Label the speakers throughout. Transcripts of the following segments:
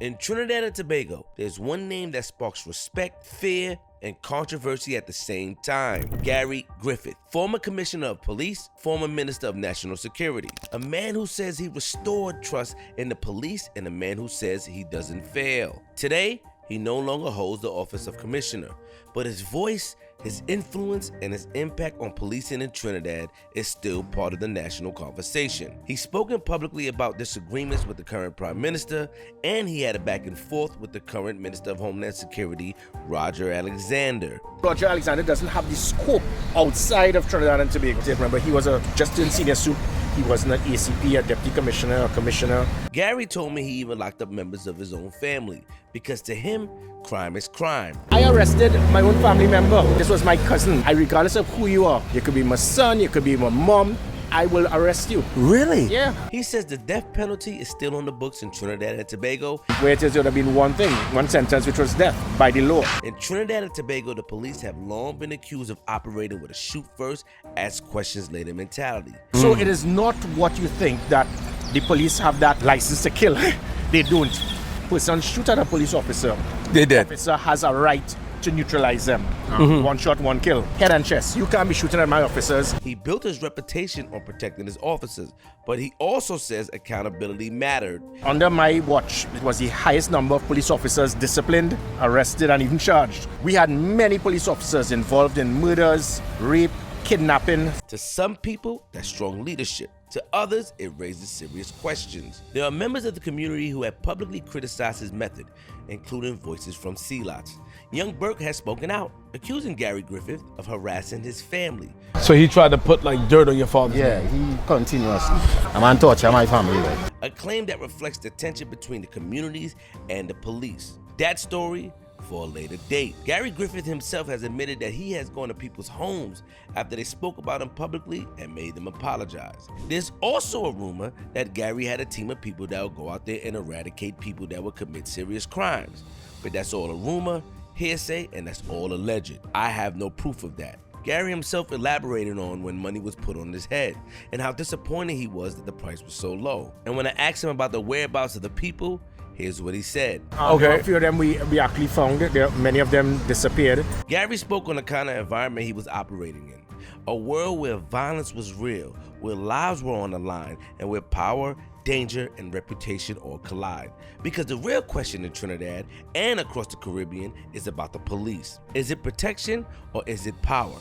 Speaker 1: In Trinidad and Tobago, there's one name that sparks respect, fear, and controversy at the same time. Gary Griffith, former commissioner of police, former minister of national security. A man who says he restored trust in the police and a man who says he doesn't fail. Today, he no longer holds the office of commissioner, but his voice, his influence, and his impact on policing in Trinidad is still part of the national conversation. He's spoken publicly about disagreements with the current prime minister, and he had a back and forth with the current minister of Homeland Security, Roger Alexander.
Speaker 2: Roger Alexander doesn't have the scope outside of Trinidad and Tobago. Remember, he was just in senior suit. He wasn't an ACP, a deputy commissioner, or commissioner.
Speaker 1: Gary told me he even locked up members of his own family because to him, crime is crime.
Speaker 2: I arrested my own family member. This was my cousin. Regardless of who you are, you could be my son, you could be my mom, I will arrest you.
Speaker 1: Really?
Speaker 2: Yeah.
Speaker 1: He says the death penalty is still on the books in Trinidad and Tobago.
Speaker 2: Where it would have been one thing, one sentence, which was death by the law.
Speaker 1: In Trinidad and Tobago, the police have long been accused of operating with a shoot first, ask questions later mentality.
Speaker 2: So it is not what you think that the police have that license to kill. They don't. Person shoot at a police officer.
Speaker 1: They did.
Speaker 2: The officer has a right to neutralize them. One shot, one kill. Head and chest. You can't be shooting at my officers.
Speaker 1: He built his reputation on protecting his officers, but he also says accountability mattered.
Speaker 2: Under my watch, it was the highest number of police officers disciplined, arrested, and even charged. We had many police officers involved in murders, rape, kidnapping.
Speaker 1: To some people, that's strong leadership. To others, it raises serious questions. There are members of the community who have publicly criticized his method, including voices from CLOTs. Young Burke has spoken out, accusing Gary Griffith of harassing his family.
Speaker 3: So he tried to put like dirt on your father?
Speaker 4: Yeah, he continuously. I'm on torture my family. Like.
Speaker 1: A claim that reflects the tension between the communities and the police. That story for a later date. Gary Griffith himself has admitted that he has gone to people's homes after they spoke about him publicly and made them apologize. There's also a rumor that Gary had a team of people that would go out there and eradicate people that would commit serious crimes. But that's all a rumor, hearsay, and that's all alleged. I have no proof of that. Gary himself elaborated on when money was put on his head and how disappointed he was that the price was so low. And when I asked him about the whereabouts of the people, here's what he said.
Speaker 2: Okay. A few of them we actually found. Many of them disappeared.
Speaker 1: Gary spoke on the kind of environment he was operating in. A world where violence was real, where lives were on the line, and where power, danger, and reputation all collide. Because the real question in Trinidad and across the Caribbean is about the police. Is it protection or is it power?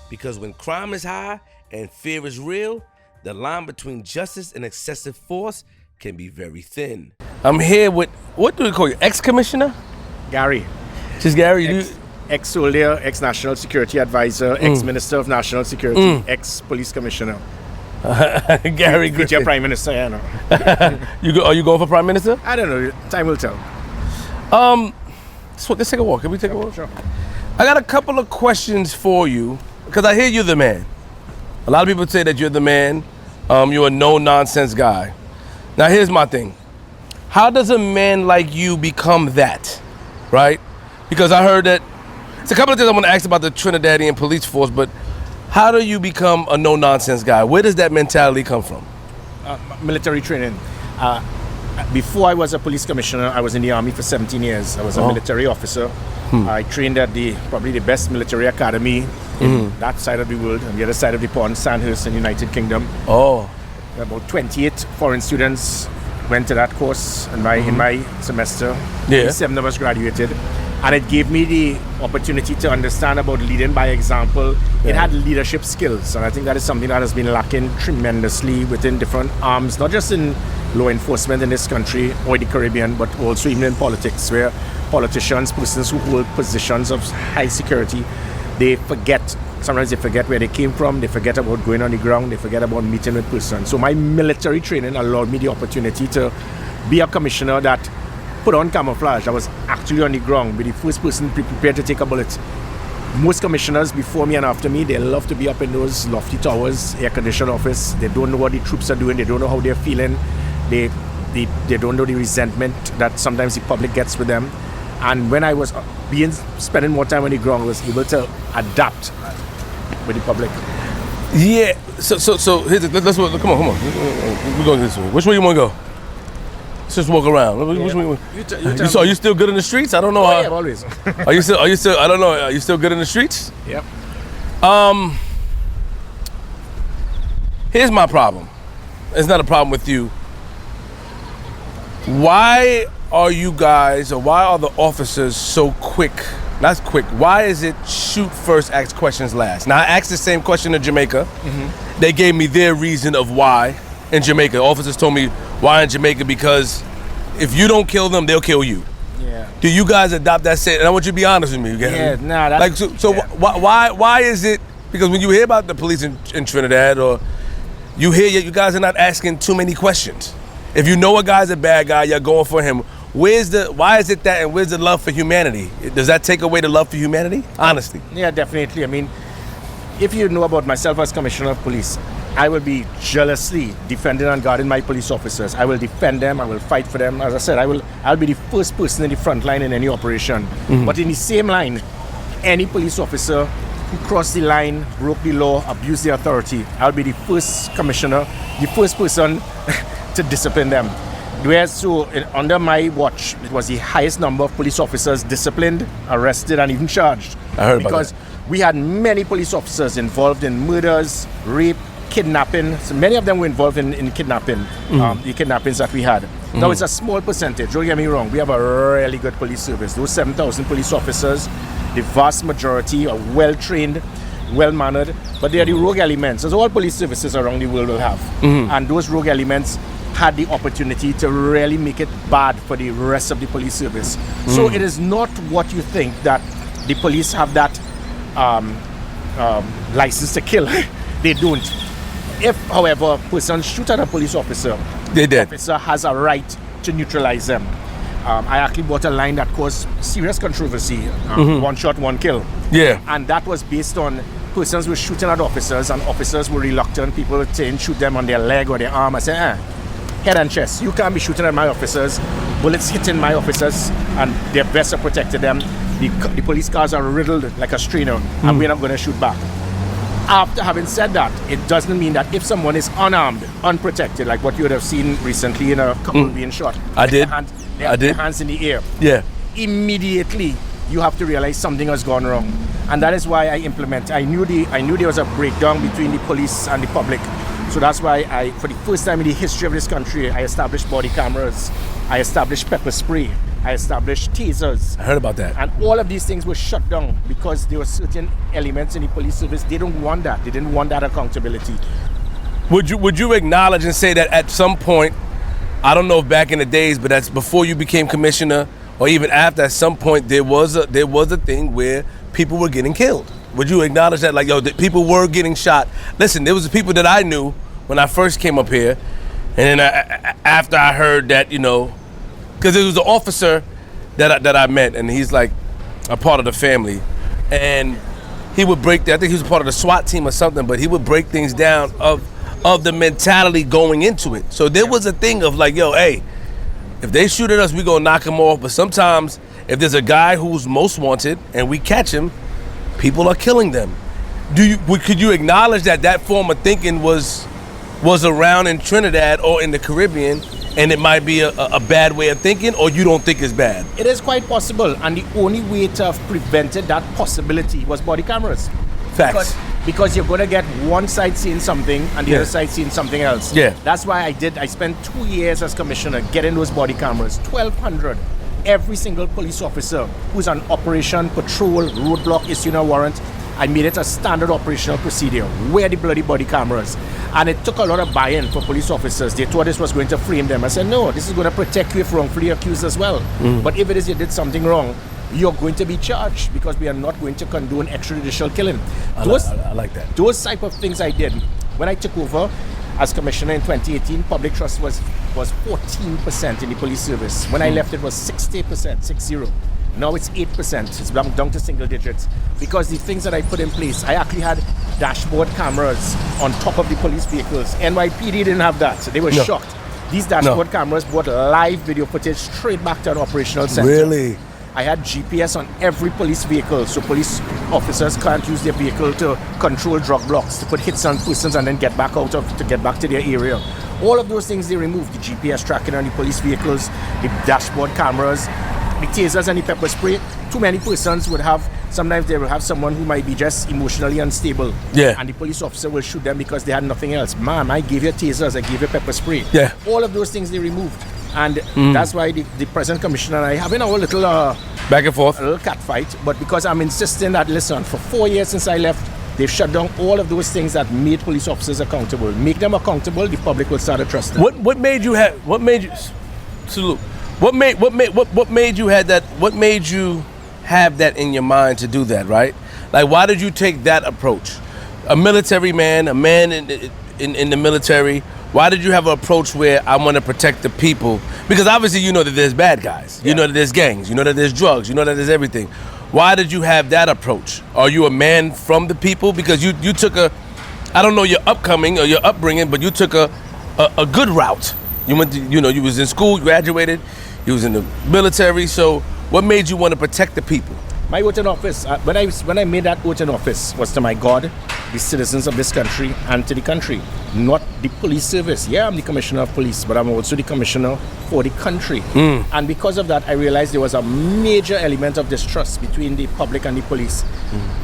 Speaker 1: Because when crime is high and fear is real, the line between justice and excessive force can be very thin.
Speaker 3: I'm here with, what do we call you, ex-commissioner?
Speaker 2: Gary.
Speaker 3: Just Gary?
Speaker 2: Ex-soldier, ex-national security advisor, ex-minister of national security, ex-police commissioner.
Speaker 3: Gary Griffith.
Speaker 2: Future prime minister, you know.
Speaker 3: Are you going for prime minister?
Speaker 2: I don't know. Time will tell.
Speaker 3: So let's take a walk. Can we take a walk?
Speaker 2: Sure.
Speaker 3: I got a couple of questions for you because I hear you're the man. A lot of people say that you're the man. You're a no-nonsense guy. Now here's my thing. How does a man like you become that, right? Because I heard that, it's a couple of things I want to ask about the Trinidadian police force, but how do you become a no-nonsense guy? Where does that mentality come from?
Speaker 2: Military training. Before I was a police commissioner, I was in the army for 17 years. I was a military officer. I trained at probably the best military academy in that side of the world, on the other side of the pond, Sandhurst in the United Kingdom. About 28 foreign students went to that course in my semester. 7 of us graduated. And it gave me the opportunity to understand about leading by example. It had leadership skills, and I think that is something that has been lacking tremendously within different arms, not just in law enforcement in this country or the Caribbean, but also even in politics, where politicians, persons who hold positions of high security, sometimes they forget where they came from, they forget about going on the ground, they forget about meeting with persons. So my military training allowed me the opportunity to be a commissioner that put on camouflage. I was actually on the ground, be the first person prepared to take a bullet. Most commissioners before me and after me, they love to be up in those lofty towers, air-conditioned office. They don't know what the troops are doing. They don't know how they're feeling. They don't know the resentment that sometimes the public gets with them. And when I was spending more time on the ground, I was able to adapt with the public.
Speaker 3: Yeah. So here's let's come on. We're going this way. Which way you want to go? Let's just walk around. So are you still good in the streets? I don't know.
Speaker 2: Yeah, always.
Speaker 3: Are you still? I don't know. Are you still good in the streets?
Speaker 2: Yep.
Speaker 3: Here's my problem. It's not a problem with you. Why are you guys, or why are the officers so quick? Not quick. Why is it shoot first, ask questions last? Now, I asked the same question in Jamaica. Mm-hmm. They gave me their reason of why in Jamaica. Officers told me why in Jamaica, because if you don't kill them, they'll kill you.
Speaker 2: Yeah.
Speaker 3: Do you guys adopt that saying? And I want you to be honest with me. Okay?
Speaker 2: Yeah, nah. That's,
Speaker 3: like, so
Speaker 2: yeah.
Speaker 3: why is it? Because when you hear about the police in Trinidad, or you hear you guys are not asking too many questions. If you know a guy's a bad guy, you're going for him. Why is it that, and where's the love for humanity? Does that take away the love for humanity? Honestly.
Speaker 2: Yeah, definitely. I mean, if you know about myself as Commissioner of Police, I will be jealously defending and guarding my police officers. I will defend them. I will fight for them. As I said, I'll be the first person in the front line in any operation. Mm-hmm. But in the same line, any police officer who crossed the line, broke the law, abused the authority, I'll be the first commissioner, the first person to discipline them. Under my watch, it was the highest number of police officers disciplined, arrested, and even charged.
Speaker 3: I heard about
Speaker 2: because
Speaker 3: that.
Speaker 2: We had many police officers involved in murders, rape, kidnapping. So many of them were involved in kidnapping, the kidnappings that we had. Mm-hmm. Now, it's a small percentage. Don't get me wrong. We have a really good police service. Those 7,000 police officers, the vast majority are well-trained, well-mannered, but they are the rogue elements, as all police services around the world will have. Mm-hmm. And those rogue elements had the opportunity to really make it bad for the rest of the police service. So it is not what you think that the police have that license to kill. They don't. If, however, a person shoot at a police officer, the officer has a right to neutralize them. I actually bought a line that caused serious controversy. One shot, one kill.
Speaker 3: Yeah.
Speaker 2: And that was based on persons were shooting at officers, and officers were reluctant. People were saying shoot them on their leg or their arm. I said, head and chest. You can't be shooting at my officers. Bullets hitting my officers, and their vests are protected them. The police cars are riddled like a strainer, and we're not going to shoot back. After having said that, it doesn't mean that if someone is unarmed, unprotected, like what you would have seen recently in a couple being shot.
Speaker 3: I did.
Speaker 2: Their hands in the air.
Speaker 3: Yeah.
Speaker 2: Immediately, you have to realize something has gone wrong, and that is why I implement. I knew there was a breakdown between the police and the public. So that's why for the first time in the history of this country, I established body cameras, I established pepper spray, I established tasers.
Speaker 3: I heard about that.
Speaker 2: And all of these things were shut down because there were certain elements in the police service. They don't want that. They didn't want that accountability.
Speaker 3: Would you acknowledge and say that at some point, I don't know if back in the days, but that's before you became commissioner, or even after, at some point there was a thing where people were getting killed? Would you acknowledge that, like, that people were getting shot? Listen, there was the people that I knew when I first came up here, and then after I heard that, because it was an officer that I met, and he's like a part of the family, and he would break. I think he was part of the SWAT team or something, but he would break things down of the mentality going into it. So there was a thing of like, hey, if they shoot at us, we gonna knock them off. But sometimes, if there's a guy who's most wanted and we catch him, people are killing them. Could you acknowledge that form of thinking was around in Trinidad or in the Caribbean, and it might be a bad way of thinking, or you don't think it's bad?
Speaker 2: It is quite possible, and the only way to have prevented that possibility was body cameras.
Speaker 3: Facts.
Speaker 2: Because you're going to get one side seeing something and the other side seeing something else.
Speaker 3: Yeah.
Speaker 2: That's why I spent 2 years as commissioner getting those body cameras, 1,200. Every single police officer who's on operation, patrol, roadblock, issuing a warrant, I made it a standard operational procedure. Where the bloody body cameras? And it took a lot of buy-in for police officers. They thought this was going to frame them. I said, no, this is going to protect you if wrongfully accused as well. But if it is you did something wrong, you're going to be charged, because we are not going to condone extrajudicial killing.
Speaker 3: I like that.
Speaker 2: Those type of things I did. When I took over as commissioner in 2018, public trust was 14% in the police service. When I left, it was 60%, 60. Now it's 8%. It's down to single digits. Because the things that I put in place, I actually had dashboard cameras on top of the police vehicles. NYPD didn't have that, so they were shocked. These dashboard cameras brought live video footage straight back to an operational center.
Speaker 3: Really?
Speaker 2: I had GPS on every police vehicle, so police officers can't use their vehicle to control drug blocks, to put hits on persons and then get back to their area. All of those things they removed. The GPS tracking on the police vehicles, the dashboard cameras, the tasers and the pepper spray. Too many persons would have, sometimes they will have someone who might be just emotionally unstable.
Speaker 3: Yeah.
Speaker 2: And the police officer will shoot them because they had nothing else. Ma'am, I gave you tasers, I gave you pepper spray.
Speaker 3: Yeah.
Speaker 2: All of those things they removed. And that's why the present commissioner and I having our little
Speaker 3: back and forth.
Speaker 2: a little cat fight. But because I'm insisting that, listen, for 4 years since I left, they've shut down all of those things that made police officers accountable. Make them accountable, the public will start to trust them.
Speaker 3: What made you have? What made you? Salute. What made you had that? What made you have that in your mind to do that? Right? Like, why did you take that approach? A military man, a man in the military. Why did you have an approach where I want to protect the people? Because obviously you know that there's bad guys. You know that there's gangs. You know that there's drugs. You know that there's everything. Why did you have that approach? Are you a man from the people? Because you took I don't know your upcoming or your upbringing, but you took a good route. You went to, you was in school, you graduated, you was in the military. So what made you want to protect the people?
Speaker 2: My oath in office, when I made that oath in office, was to my God, the citizens of this country, and to the country, not the police service. Yeah, I'm the commissioner of police, but I'm also the commissioner for the country. And because of that, I realized there was a major element of distrust between the public and the police.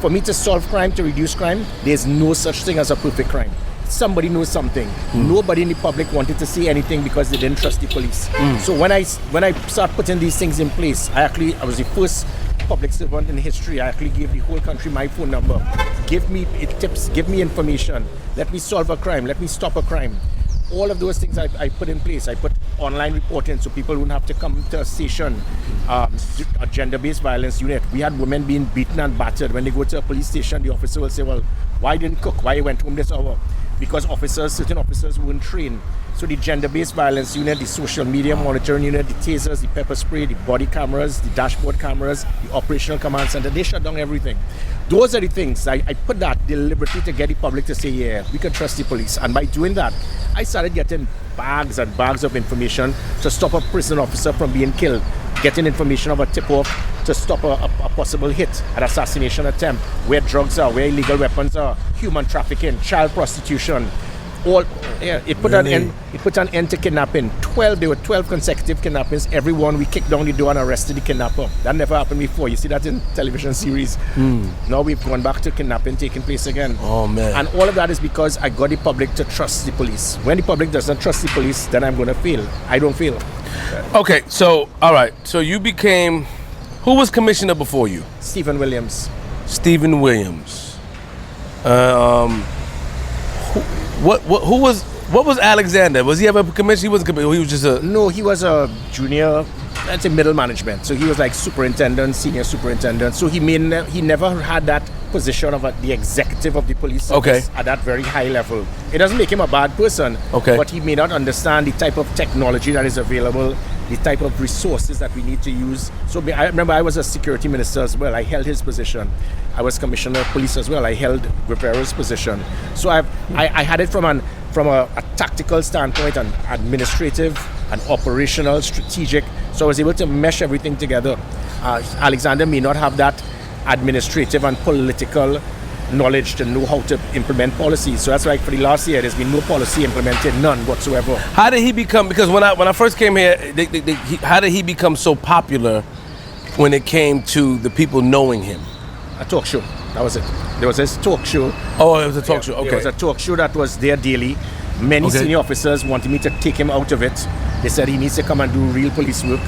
Speaker 2: For me to solve crime, to reduce crime, there's no such thing as a perfect crime. Somebody knows something. Nobody in the public wanted to see anything because they didn't trust the police. So when I start putting these things in place, I was the first public servant in history. I actually gave the whole country my phone number. Give me tips, give me information. Let me solve a crime, let me stop a crime. All of those things I put in place. I put online reporting so people wouldn't have to come to a station. A gender-based violence unit. We had women being beaten and battered. When they go to a police station, the officer will say, well, why didn't cook? Why you went home this hour? Because certain officers weren't trained. So the gender-based violence unit, the social media monitoring unit, the tasers, the pepper spray, the body cameras, the dashboard cameras, the operational command center, they shut down everything. Those are the things. I put that deliberately to get the public to say, yeah, we can trust the police. And by doing that, I started getting bags and bags of information to stop a prison officer from being killed, getting information of a tip-off to stop a possible hit, an assassination attempt, where drugs are, where illegal weapons are, human trafficking, child prostitution. It put an end to kidnapping. There were 12 consecutive kidnappings. Every one we kicked down the door and arrested the kidnapper. That never happened before. You see that in television series. Now we've gone back to kidnapping taking place again.
Speaker 3: Oh man.
Speaker 2: And all of that is because I got the public to trust the police. When the public doesn't trust the police, then I'm going to fail. I don't fail.
Speaker 3: Okay, so all right. So you became, who was commissioner before you?
Speaker 2: Stephen Williams.
Speaker 3: Stephen Williams. What was Alexander? Was he ever a commissioner? He wasn't commissioner. He was just a.
Speaker 2: No, he was a junior. I'd say middle management. So he was like superintendent, senior superintendent. So he never had that position of the executive of the police service at that very high level. It doesn't make him a bad person. But he may not understand the type of technology that is available, the type of resources that we need to use. So I remember I was a security minister as well. I held his position. I was commissioner of police as well. I held Rivera's position. So I had it from a tactical standpoint, an administrative, an operational, strategic. So I was able to mesh everything together. Alexander may not have that administrative and political knowledge to know how to implement policies. So that's why for the last year there's been no policy implemented, none whatsoever.
Speaker 3: How did he become? Because when I first came here, how did he become so popular when it came to the people knowing him?
Speaker 2: A talk show. That was it. There was this talk show.
Speaker 3: Oh, it was a talk show. Okay.
Speaker 2: There was a talk show that was there daily. Many senior officers wanted me to take him out of it. They said he needs to come and do real police work.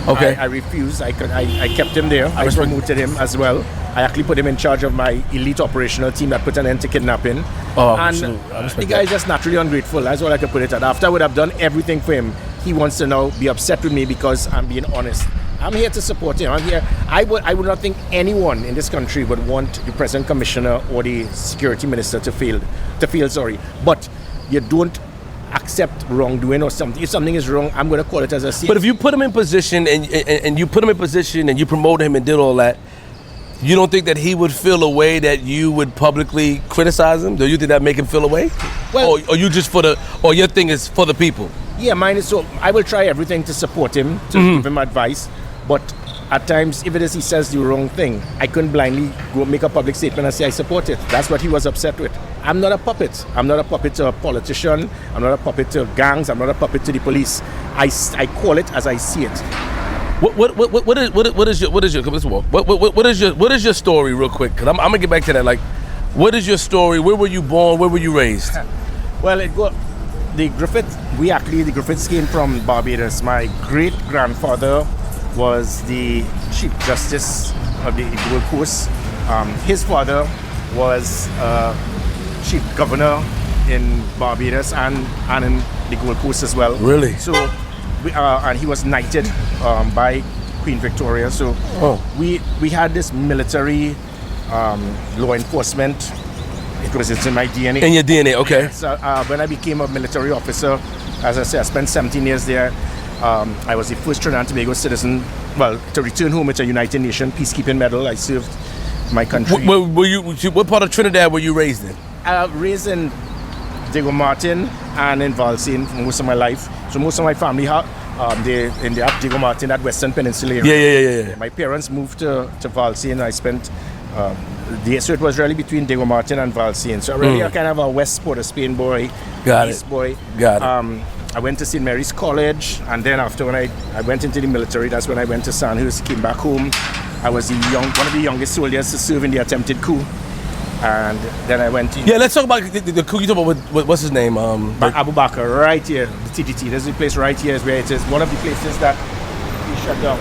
Speaker 3: Okay.
Speaker 2: I refused. I kept him there. I promoted him as well. I actually put him in charge of my elite operational team that put an end to kidnapping. The guy is just naturally ungrateful. That's all I can put it at. After I would have done everything for him, he wants to now be upset with me because I'm being honest. I'm here to support him. I'm here. I would not think anyone in this country would want the present commissioner or the security minister to fail. But you don't accept wrongdoing or something. If something is wrong, I'm going to call it as a sin.
Speaker 3: But if you put him in position and you put him in position and you promoted him and did all that, you don't think that he would feel a way that you would publicly criticize him? Do you think that make him feel a way? Well, or you just or your thing is for the people?
Speaker 2: Yeah, mine is so. I will try everything to support him, to give him advice. But at times, if it is he says the wrong thing, I couldn't blindly go make a public statement and say I support it. That's what he was upset with. I'm not a puppet. I'm not a puppet to a politician. I'm not a puppet to gangs. I'm not a puppet to the police. I call it as I see it.
Speaker 3: What is your come, let's walk. What is your story real quick? Cause I'm gonna get back to that. Like, what is your story? Where were you born? Where were you raised?
Speaker 2: Well, the Griffiths came from Barbados. My great grandfather was the Chief Justice of the Gold Coast. His father was Chief Governor in Barbados and in the Gold Coast as well.
Speaker 3: Really?
Speaker 2: So, and he was knighted by Queen Victoria. So we had this military law enforcement. It's in my DNA.
Speaker 3: In your DNA, okay.
Speaker 2: So when I became a military officer, as I said, I spent 17 years there. I was the first Trinidad and Tobago citizen, to return home with a United Nations peacekeeping medal. I served my country.
Speaker 3: What part of Trinidad were you raised in?
Speaker 2: Raised in Diego Martin and in Valsine for most of my life. So most of my family in the Diego Martin, that Western Peninsula area.
Speaker 3: Yeah.
Speaker 2: My parents moved to Valsine. I spent so it was really between Diego Martin and Valsine. So really a kind of a West Port of Spain boy, East boy.
Speaker 3: Got it.
Speaker 2: I went to St. Mary's College, and then after when I went into the military, that's when I went to Sandhurst, came back home. I was one of the youngest soldiers to serve in the attempted coup. And then I went to...
Speaker 3: Yeah, let's talk about the coup. You talk about, what's his name?
Speaker 2: Abu Bakr, right here, the TTT. There's the place right here is where it is. One of the places that we shut down.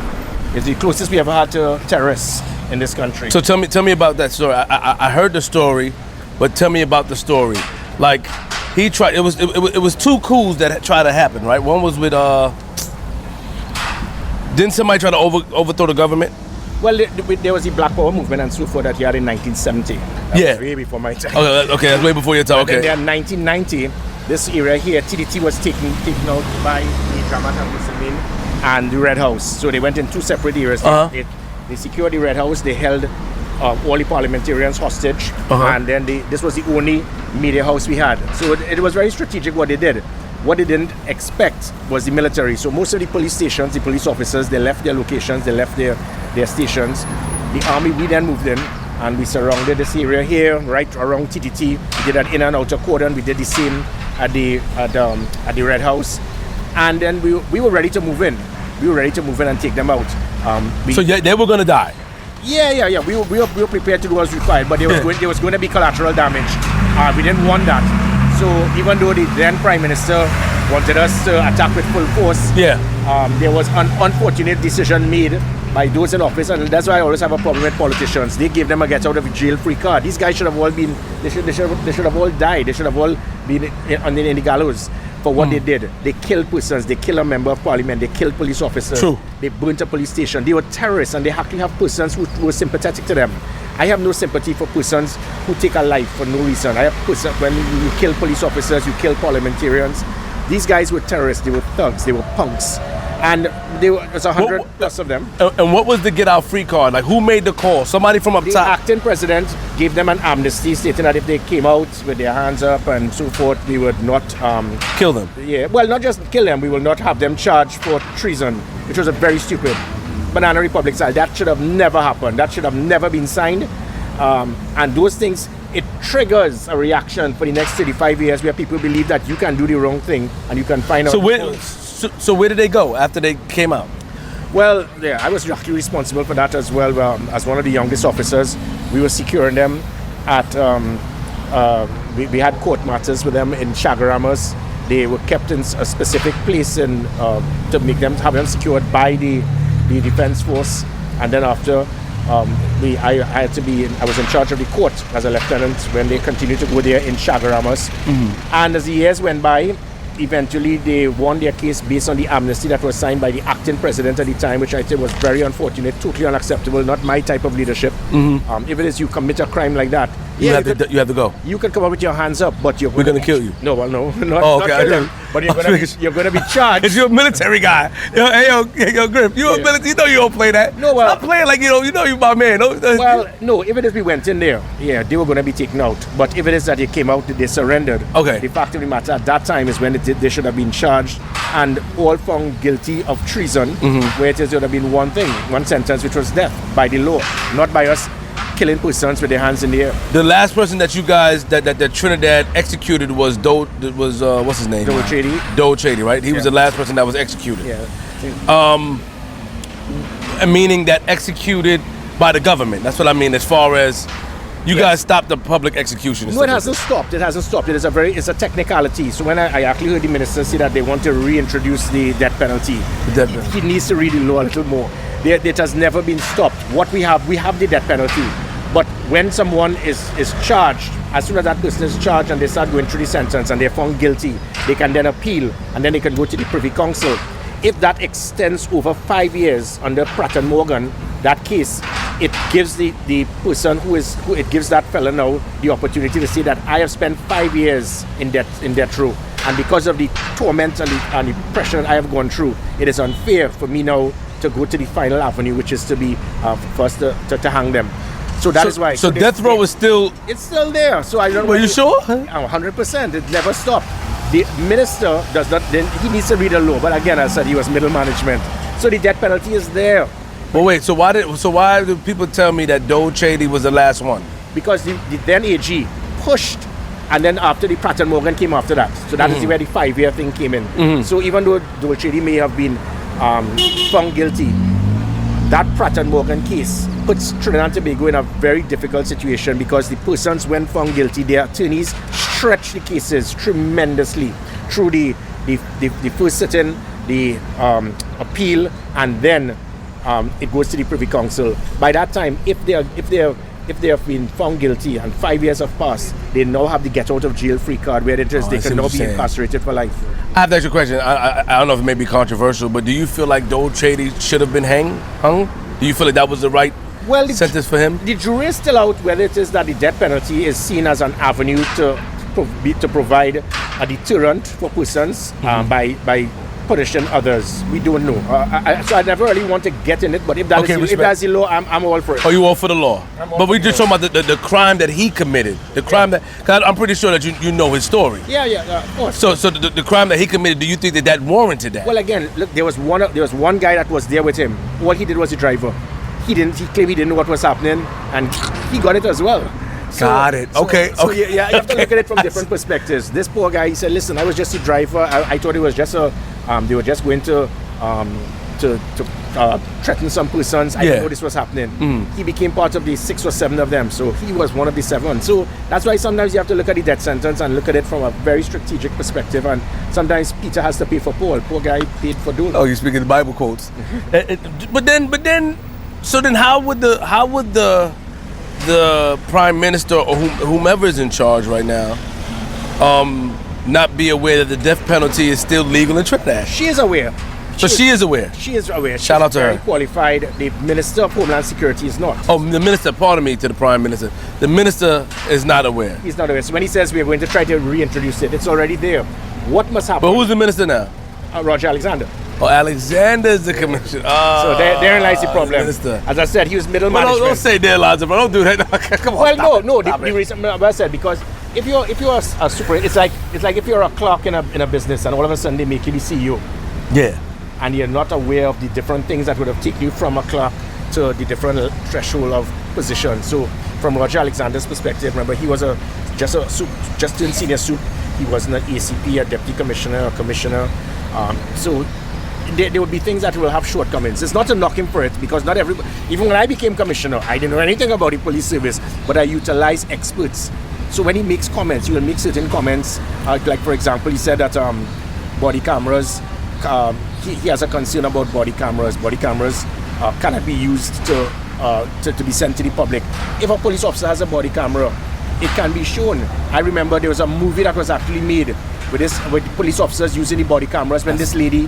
Speaker 2: It's the closest we ever had to terrorists in this country.
Speaker 3: So tell me about that story. I heard the story, but tell me about the story. Like, he tried. It was two coups that tried to happen, right? One was with didn't somebody try to overthrow the government?
Speaker 2: Well, there was the Black Power movement and so forth that he had in 1970. That was way before my time.
Speaker 3: Okay, that's way before your time. Okay.
Speaker 2: And then in 1990, this area here, TDT was taken out by the Jamaat al-Muslimin and the Red House. So they went in two separate areas. They secured the Red House. They held all the parliamentarians hostage, and then this was the only media house we had. So it was very strategic what they did. What they didn't expect was the military. So most of the police stations, the police officers, they left their locations, they left their stations. The army, we then moved in and we surrounded this area here, right around TTT. We did an inner and outer cordon. We did the same at the Red House, and then we were ready to move in. We were ready to move in and take them out.
Speaker 3: So they were gonna die.
Speaker 2: Yeah. We were prepared to do what was required, but there was going to be collateral damage. We didn't want that. So even though the then Prime Minister wanted us to attack with full force, there was an unfortunate decision made by those in office, and that's why I always have a problem with politicians. They gave them a get out of jail free card. These guys should have all been. They should have all died. They should have all been in the gallows for what they did. They killed persons. They killed a member of parliament. They killed police officers.
Speaker 3: True.
Speaker 2: They burnt a police station. They were terrorists, and they actually have persons who were sympathetic to them. I have no sympathy for persons who take a life for no reason. I have persons, when you kill police officers, you kill parliamentarians. These guys were terrorists. They were thugs. They were punks. And there was 100 plus of them.
Speaker 3: And what was the get out free card? Like, who made the call? Somebody from up
Speaker 2: The
Speaker 3: top?
Speaker 2: acting president gave them an amnesty, stating that if they came out with their hands up and so forth, we would not
Speaker 3: Kill them.
Speaker 2: Yeah, well, not just kill them, we will not have them charged for treason, which was a very stupid Banana Republic style. That should have never happened. That should have never been signed. And those things, it triggers a reaction for the next 35 years where people believe that you can do the wrong thing and you can find out.
Speaker 3: So where did they go after they came out?
Speaker 2: Well, yeah, I was actually responsible for that as well. As one of the youngest officers, we were securing them at. We had court matters with them in Chagaramas. They were kept in a specific place to have them secured by the defense force. And then after, I was in charge of the court as a lieutenant when they continued to go there in Chagaramas. And as the years went by, eventually they won their case based on the amnesty that was signed by the acting president at the time, which I think was very unfortunate, totally unacceptable, not my type of leadership. If it is you commit a crime like that,
Speaker 3: you have to go.
Speaker 2: You can come up with your hands up, but
Speaker 3: we're gonna kill you.
Speaker 2: No, not kill them. But you're gonna be charged.
Speaker 3: Because you're a military guy. Yo, Griff, you a military. You know you don't play that.
Speaker 2: No, well,
Speaker 3: stop playing like you know you my man.
Speaker 2: Well, no. If it is we went in there, they were gonna be taken out. But if it is that they came out, they surrendered.
Speaker 3: Okay.
Speaker 2: The fact of the matter at that time is when they should have been charged and all found guilty of treason, where it would have been one sentence, which was death by the law, not by us. killing persons with their hands in the air.
Speaker 3: The last person that you guys that Trinidad executed was what's his name?
Speaker 2: Doe Chady.
Speaker 3: Doe Chady, right? He was
Speaker 2: Yeah.
Speaker 3: the last person that was executed.
Speaker 2: Yeah.
Speaker 3: Meaning that executed by the government. That's what I mean. As far as you guys stopped the public execution. and
Speaker 2: No, it
Speaker 3: stuff
Speaker 2: hasn't stopped. It hasn't stopped. It's a technicality. So when I actually heard the minister say that they want to reintroduce the death penalty, he needs to read the law a little more. It has never been stopped. What we have the death penalty. But when someone is charged, as soon as that person is charged and they start going through the sentence and they're found guilty, they can then appeal and then they can go to the Privy Council. If that extends over 5 years under Pratt and Morgan, that case, it gives the person it gives that fellow now the opportunity to say that I have spent 5 years in death row, and because of the torment and the pressure I have gone through, it is unfair for me now to go to the final avenue, which is to be first to hang them. So that is why.
Speaker 3: So death row is still.
Speaker 2: It's still there. So I don't know.
Speaker 3: Are you sure?
Speaker 2: 100%. It never stopped. The minister does not. Then he needs to read the law. But again, I said he was middle management. So the death penalty is there.
Speaker 3: But wait. So why do people tell me that Doe Chady was the last one?
Speaker 2: Because the then AG pushed, and then after the Pratt and Morgan came after that. So that is where the 5-year thing came in. So even though Doe Chady may have been found guilty, that Pratt and Morgan case puts Trinidad and Tobago in a very difficult situation, because the persons, when found guilty, their attorneys stretch the cases tremendously through the first sitting, the appeal, and then it goes to the Privy Council. By that time, if they have been found guilty and 5 years have passed, they now have the get out of jail free card, where it is they can now be incarcerated for life.
Speaker 3: I have to ask you a question. I don't know if it may be controversial, but do you feel like Doe Chady should have been hung? Do you feel like that was the right sentence for him?
Speaker 2: The jury is still out whether it is that the death penalty is seen as an avenue to provide a deterrent for persons by punishing others. We don't know. So I never really want to get in it, but if that's the law, I'm all for it.
Speaker 3: Oh, you all for the law? But we just talking about the crime that he committed. The crime that, cause I'm pretty sure that you know his story.
Speaker 2: Yeah, of course.
Speaker 3: So the crime that he committed, do you think that warranted that?
Speaker 2: Well, again, look, there was one guy that was there with him. All he did was the driver. He claimed he didn't know what was happening, and he got it as well.
Speaker 3: Got it. Okay.
Speaker 2: So you have to look at it from different perspectives. This poor guy, he said, "Listen, I was just a driver. I thought it was just they were just going to threaten some persons. I didn't know this was happening." He became part of the 6 or 7 of them, so he was one of the 7. So that's why sometimes you have to look at the death sentence and look at it from a very strategic perspective. And sometimes Peter has to pay for Paul. Poor guy paid for Dole.
Speaker 3: Oh, you're speaking the Bible quotes. But then, so then how would the prime minister or whomever is in charge right now not be aware that the death penalty is still legal in Trinidad?
Speaker 2: She is aware.
Speaker 3: So she is aware.
Speaker 2: She is aware.
Speaker 3: Shout out to her.
Speaker 2: Qualified. The Minister of Homeland Security is not.
Speaker 3: Oh, the minister. Pardon me, to the prime minister. The minister is not aware.
Speaker 2: He's not aware. So when he says we're going to try to reintroduce it, it's already there. What must happen?
Speaker 3: But who's the minister now?
Speaker 2: Roger Alexander.
Speaker 3: Oh, Alexander is the commissioner.
Speaker 2: So therein lies the problem.
Speaker 3: Minister.
Speaker 2: As I said, he was middle management.
Speaker 3: Don't say there lies, bro. Don't do that. Come on.
Speaker 2: Well, no. The reason I said, because if you're a super, it's like if you're a clerk in a business and all of a sudden they make you the CEO.
Speaker 3: Yeah.
Speaker 2: And you're not aware of the different things that would have taken you from a clerk to the different threshold of position. So from Roger Alexander's perspective, remember, he was just in senior soup. He wasn't an ACP, a deputy commissioner, a commissioner. So there would be things that will have shortcomings. It's not to knock him for it, because not everybody, even when I became commissioner, I didn't know anything about the police service, but I utilized experts. So when he makes comments, he will make certain comments, like for example, he said that body cameras, he has a concern about body cameras. Body cameras cannot be used to be sent to the public. If a police officer has a body camera, it can be shown. I remember there was a movie that was actually made with police officers using the body cameras when this lady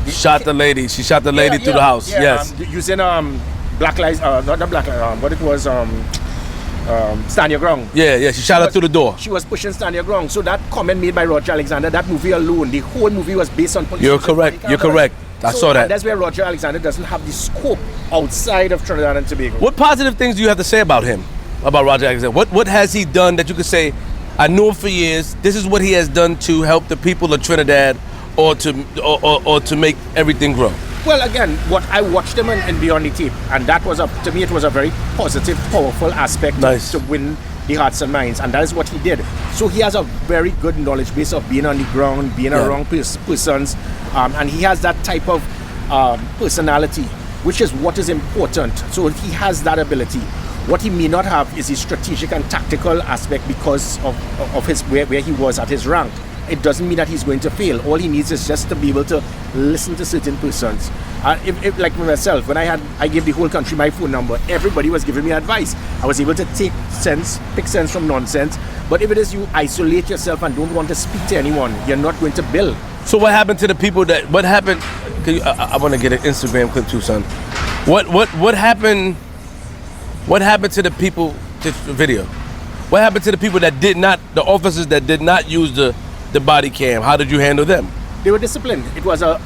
Speaker 3: shot the lady. She shot the lady through the house.
Speaker 2: Yeah,
Speaker 3: yes.
Speaker 2: Using black lights, not black light, but it was stand your ground.
Speaker 3: Yeah. She shot her through the door.
Speaker 2: She was pushing stand your ground. So that comment made by Roger Alexander, that movie alone, the whole movie was based on police.
Speaker 3: You're correct. I saw that.
Speaker 2: That's where Roger Alexander doesn't have the scope outside of Trinidad and Tobago.
Speaker 3: What positive things do you have to say about him? About Roger Alexander? What has he done that you could say, I knew him for years, this is what he has done to help the people of Trinidad or to make everything grow?
Speaker 2: Well, again, what I watched him in Beyond the Tape, and that was to me it was a very positive, powerful aspect to win the hearts and minds, and that is what he did. So he has a very good knowledge base of being on the ground, being around persons, and he has that type of personality, which is what is important. So he has that ability. What he may not have is his strategic and tactical aspect because of his where he was at his rank. It doesn't mean that he's going to fail. All he needs is just to be able to listen to certain persons. If like myself, when I gave the whole country my phone number, everybody was giving me advice. I was able to pick sense from nonsense. But if it is you isolate yourself and don't want to speak to anyone, you're not going to build.
Speaker 3: So what happened to the people what happened? I want to get an Instagram clip too, son. What happened? What happened to the people? The video. What happened to the people that did not? The officers that did not use the body cam? How did you handle them?
Speaker 2: They were disciplined. It was a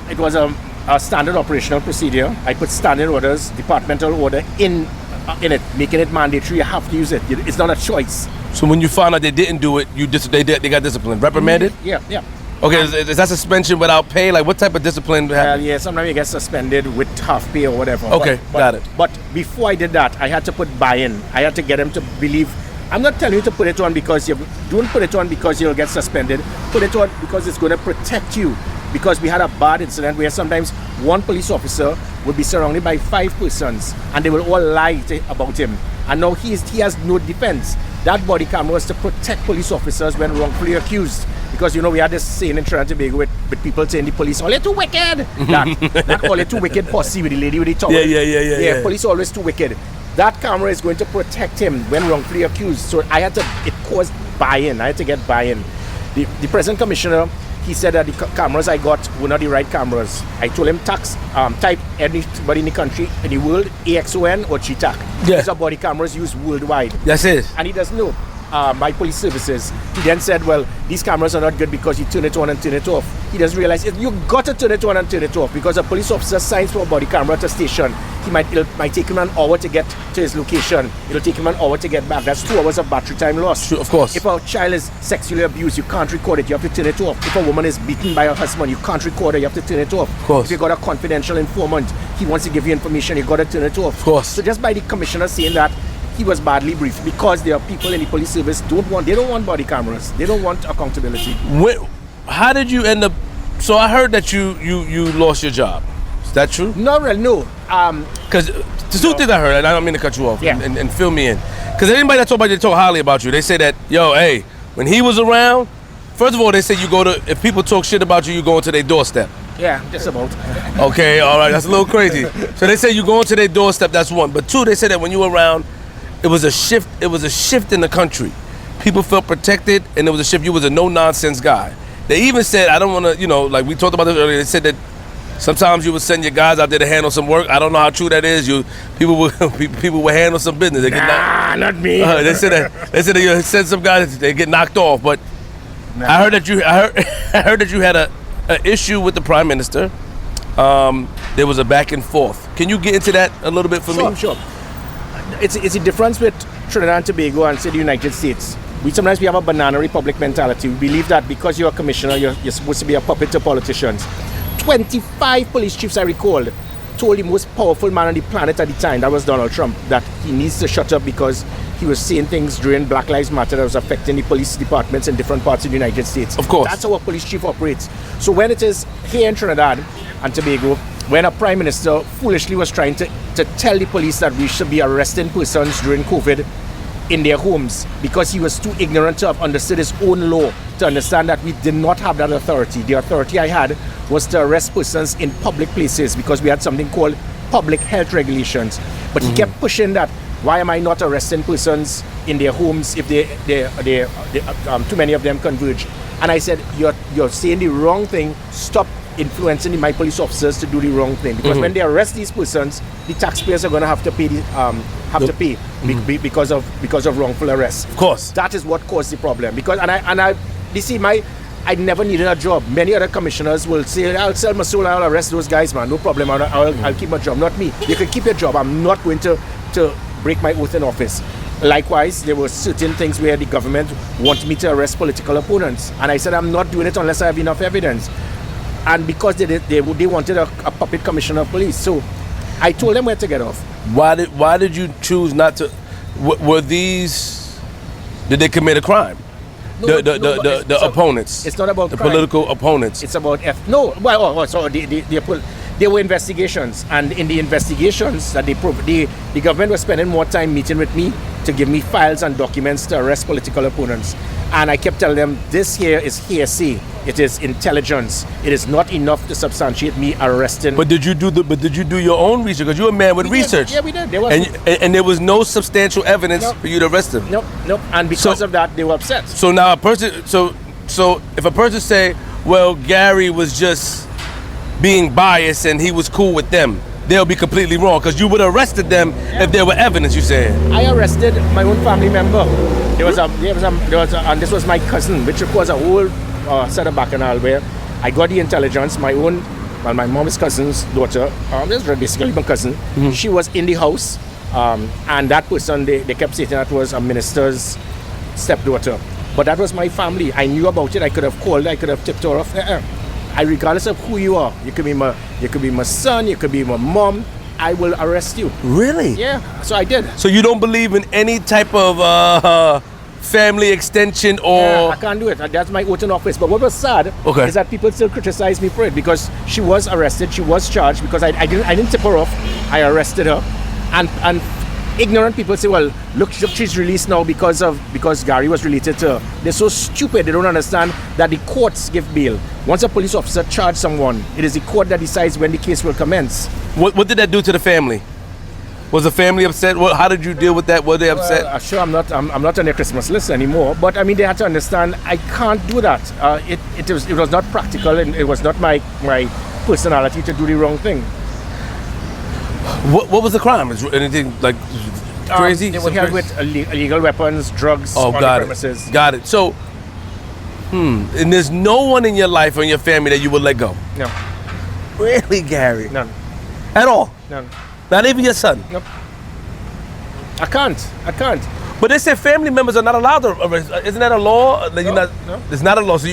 Speaker 2: standard operational procedure. I put standard orders, departmental order in it, making it mandatory. You have to use it. It's not a choice.
Speaker 3: So when you found out they didn't do it, they got disciplined, reprimanded?
Speaker 2: Yeah.
Speaker 3: Okay, is that suspension without pay? Like what type of discipline happened?
Speaker 2: Yeah, sometimes you get suspended with half pay or whatever.
Speaker 3: Okay, got it.
Speaker 2: But before I did that, I had to put buy-in. I had to get them to believe. I'm not telling you to put it on because don't put it on because you'll get suspended. Put it on because it's going to protect you. Because we had a bad incident where sometimes one police officer would be surrounded by 5 persons and they will all lie about him. And now he has no defense. That body camera was to protect police officers when wrongfully accused. Because, we had this saying in Trinidad and Tobago with people saying the police, all too wicked. That all too wicked posse with the lady with the towel. Yeah, police always too wicked. That camera is going to protect him when wrongfully accused. So it caused buy-in. I had to get buy-in. The present commissioner, he said that the cameras I got were not the right cameras. I told him type anybody in the country, in the world, AXON or CHITAC.
Speaker 3: Yeah.
Speaker 2: These are body cameras used worldwide.
Speaker 3: That's it.
Speaker 2: And he doesn't know. My police services. He then said, well, these cameras are not good because you turn it on and turn it off. He doesn't realize you got to turn it on and turn it off because a police officer signs for a body camera at a station. It might take him an hour to get to his location. It'll take him an hour to get back. That's 2 hours of battery time lost.
Speaker 3: Sure, of course.
Speaker 2: If a child is sexually abused, you can't record it. You have to turn it off. If a woman is beaten by her husband, you can't record it. You have to turn it off.
Speaker 3: Of course.
Speaker 2: If you got a confidential informant, he wants to give you information, you got to turn it off.
Speaker 3: Of course.
Speaker 2: So just by the commissioner saying that, he was badly briefed because there are people in the police service they don't want body cameras. They don't want accountability.
Speaker 3: How did you end up? So I heard that you lost your job. Is that true?
Speaker 2: Not really, no.
Speaker 3: Because the 2 things I heard, and I don't mean to cut you off,
Speaker 2: Yeah.
Speaker 3: and fill me in. Because anybody that talk highly about you, they say that, hey, when he was around, first of all, they say if people talk shit about you, you go into their doorstep.
Speaker 2: Yeah, just about.
Speaker 3: Okay, all right, that's a little crazy. So they say you go into their doorstep, that's one. But 2, they say that when you were around, it was a shift in the country. People felt protected, and it was a shift. You was a no-nonsense guy. They even said, I don't want to, like we talked about this earlier, they said that sometimes you would send your guys out there to handle some work. I don't know how true that is. People would handle some business.
Speaker 2: Not me.
Speaker 3: They said that you send some guys, they get knocked off. But I heard that you had an issue with the Prime Minister. There was a back and forth. Can you get into that a little bit for me?
Speaker 2: Sure. It's a difference with Trinidad and Tobago and say the United States. Sometimes we have a banana republic mentality. We believe that because you're a commissioner, you're supposed to be a puppet to politicians. 25 police chiefs, I recall, told the most powerful man on the planet at the time, that was Donald Trump, that he needs to shut up because he was saying things during Black Lives Matter that was affecting the police departments in different parts of the United States.
Speaker 3: Of course.
Speaker 2: That's how a police chief operates. So when it is here in Trinidad and Tobago, when a prime minister foolishly was trying to tell the police that we should be arresting persons during COVID in their homes because he was too ignorant to have understood his own law, to understand that we did not have that authority. The authority I had was to arrest persons in public places because we had something called public health regulations. But he kept pushing that, why am I not arresting persons in their homes if too many of them converge? And I said, you're saying the wrong thing. Stop influencing my police officers to do the wrong thing, because when they arrest these persons, the taxpayers are going to have to pay because of wrongful arrest.
Speaker 3: Of course,
Speaker 2: that is what caused the problem. Because I never needed a job. Many other commissioners will say, I'll sell my soul, I'll arrest those guys, man, no problem, I'll keep my job. Not me. You can keep your job. I'm not going to break my oath in office. Likewise, there were certain things where the government wanted me to arrest political opponents, and I said I'm not doing it unless I have enough evidence. And because they wanted a puppet commissioner of police, so I told them where to get off.
Speaker 3: Why did you choose not to? Were these? Did they commit a crime? The opponents.
Speaker 2: It's not about
Speaker 3: the
Speaker 2: crime.
Speaker 3: political opponents.
Speaker 2: It's about there were investigations, and in the investigations that the government was spending more time meeting with me to give me files and documents to arrest political opponents. And I kept telling them, this here is hearsay. It is intelligence. It is not enough to substantiate me arresting.
Speaker 3: But did you do your own research? Because you're a man with research.
Speaker 2: Yeah, we did.
Speaker 3: And there was no substantial evidence for you to arrest him.
Speaker 2: Nope. And because of that, they were upset.
Speaker 3: So now a person, so if a person say, well, Gary was just being biased and he was cool with them, they'll be completely wrong, because you would have arrested them if there were evidence, you said.
Speaker 2: I arrested my own family member. And this was my cousin, which was a whole set of bacchanal where I got the intelligence. My mom's cousin's daughter, this is basically my cousin, she was in the house, and that person, they kept saying that was a minister's stepdaughter. But that was my family. I knew about it. I could have called, I could have tipped her off. Regardless of who you are, you could be my son, you could be my mom, I will arrest you.
Speaker 3: Really?
Speaker 2: Yeah, so I did.
Speaker 3: So you don't believe in any type of family extension or...
Speaker 2: Yeah, I can't do it. That's my oath in office. But what was sad is that people still criticize me for it, because she was arrested, she was charged, because I didn't tip her off, I arrested her. And ignorant people say, well, look, she's released now because Gary was related to her. They're so stupid, they don't understand that the courts give bail. Once a police officer charges someone, it is the court that decides when the case will commence.
Speaker 3: What did that do to the family? Was the family upset? How did you deal with that? Were they upset?
Speaker 2: Well, sure, I'm not on their Christmas list anymore. But I mean, they had to understand I can't do that. It was not practical, and it was not my personality to do the wrong thing.
Speaker 3: What was the crime? Is anything like crazy?
Speaker 2: They were held with illegal weapons, drugs on the premises.
Speaker 3: Got it. So, and there's no one in your life or in your family that you would let go?
Speaker 2: No.
Speaker 3: Really, Gary?
Speaker 2: None.
Speaker 3: At all?
Speaker 2: None.
Speaker 3: Not even your son?
Speaker 2: Nope. I can't.
Speaker 3: But they say family members are not allowed to arrest. Isn't that a law? That
Speaker 2: No.
Speaker 3: It's not a law, so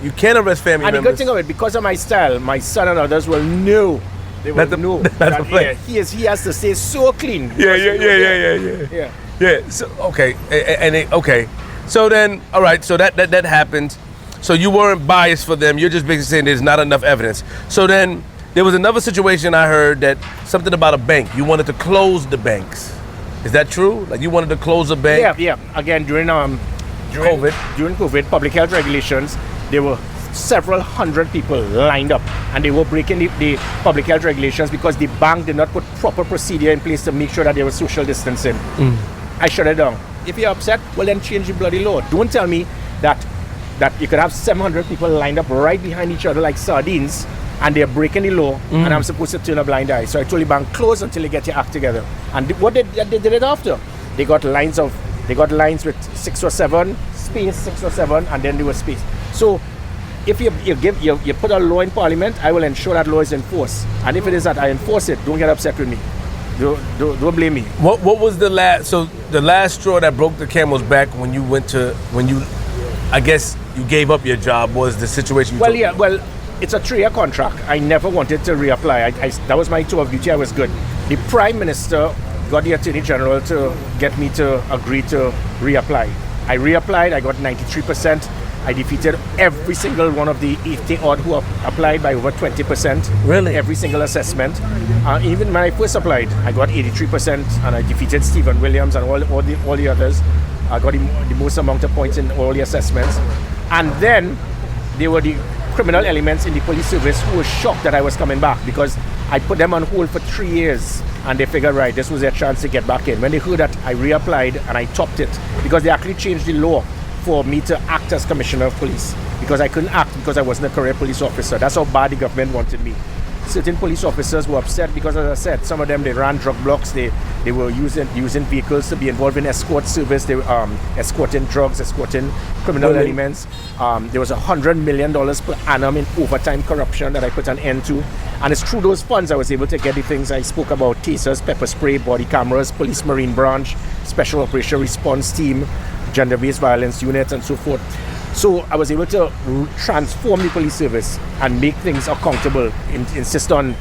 Speaker 3: you can't arrest family members.
Speaker 2: And the good thing of it, because of my style, my son and others will know. They will know that he has to stay so clean.
Speaker 3: Yeah. So okay. So then, all right. So that happened. So you weren't biased for them. You're just basically saying there's not enough evidence. So then there was another situation I heard, that something about a bank. You wanted to close the banks. Is that true? Like you wanted to close a bank?
Speaker 2: Yeah. Again, during COVID, public health regulations, there were several hundred people lined up, and they were breaking the public health regulations because the bank did not put proper procedure in place to make sure that there was social distancing. I shut it down. If you're upset, well then change the bloody law. Don't tell me that you could have 700 people lined up right behind each other like sardines, and they're breaking the law, and I'm supposed to turn a blind eye. So I told the bank, close until they get your act together. And what they did it after. They got lines with 6 or 7, space 6 or 7, and then there was space. So if you put a law in Parliament, I will ensure that law is enforced. And if it is that I enforce it, don't get upset with me. Don't blame me.
Speaker 3: What was the last straw that broke the camel's back when you I guess you gave up your job, was the situation?
Speaker 2: Well, it's a 3-year contract. I never wanted to reapply. That was my tour of duty. I was good. The Prime Minister got the Attorney General to get me to agree to reapply. I reapplied. I got 93%. I defeated every single one of the 80-odd who applied by over 20%.
Speaker 3: Really?
Speaker 2: Every single assessment. Even when I first applied, I got 83%, and I defeated Stephen Williams and all the others. I got the most amount of points in all the assessments. And then there were the criminal elements in the police service who were shocked that I was coming back, because I put them on hold for 3 years, and they figured, right, this was their chance to get back in. When they heard that I reapplied and I topped it, because they actually changed the law for me to act as Commissioner of Police, because I couldn't act because I wasn't a career police officer. That's how bad the government wanted me. Certain police officers were upset because, as I said, some of them, they ran drug blocks. They were using vehicles to be involved in escort service. They were escorting drugs, escorting criminal elements. There was $100 million per annum in overtime corruption that I put an end to. And it's through those funds I was able to get the things I spoke about: tasers, pepper spray, body cameras, police marine branch, special operation response team, gender-based violence unit, and so forth. So I was able to transform the police service and make things accountable, insist on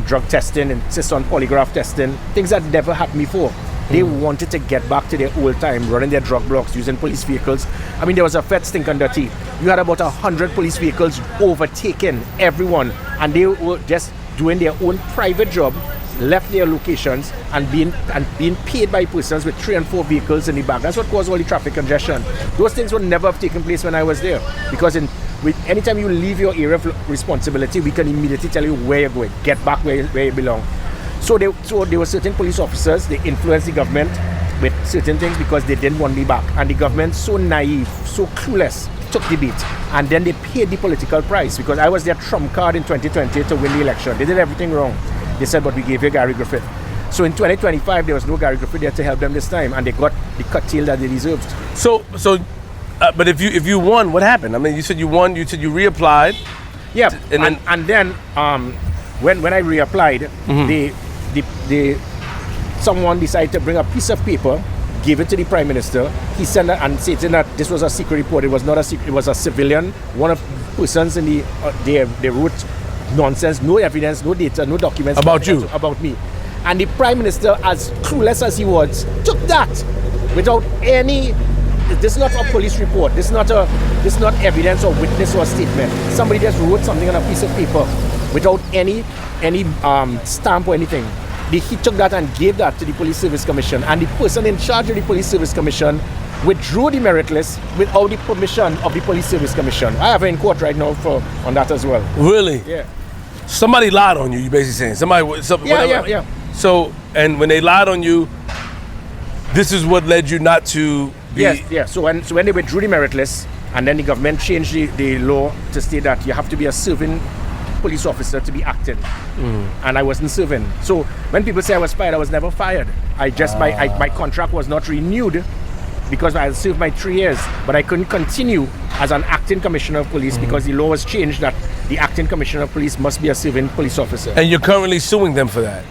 Speaker 2: drug testing, insist on polygraph testing, things that never happened before. They wanted to get back to their old time, running their drug blocks, using police vehicles. I mean, there was a Fed stink and dirty. You had about 100 police vehicles overtaking everyone, and they were just doing their own private job, left their locations, and being paid by persons with 3 and 4 vehicles in the back. That's what caused all the traffic congestion. Those things would never have taken place when I was there, because anytime you leave your area of responsibility, we can immediately tell you where you're going. Get back where you belong. So there were certain police officers, they influenced the government with certain things because they didn't want me back. And the government, so naive, so clueless, took the beat. And then they paid the political price, because I was their trump card in 2020 to win the election. They did everything wrong. They said, but we gave you Gary Griffith. So in 2025, there was no Gary Griffith there to help them this time, and they got the cut tail that they deserved.
Speaker 3: But if you won, what happened? I mean, you said you won. You said you reapplied.
Speaker 2: Yeah, and then when I reapplied, someone decided to bring a piece of paper, gave it to the Prime Minister. He sent it and stated that this was a secret report. It was not a secret. It was a civilian. One of the persons in they wrote nonsense, no evidence, no data, no documents
Speaker 3: about you,
Speaker 2: about me. And the Prime Minister, as clueless as he was, took that without any. This is not a police report. This is not evidence or witness or statement. Somebody just wrote something on a piece of paper without any stamp or anything. He took that and gave that to the Police Service Commission, and the person in charge of the Police Service Commission withdrew the merit list without the permission of the Police Service Commission. I have her in court right now on that as well.
Speaker 3: Really?
Speaker 2: Yeah.
Speaker 3: Somebody lied on you. You basically saying
Speaker 2: Yeah.
Speaker 3: So, and when they lied on you, this is what led you not to be.
Speaker 2: Yes. So when they withdrew the merit list, and then the government changed the law to state that you have to be a serving police officer to be acting, and I wasn't serving. So when people say I was fired, I was never fired. My contract was not renewed because I had served my 3 years, but I couldn't continue as an acting commissioner of police because the law was changed that the acting commissioner of police must be a serving police officer.
Speaker 3: And you're currently suing them for that?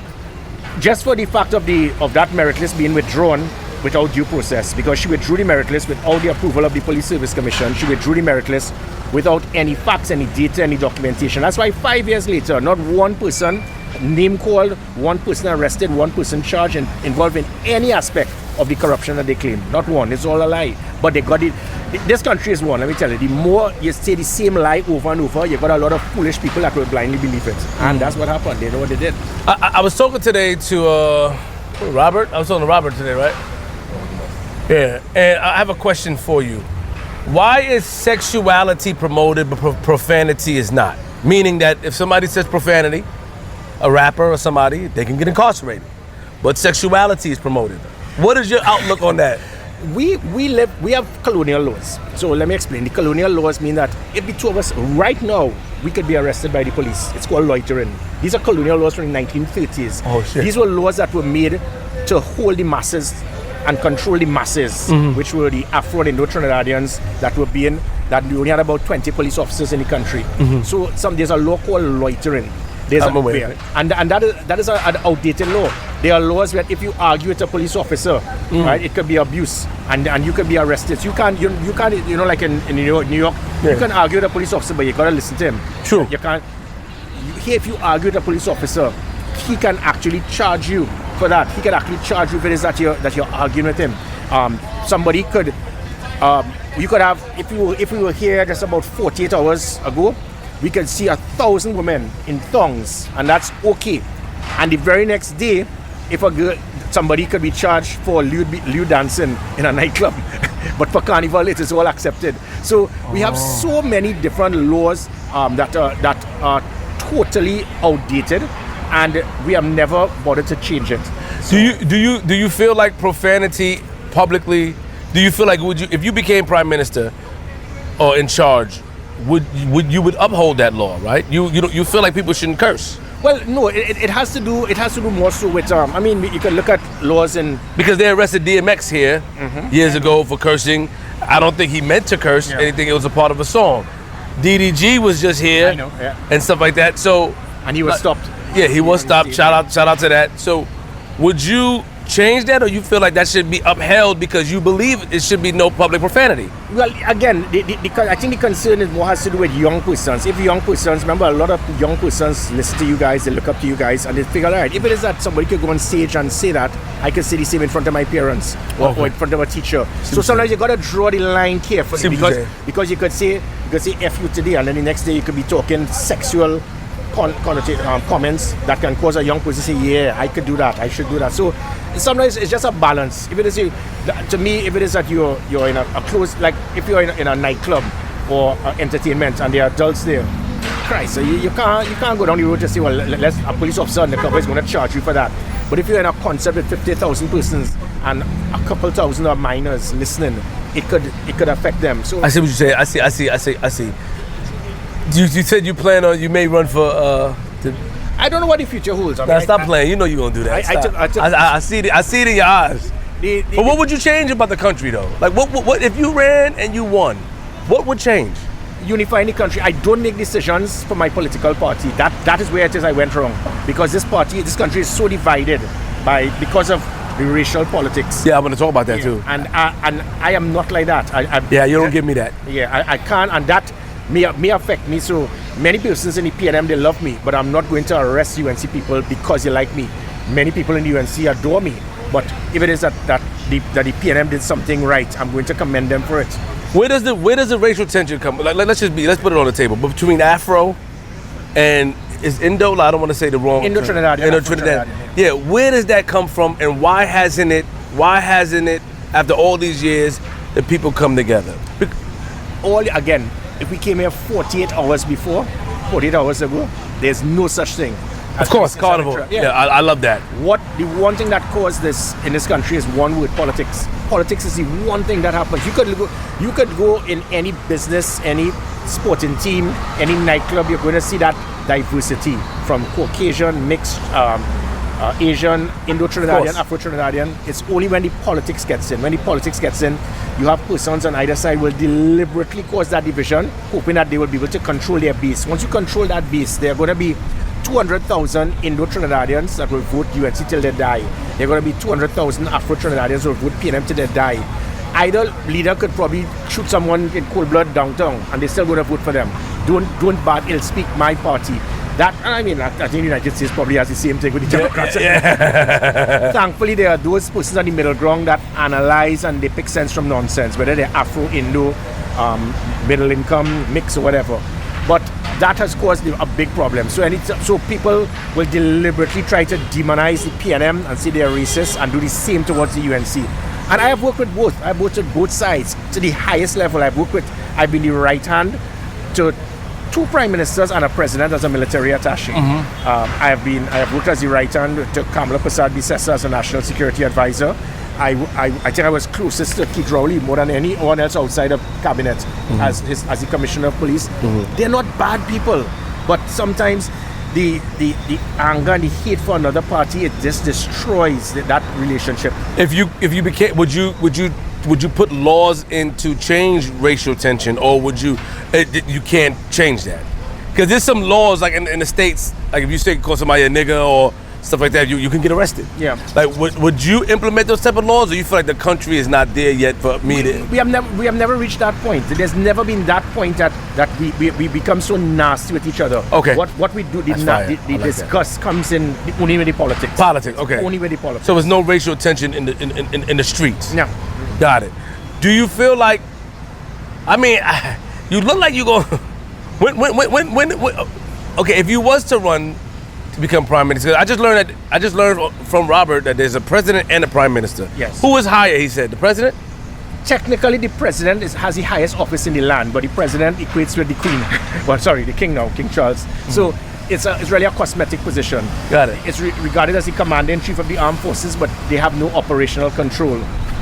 Speaker 2: Just for the fact of that merit list being withdrawn without due process, because she withdrew the merit list without the approval of the Police Service Commission. She withdrew the merit list without any facts, any data, any documentation. That's why 5 years later, not one person name called, one person arrested, one person charged and involved in any aspect of the corruption that they claim. Not one. It's all a lie. But they got it. This country is one. Let me tell you. The more you say the same lie over and over, you got a lot of foolish people that will blindly believe it. And that's what happened. They know what they did.
Speaker 3: I was talking today to Robert. I was talking to Robert today, right? Yeah. And I have a question for you. Why is sexuality promoted but profanity is not? Meaning that if somebody says profanity, a rapper or somebody, they can get incarcerated. But sexuality is promoted. What is your outlook on that?
Speaker 2: We have colonial laws. So let me explain. The colonial laws mean that if the two of us right now, we could be arrested by the police. It's called loitering. These are colonial laws from the 1930s.
Speaker 3: Oh, shit.
Speaker 2: These were laws that were made to hold the masses and control the masses, which were the Afro and Indo-Trinidadians that we only had about 20 police officers in the country. So there's a law called loitering.
Speaker 3: I'm aware of it.
Speaker 2: And that is an outdated law. There are laws where if you argue with a police officer, right, it could be abuse, and you could be arrested. So you can't like in New York, you can argue with a police officer, but you gotta listen to him.
Speaker 3: True.
Speaker 2: You can't. Here, if you argue with a police officer, he can actually charge you for that. He can actually charge you for this that you're arguing with him. Somebody could, you could have, if we were here just about 48 hours ago, we could see 1,000 women in thongs, and that's okay. And the very next day, if somebody could be charged for lewd dancing in a nightclub, but for carnival it is all accepted. So we have so many different laws that are totally outdated, and we have never bothered to change it. So,
Speaker 3: do you feel like profanity publicly? Do you feel like if you became prime minister or in charge, would you uphold that law, right? You feel like people shouldn't curse?
Speaker 2: Well, no, it has to do more so with I mean, you can look at laws
Speaker 3: because they arrested DMX here years ago for cursing. I don't think he meant to curse anything. It was a part of a song. DDG was just here and stuff like that. So
Speaker 2: and he was stopped.
Speaker 3: Yeah, he was stopped. Shout out to that. So would you change that, or you feel like that should be upheld because you believe it should be no public profanity?
Speaker 2: Well, again, I think the concern is more has to do with young persons. If young persons, remember, a lot of young persons listen to you guys, they look up to you guys, and they figure, all right, if it is that somebody could go on stage and say that, I can say the same in front of my parents or in front of a teacher. So sometimes you got to draw the line carefully because you could say F you today, and then the next day you could be talking sexual comments that can cause a young person to say, yeah, I could do that, I should do that. So sometimes it's just a balance. If it is, to me, if it is that you're in a close, like if you're in a nightclub or entertainment and there are adults there, Christ, so you can't go down the road to say, well, a police officer in the club is going to charge you for that. But if you're in a concert with 50,000 persons and a couple thousand of minors listening, it could affect them. So
Speaker 3: I see what you say. I see. You said you may run for.
Speaker 2: I don't know what the future holds.
Speaker 3: Stop playing. You know you're gonna do that. I see it in your eyes. But what would you change about the country though? Like what if you ran and you won? What would change?
Speaker 2: Unifying the country. I don't make decisions for my political party. That is where it is I went wrong, because this country is so divided because of the racial politics.
Speaker 3: Yeah, I'm gonna talk about that too.
Speaker 2: And I am not like that.
Speaker 3: You don't give me that.
Speaker 2: Yeah, I can't, and that may affect me. So many persons in the PNM, they love me, but I'm not going to arrest UNC people because they like me. Many people in the UNC adore me, but if it is that the PNM did something right, I'm going to commend them for it.
Speaker 3: Where does the racial tension come? Let's put it on the table. But between Afro and is Indo, I don't want to say the wrong.
Speaker 2: Indo-Trinidad.
Speaker 3: Yeah, where does that come from, and why hasn't it after all these years that people come together?
Speaker 2: Again, if we came here 48 hours ago, there's no such thing.
Speaker 3: Of course, carnival. Yeah, I love that.
Speaker 2: The one thing that caused this in this country is one word: politics. Politics is the one thing that happens. You could go in any business, any sporting team, any nightclub. You're going to see that diversity from Caucasian, mixed, Asian, Indo-Trinidadian, Afro-Trinidadian. It's only when the politics gets in. When the politics gets in, you have persons on either side will deliberately cause that division, hoping that they will be able to control their base. Once you control that base, there are going to be 200,000 Indo-Trinidadians that will vote UNC till they die. There are going to be 200,000 Afro-Trinidadians who will vote PNM till they die. Either leader could probably shoot someone in cold blood downtown and they're still going to vote for them. Don't bad ill speak my party. I think the United States probably has the same thing with the Democrats. Thankfully, there are those persons on the middle ground that analyze and they pick sense from nonsense, whether they're Afro, Indo, middle income, mix or whatever. But that has caused a big problem. So people will deliberately try to demonize the PNM and say they're racist and do the same towards the UNC. And I have worked with both. I've worked with both sides to the highest level. I've been the right hand to 2 prime ministers and a president as a military attaché. I have worked as the right hand to Kamala Persad-Bissessar as a national security advisor. I think I was closest to Keith Rowley more than anyone else outside of cabinet as the commissioner of police. They're not bad people, but sometimes the anger and the hate for another party, it just destroys that relationship.
Speaker 3: If you became, would you put laws in to change racial tension, or would you can't change that? Because there's some laws like in the States, like if you say call somebody a nigger or stuff like that, you can get arrested.
Speaker 2: Yeah.
Speaker 3: Like would you implement those type of laws, or you feel like the country is not there yet for me to?
Speaker 2: We have never reached that point. There's never been that point that we become so nasty with each other.
Speaker 3: Okay.
Speaker 2: What we do, the disgust comes in only with the politics.
Speaker 3: Politics. Okay.
Speaker 2: Only with the politics.
Speaker 3: So there's no racial tension in the streets.
Speaker 2: No.
Speaker 3: Got it. Do you feel like? I mean, you look like you go. When okay, if you was to run to become prime minister, I just learned from Robert that there's a president and a prime minister.
Speaker 2: Yes.
Speaker 3: Who is higher? He said the president.
Speaker 2: Technically, the president has the highest office in the land, but the president equates with the queen. Well, sorry, the king now, King Charles. So it's really a cosmetic position.
Speaker 3: Got it.
Speaker 2: It's regarded as the commander-in-chief of the armed forces, but they have no operational control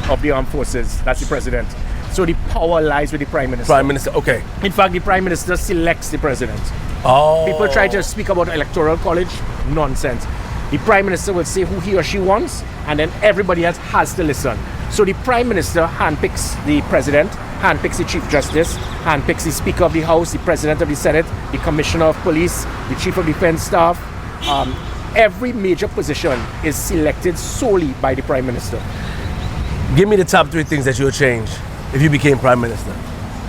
Speaker 2: of the armed forces. That's the president. So the power lies with the prime minister.
Speaker 3: Prime minister, okay.
Speaker 2: In fact, the prime minister selects the president.
Speaker 3: Oh.
Speaker 2: People try to speak about electoral college. Nonsense. The prime minister will say who he or she wants, and then everybody else has to listen. So the prime minister handpicks the president, handpicks the chief justice, handpicks the speaker of the house, the president of the senate, the commissioner of police, the chief of defense staff, every major position is selected solely by the Prime Minister.
Speaker 3: Give me the top 3 things that you would change if you became Prime Minister.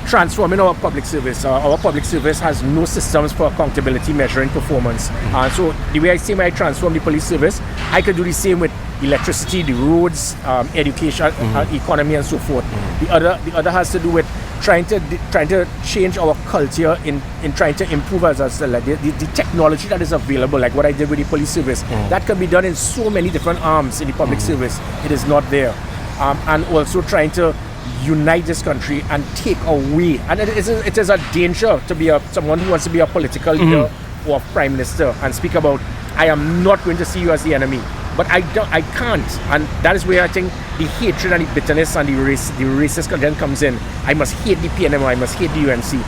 Speaker 2: Transforming our public service. Our public service has no systems for accountability measuring performance. So the way I say I transform the police service, I could do the same with electricity, the roads, education, economy, and so forth. The other has to do with trying to change our culture in trying to improve us as the technology that is available, like what I did with the police service. That can be done in so many different arms in the public service. It is not there. And also trying to unite this country and take away, and it is a danger to be someone who wants to be a political leader or a prime minister and speak about, I am not going to see you as the enemy, but I can't, and that is where I think the hatred and the bitterness and the racist content comes in. I must hate the PNM, I must hate the UNC.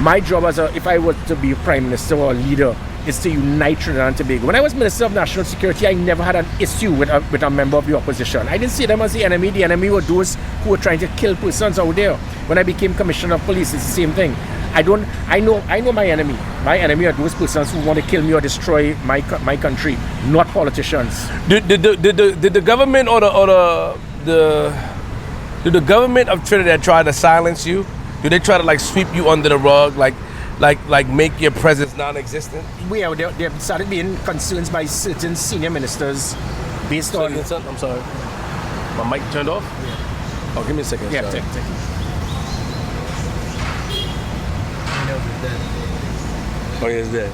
Speaker 2: My job if I were to be a prime minister or a leader is to unite Trinidad and Tobago. When I was Minister of National Security, I never had an issue with a member of the opposition. I didn't see them as the enemy. The enemy were those who were trying to kill persons out there. When I became Commissioner of Police, it's the same thing. I know my enemy. My enemy are those persons who want to kill me or destroy my country, not politicians.
Speaker 3: Did the government or did the government of Trinidad try to silence you? Did they try to sweep you under the rug, like make your presence non-existent?
Speaker 2: There started being concerns by certain senior ministers based on...
Speaker 3: I'm sorry. My mic turned off? Yeah. Oh, give me a second.
Speaker 2: Yeah,
Speaker 3: sorry.
Speaker 2: take it.
Speaker 3: Oh, yeah, it's dead.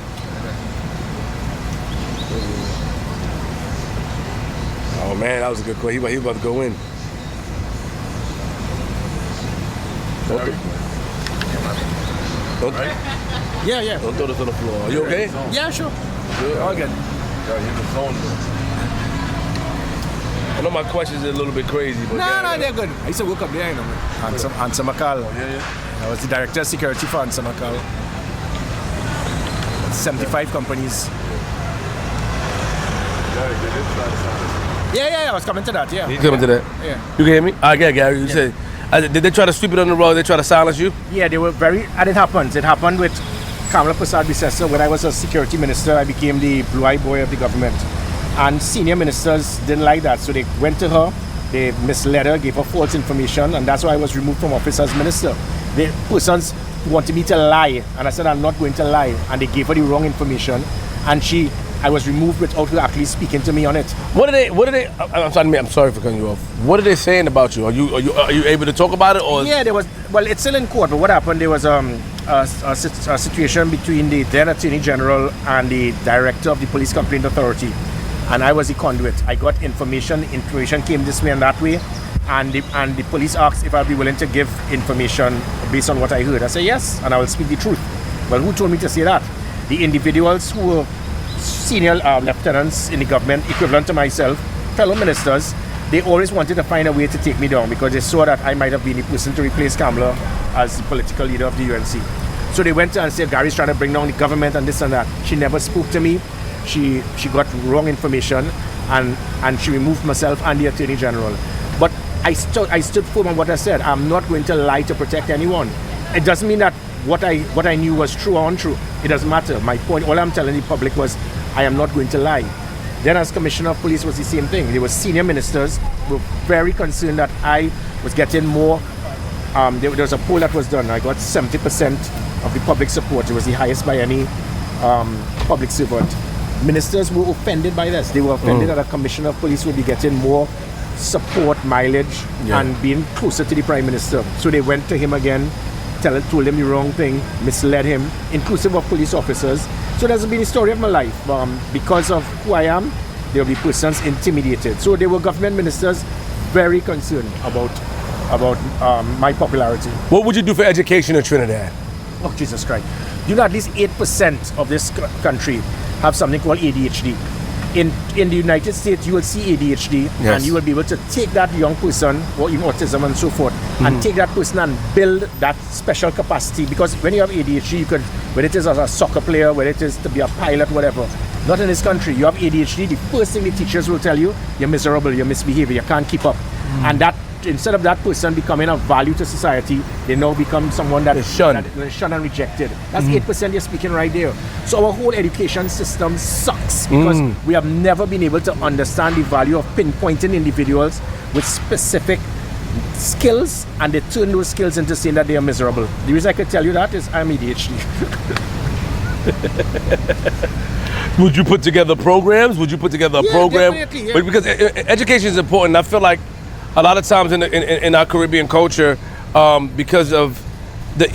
Speaker 3: Oh, man, that was a good call. He was about to go in. Don't
Speaker 2: Yeah.
Speaker 3: Don't throw this on the floor. Are you okay?
Speaker 2: Yeah, sure.
Speaker 3: Good.
Speaker 2: All good.
Speaker 3: I know my questions are a little bit crazy, but
Speaker 2: No, they're good. I used to work up there, Answer Makal.
Speaker 3: Yeah.
Speaker 2: I was the director of security for Answer Makal. 75 companies. Yeah, I was coming to that, yeah.
Speaker 3: You coming to that?
Speaker 2: Yeah.
Speaker 3: You can hear me? I get Gary. You said, did they try to sweep it under the rug? They try to silence you?
Speaker 2: Yeah, they were and it happened. It happened with Kamala Prasad Bisesa. When I was a security minister, I became the blue-eyed boy of the government. And senior ministers didn't like that, so they went to her, they misled her, gave her false information, and that's why I was removed from office as minister. The persons wanted me to lie, and I said I'm not going to lie, and they gave her the wrong information, and I was removed without her actually speaking to me on it.
Speaker 3: What are they? I'm sorry for cutting you off. What are they saying about you? Are you able to talk about it? Or
Speaker 2: yeah, it's still in court, but what happened, there was a situation between the then Attorney General and the Director of the Police Complaint Authority, and I was the conduit. I got information came this way and that way, and the police asked if I'd be willing to give information based on what I heard. I said yes, and I will speak the truth. Well, who told me to say that? The individuals who were senior lieutenants in the government, equivalent to myself, fellow ministers, they always wanted to find a way to take me down because they saw that I might have been the person to replace Kamala as the political leader of the UNC. So they went and said, Gary's trying to bring down the government and this and that. She never spoke to me. She got wrong information and she removed myself and the Attorney General. But I stood firm on what I said. I'm not going to lie to protect anyone. It doesn't mean that what I knew was true or untrue. It doesn't matter. My point, all I'm telling the public was I am not going to lie. Then as Commissioner of Police was the same thing. There were senior ministers who were very concerned that I was getting more. There was a poll that was done. I got 70% of the public support. It was the highest by any public servant. Ministers were offended by this. They were offended that a Commissioner of Police would be getting more support, mileage, and being closer to the Prime Minister. So they went to him again, told him the wrong thing, misled him, inclusive of police officers. So that's been the story of my life. Because of who I am, there will be persons intimidated. So there were government ministers very concerned about my popularity.
Speaker 3: What would you do for education in Trinidad?
Speaker 2: Oh, Jesus Christ. You know, at least 8% of this country have something called ADHD. In the United States, you will see ADHD, and you will be able to take that young person, or even autism and so forth, and take that person and build that special capacity. Because when you have ADHD, you could, whether it is as a soccer player, whether it is to be a pilot, whatever. Not in this country. You have ADHD, the first thing the teachers will tell you, you're miserable, you're misbehaving, you can't keep up. And that instead of that person becoming a value to society, they now become someone that
Speaker 3: is shunned.
Speaker 2: That is shunned and rejected. That's 8% you're speaking right there. So our whole education system sucks because we have never been able to understand the value of pinpointing individuals with specific skills, and they turn those skills into saying that they are miserable. The reason I could tell you that is I'm ADHD.
Speaker 3: Would you put together programs? Would you put together a program?
Speaker 2: Definitely, yeah.
Speaker 3: But because education is important. I feel like a lot of times in our Caribbean culture, because of the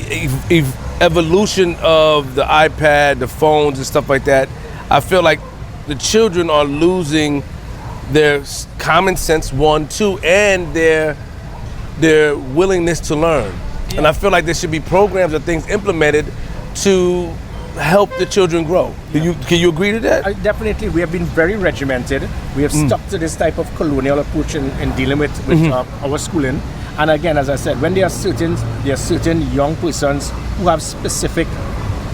Speaker 3: evolution of the iPad, the phones and stuff like that, I feel like the children are losing their common sense, 1, 2, and their willingness to learn. Yeah. And I feel like there should be programs or things implemented to help the children grow.
Speaker 2: Yeah.
Speaker 3: Can you agree to that?
Speaker 2: Definitely. We have been very regimented. We have stuck to this type of colonial approach in dealing with our schooling. And again, as I said, when there are certain young persons who have specific,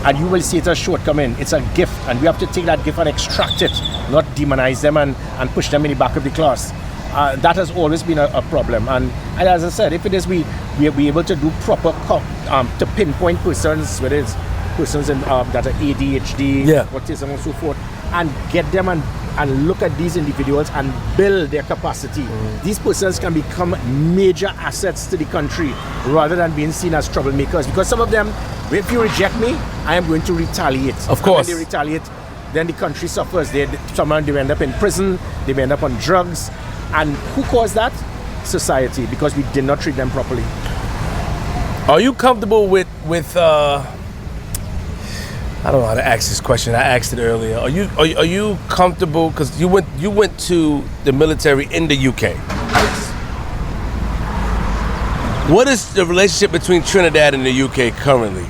Speaker 2: and you will see it as shortcoming, it's a gift, and we have to take that gift and extract it, not demonize them and push them in the back of the class. That has always been a problem. And as I said, if it is we are able to do proper to pinpoint persons, whether it's persons that are ADHD, autism and so forth, and get them and look at these individuals and build their capacity. These persons can become major assets to the country rather than being seen as troublemakers, because some of them, if you reject me, I am going to retaliate.
Speaker 3: Of course.
Speaker 2: And when they retaliate, then the country suffers. They end up in prison, they end up on drugs. And who caused that? Society, because we did not treat them properly.
Speaker 3: Are you comfortable with I don't know how to ask this question. I asked it earlier. Are you comfortable, because you went to the military in the UK? What is the relationship between Trinidad and the UK currently?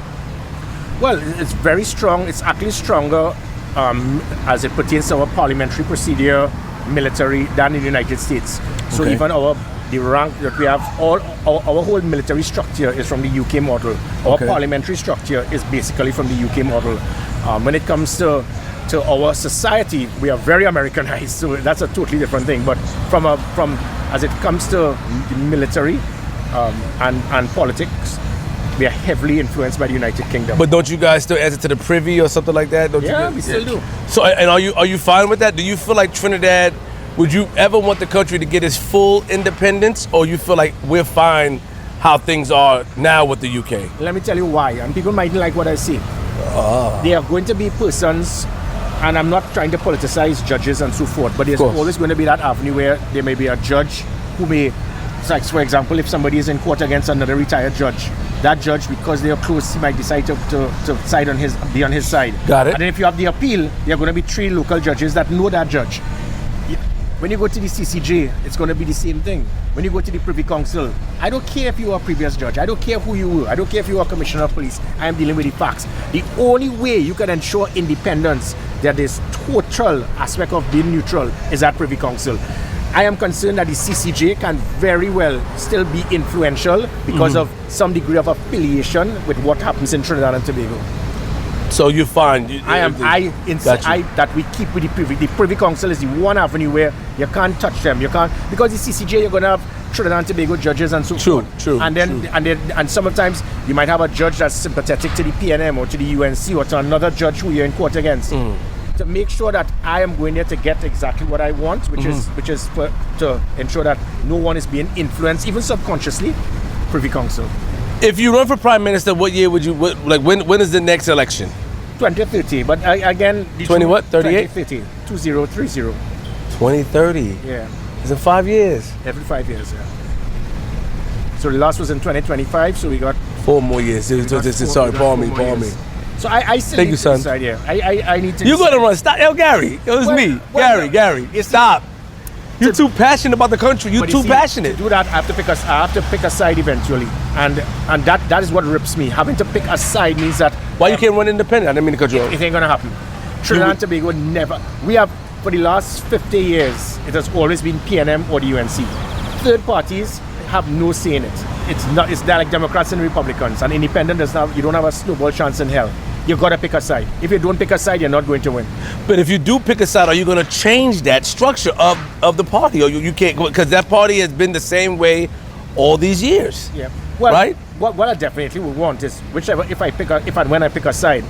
Speaker 2: Well, it's very strong. It's actually stronger as it pertains to our parliamentary procedure, military, than in the United States. So even the rank that we have, our whole military structure is from the UK model. Our parliamentary structure is basically from the UK model. When it comes to our society, we are very Americanized, so that's a totally different thing. But from as it comes to the military and politics, we are heavily influenced by the United Kingdom.
Speaker 3: But don't you guys still answer to the Privy or something like that? Don't
Speaker 2: yeah, we still do.
Speaker 3: So, and are you fine with that? Do you feel like Trinidad, would you ever want the country to get its full independence, or you feel like we're fine how things are now with the UK?
Speaker 2: Let me tell you why, and people might like what I say. There are going to be persons, and I'm not trying to politicize judges and so forth, but there's always going to be that avenue where there may be a judge who may, like for example, if somebody is in court against another retired judge, that judge, because they are close, he might decide to side on be on his side.
Speaker 3: Got it.
Speaker 2: And then if you have the appeal, there are going to be 3 local judges that know that judge. When you go to the CCJ, it's going to be the same thing. When you go to the Privy Council, I don't care if you are a previous judge. I don't care who you were. I don't care if you are a commissioner of police. I am dealing with the facts. The only way you can ensure independence, that is total aspect of being neutral, is at Privy Council. I am concerned that the CCJ can very well still be influential because of some degree of affiliation with what happens in Trinidad and Tobago.
Speaker 3: So you find
Speaker 2: that we keep with the Privy. The Privy Council is the one avenue where you can't touch them. You can't, because the CCJ, you're going to have Trinidad and Tobago judges and so forth.
Speaker 3: True.
Speaker 2: And sometimes you might have a judge that's sympathetic to the PNM or to the UNC or to another judge who you're in court against. To make sure that I am going there to get exactly what I want, which is to ensure that no one is being influenced, even subconsciously. Privy Council.
Speaker 3: If you run for Prime Minister, what year would you, when is the next election?
Speaker 2: 2030, but again...
Speaker 3: 38?
Speaker 2: 2030, 2030.
Speaker 3: 2030?
Speaker 2: Yeah.
Speaker 3: It's in 5 years?
Speaker 2: Every 5 years, yeah. So the last was in 2025, so we got...
Speaker 3: 4 more years. Sorry, pardon me.
Speaker 2: So I still
Speaker 3: Thank
Speaker 2: need
Speaker 3: you,
Speaker 2: to
Speaker 3: son.
Speaker 2: decide here. I need to...
Speaker 3: You're going to run. Stop. Yo, Gary. It was me. Gary. Stop. You're too passionate about the country. You're too passionate.
Speaker 2: To do that, I have to pick a side eventually, and that is what rips me. Having to pick a side means that
Speaker 3: why you can't run independent? I didn't mean to cut you off.
Speaker 2: It ain't gonna happen. Trinidad and Tobago never. We have for the last 50 years. It has always been PNM or the UNC. Third parties have no say in it. It's not. It's like Democrats and Republicans. And independent does not. You don't have a snowball chance in hell. You gotta pick a side. If you don't pick a side, you're not going to win.
Speaker 3: But if you do pick a side, are you going to change that structure of the party? Or you can't, because that party has been the same way all these years.
Speaker 2: Yeah. Well,
Speaker 3: right?
Speaker 2: What I definitely would want is whichever when I pick a side,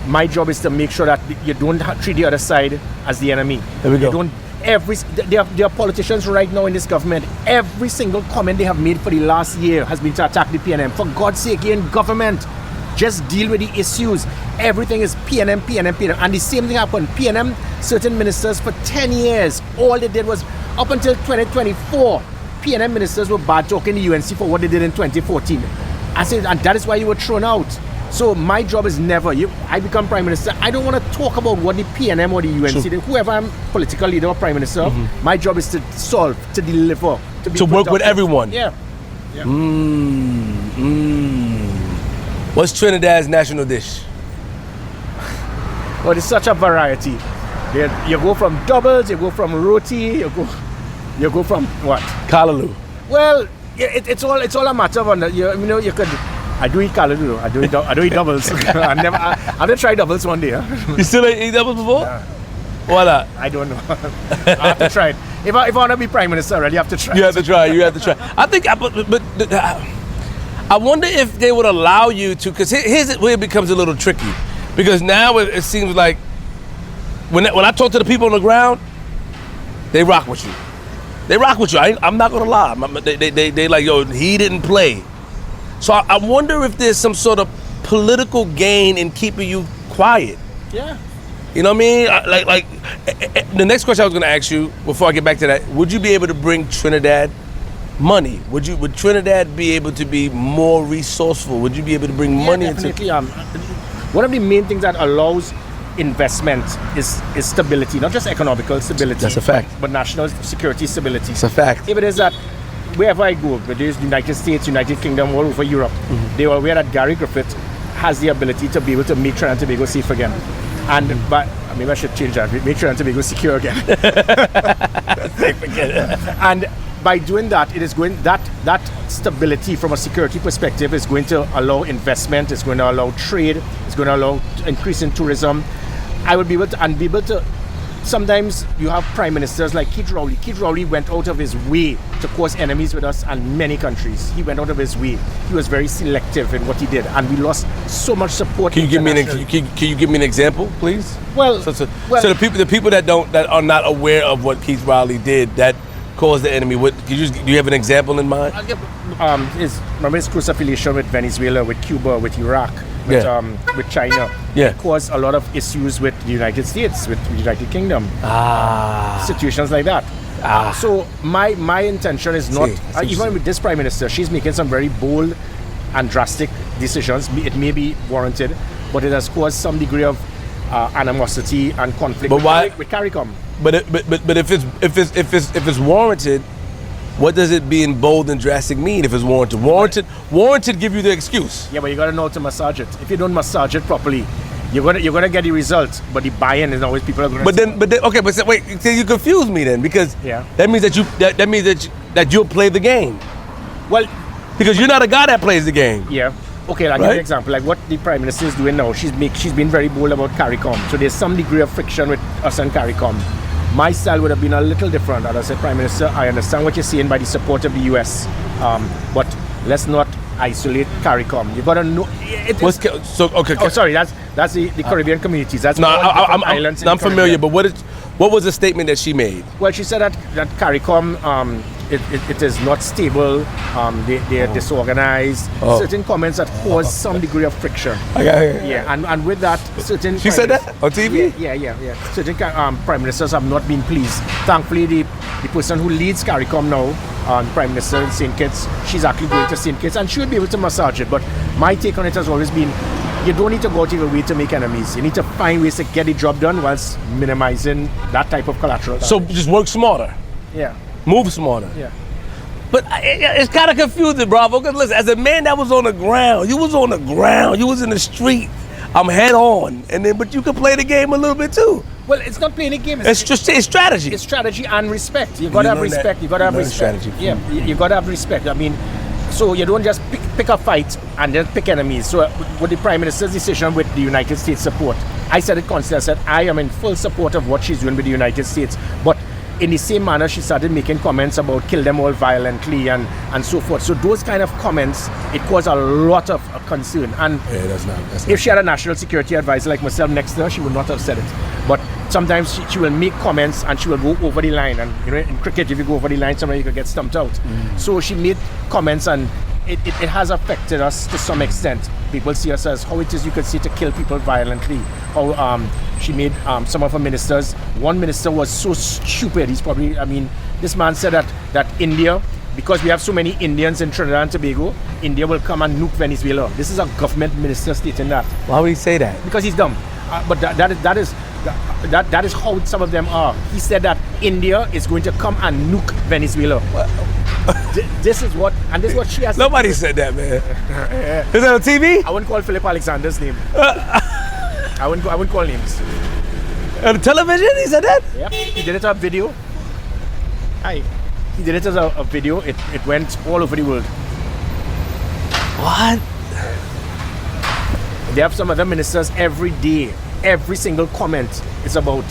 Speaker 2: my job is to make sure that you don't treat the other side as the enemy.
Speaker 3: There we go.
Speaker 2: You don't. There are politicians right now in this government. Every single comment they have made for the last year has been to attack the PNM. For God's sake, you're in government. Just deal with the issues. Everything is PNM. And the same thing happened. PNM, certain ministers for 10 years, all they did was, up until 2024, PNM ministers were bad talking the UNC for what they did in 2014. I said, and that is why you were thrown out. So my job is never, I become prime minister, I don't want to talk about what the PNM or the UNC, whoever I'm political leader or prime minister, my job is to solve, to deliver,
Speaker 3: to work with everyone.
Speaker 2: Yeah.
Speaker 3: What's Trinidad's national dish?
Speaker 2: Well, there's such a variety. You go from doubles, you go from roti, you go from what?
Speaker 3: Callaloo.
Speaker 2: Well, it's all a matter of, you could. I do eat callaloo. I do eat doubles. I've never tried doubles one day. Huh?
Speaker 3: You still ain't eat doubles before?
Speaker 2: Yeah.
Speaker 3: Why not?
Speaker 2: I don't know. I have to try it. If I want to be prime minister, I really have to try.
Speaker 3: You have to try. I think, I wonder if they would allow you to. Because here's where it becomes a little tricky. Because now it seems like when I talk to the people on the ground, they rock with you. They rock with you. I'm not gonna lie. They like, yo, he didn't play. So I wonder if there's some sort of political gain in keeping you quiet.
Speaker 2: Yeah.
Speaker 3: You know what I mean? Like the next question I was going to ask you before I get back to that, would you be able to bring Trinidad money? Would Trinidad be able to be more resourceful? Would you be able to bring money
Speaker 2: definitely, one of the main things that allows investment is stability, not just economical stability.
Speaker 3: That's a fact.
Speaker 2: But national security stability.
Speaker 3: It's a fact.
Speaker 2: If it is that wherever I go, whether it's the United States, United Kingdom, all over Europe, they are aware that Gary Griffith has the ability to be able to make Trinidad and Tobago safe again. But maybe I should change that. Make Trinidad and Tobago secure again.
Speaker 3: Safe again.
Speaker 2: And by doing that, it is going that stability from a security perspective is going to allow investment. It's going to allow trade. It's going to allow increase in tourism. I would be able to. Sometimes you have prime ministers like Keith Rowley. Keith Rowley went out of his way to cause enemies with us and many countries. He went out of his way. He was very selective in what he did, and we lost so much support.
Speaker 3: Can you give me an example, please?
Speaker 2: Well,
Speaker 3: so the people that are not aware of what Keith Rowley did that caused the enemy. Do you have an example in mind?
Speaker 2: Remember his close affiliation with Venezuela, with Cuba, with Iraq. With China, it caused a lot of issues with the United States, with the United Kingdom, situations like that. So my intention is not, even with this prime minister, she's making some very bold and drastic decisions. It may be warranted, but it has caused some degree of animosity and conflict with CARICOM.
Speaker 3: But if it's warranted, what does it being bold and drastic mean if it's warranted? Warranted give you the excuse.
Speaker 2: Yeah, but you gotta know how to massage it. If you don't massage it properly, you're gonna get the results, but the buy-in is always people are gonna.
Speaker 3: But you confuse me then, because that means that you'll play the game.
Speaker 2: Well,
Speaker 3: because you're not a guy that plays the game.
Speaker 2: Yeah. Okay, I'll give you an example. Like what the Prime Minister is doing now, she's been very bold about CARICOM. So there's some degree of friction with us and CARICOM. My style would have been a little different. As I said, Prime Minister, I understand what you're saying by the support of the US, but let's not isolate CARICOM. You gotta know. Sorry, that's the Caribbean communities. That's islands.
Speaker 3: I'm familiar, but what was the statement that she made?
Speaker 2: Well, she said that CARICOM it is not stable. They are disorganized. Certain comments that cause some degree of friction. And with that, certain.
Speaker 3: She said that on TV.
Speaker 2: Yeah. Certain prime ministers have not been pleased. Thankfully, the person who leads CARICOM now, Prime Minister in St. Kitts, she's actually going to St. Kitts, and she would be able to massage it. But my take on it has always been, you don't need to go out of your way to make enemies. You need to find ways to get the job done whilst minimizing that type of collateral damage.
Speaker 3: So just work smarter.
Speaker 2: Yeah.
Speaker 3: Move smarter.
Speaker 2: Yeah.
Speaker 3: But it's kind of confusing, Bravo, because listen, as a man that was on the ground, you was in the street, I'm head on, but you can play the game a little bit too.
Speaker 2: Well, it's not playing a game.
Speaker 3: It's strategy.
Speaker 2: It's strategy and respect. You gotta have respect. You gotta have respect.
Speaker 3: Strategy.
Speaker 2: Yeah, you gotta have respect. I mean, so you don't just pick a fight and then pick enemies. So with the Prime Minister's decision with the United States support, I said it constantly. I said I am in full support of what she's doing with the United States, but in the same manner, she started making comments about kill them all violently and so forth. So those kind of comments, it caused a lot of concern. And
Speaker 3: that's not
Speaker 2: if she had a national security advisor like myself next to her, she would not have said it. But sometimes she will make comments and she will go over the line. And you know, in cricket, if you go over the line, somebody could get stumped out. So she made comments, and it has affected us to some extent. People see us as how it is you could see to kill people violently. How she made some of her ministers. One minister was so stupid. He's probably, I mean, this man said that India, because we have so many Indians in Trinidad and Tobago, India will come and nuke Venezuela. This is a government minister stating that.
Speaker 3: Why would he say that?
Speaker 2: Because he's dumb. But that is how some of them are. He said that India is going to come and nuke Venezuela. This is what she has.
Speaker 3: Nobody said that, man. Is that on TV?
Speaker 2: I wouldn't call Philip Alexander's name. I wouldn't call names.
Speaker 3: On television, he said that?
Speaker 2: Yep. He did it as a video. He did it as a video. It went all over the world.
Speaker 3: What?
Speaker 2: They have some other ministers every day. Every single comment is about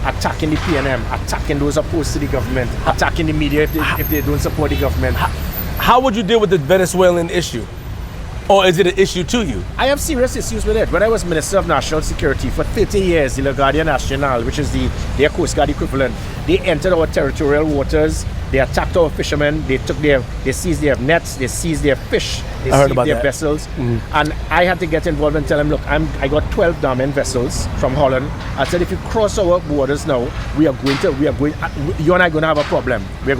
Speaker 2: attacking the PNM, attacking those opposed to the government, attacking the media if they don't support the government.
Speaker 3: How would you deal with the Venezuelan issue? Or is it an issue to you?
Speaker 2: I have serious issues with it. When I was Minister of National Security for 30 years, the La Guardia Nacional, which is their Coast Guard equivalent, they entered our territorial waters. They attacked our fishermen. They seized their nets. They seized their fish. They seized their vessels. And I had to get involved and tell them, look, I got 12 Damen vessels from Holland. I said, if you cross our borders now, you and I are going to have a problem. We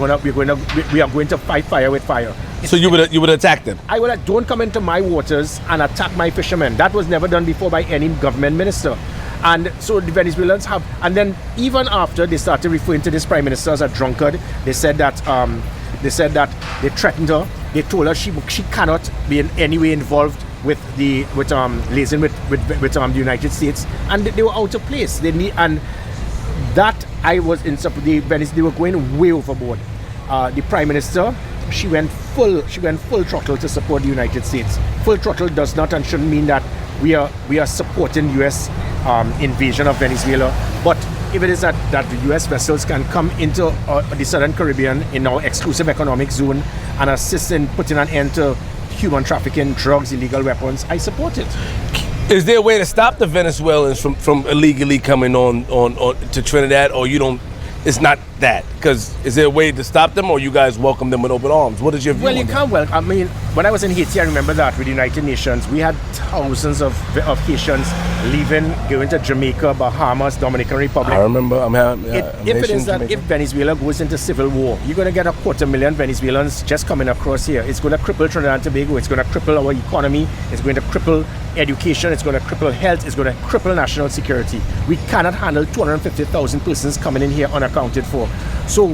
Speaker 2: are going to fight fire with fire.
Speaker 3: So you would attack them?
Speaker 2: I would like, don't come into my waters and attack my fishermen. That was never done before by any government minister. And so the Venezuelans have, and then even after they started referring to this prime minister as a drunkard, they said that they threatened her. They told her she cannot be in any way involved with liaison with the United States, and they were out of place. And that I was in support. They were going way overboard. The prime minister, she went full throttle to support the United States. Full throttle does not and shouldn't mean that we are supporting U.S. Invasion of Venezuela. But if it is that the U.S. vessels can come into the Southern Caribbean in our exclusive economic zone and assist in putting an end to human trafficking, drugs, illegal weapons, I support it.
Speaker 3: Is there a way to stop the Venezuelans from illegally coming on to Trinidad, or you don't? It's not that, because is there a way to stop them, or you guys welcome them with open arms? What is your view?
Speaker 2: Well, you can't welcome. I mean, when I was in Haiti, I remember that with the United Nations, we had thousands of Haitians leaving, going to Jamaica, Bahamas, Dominican Republic.
Speaker 3: I remember.
Speaker 2: If Venezuela goes into civil war, you're going to get 250,000 Venezuelans just coming across here. It's going to cripple Trinidad and Tobago. It's going to cripple our economy. It's going to cripple education. It's going to cripple health. It's going to cripple national security. We cannot handle 250,000 persons coming in here unaccounted for. So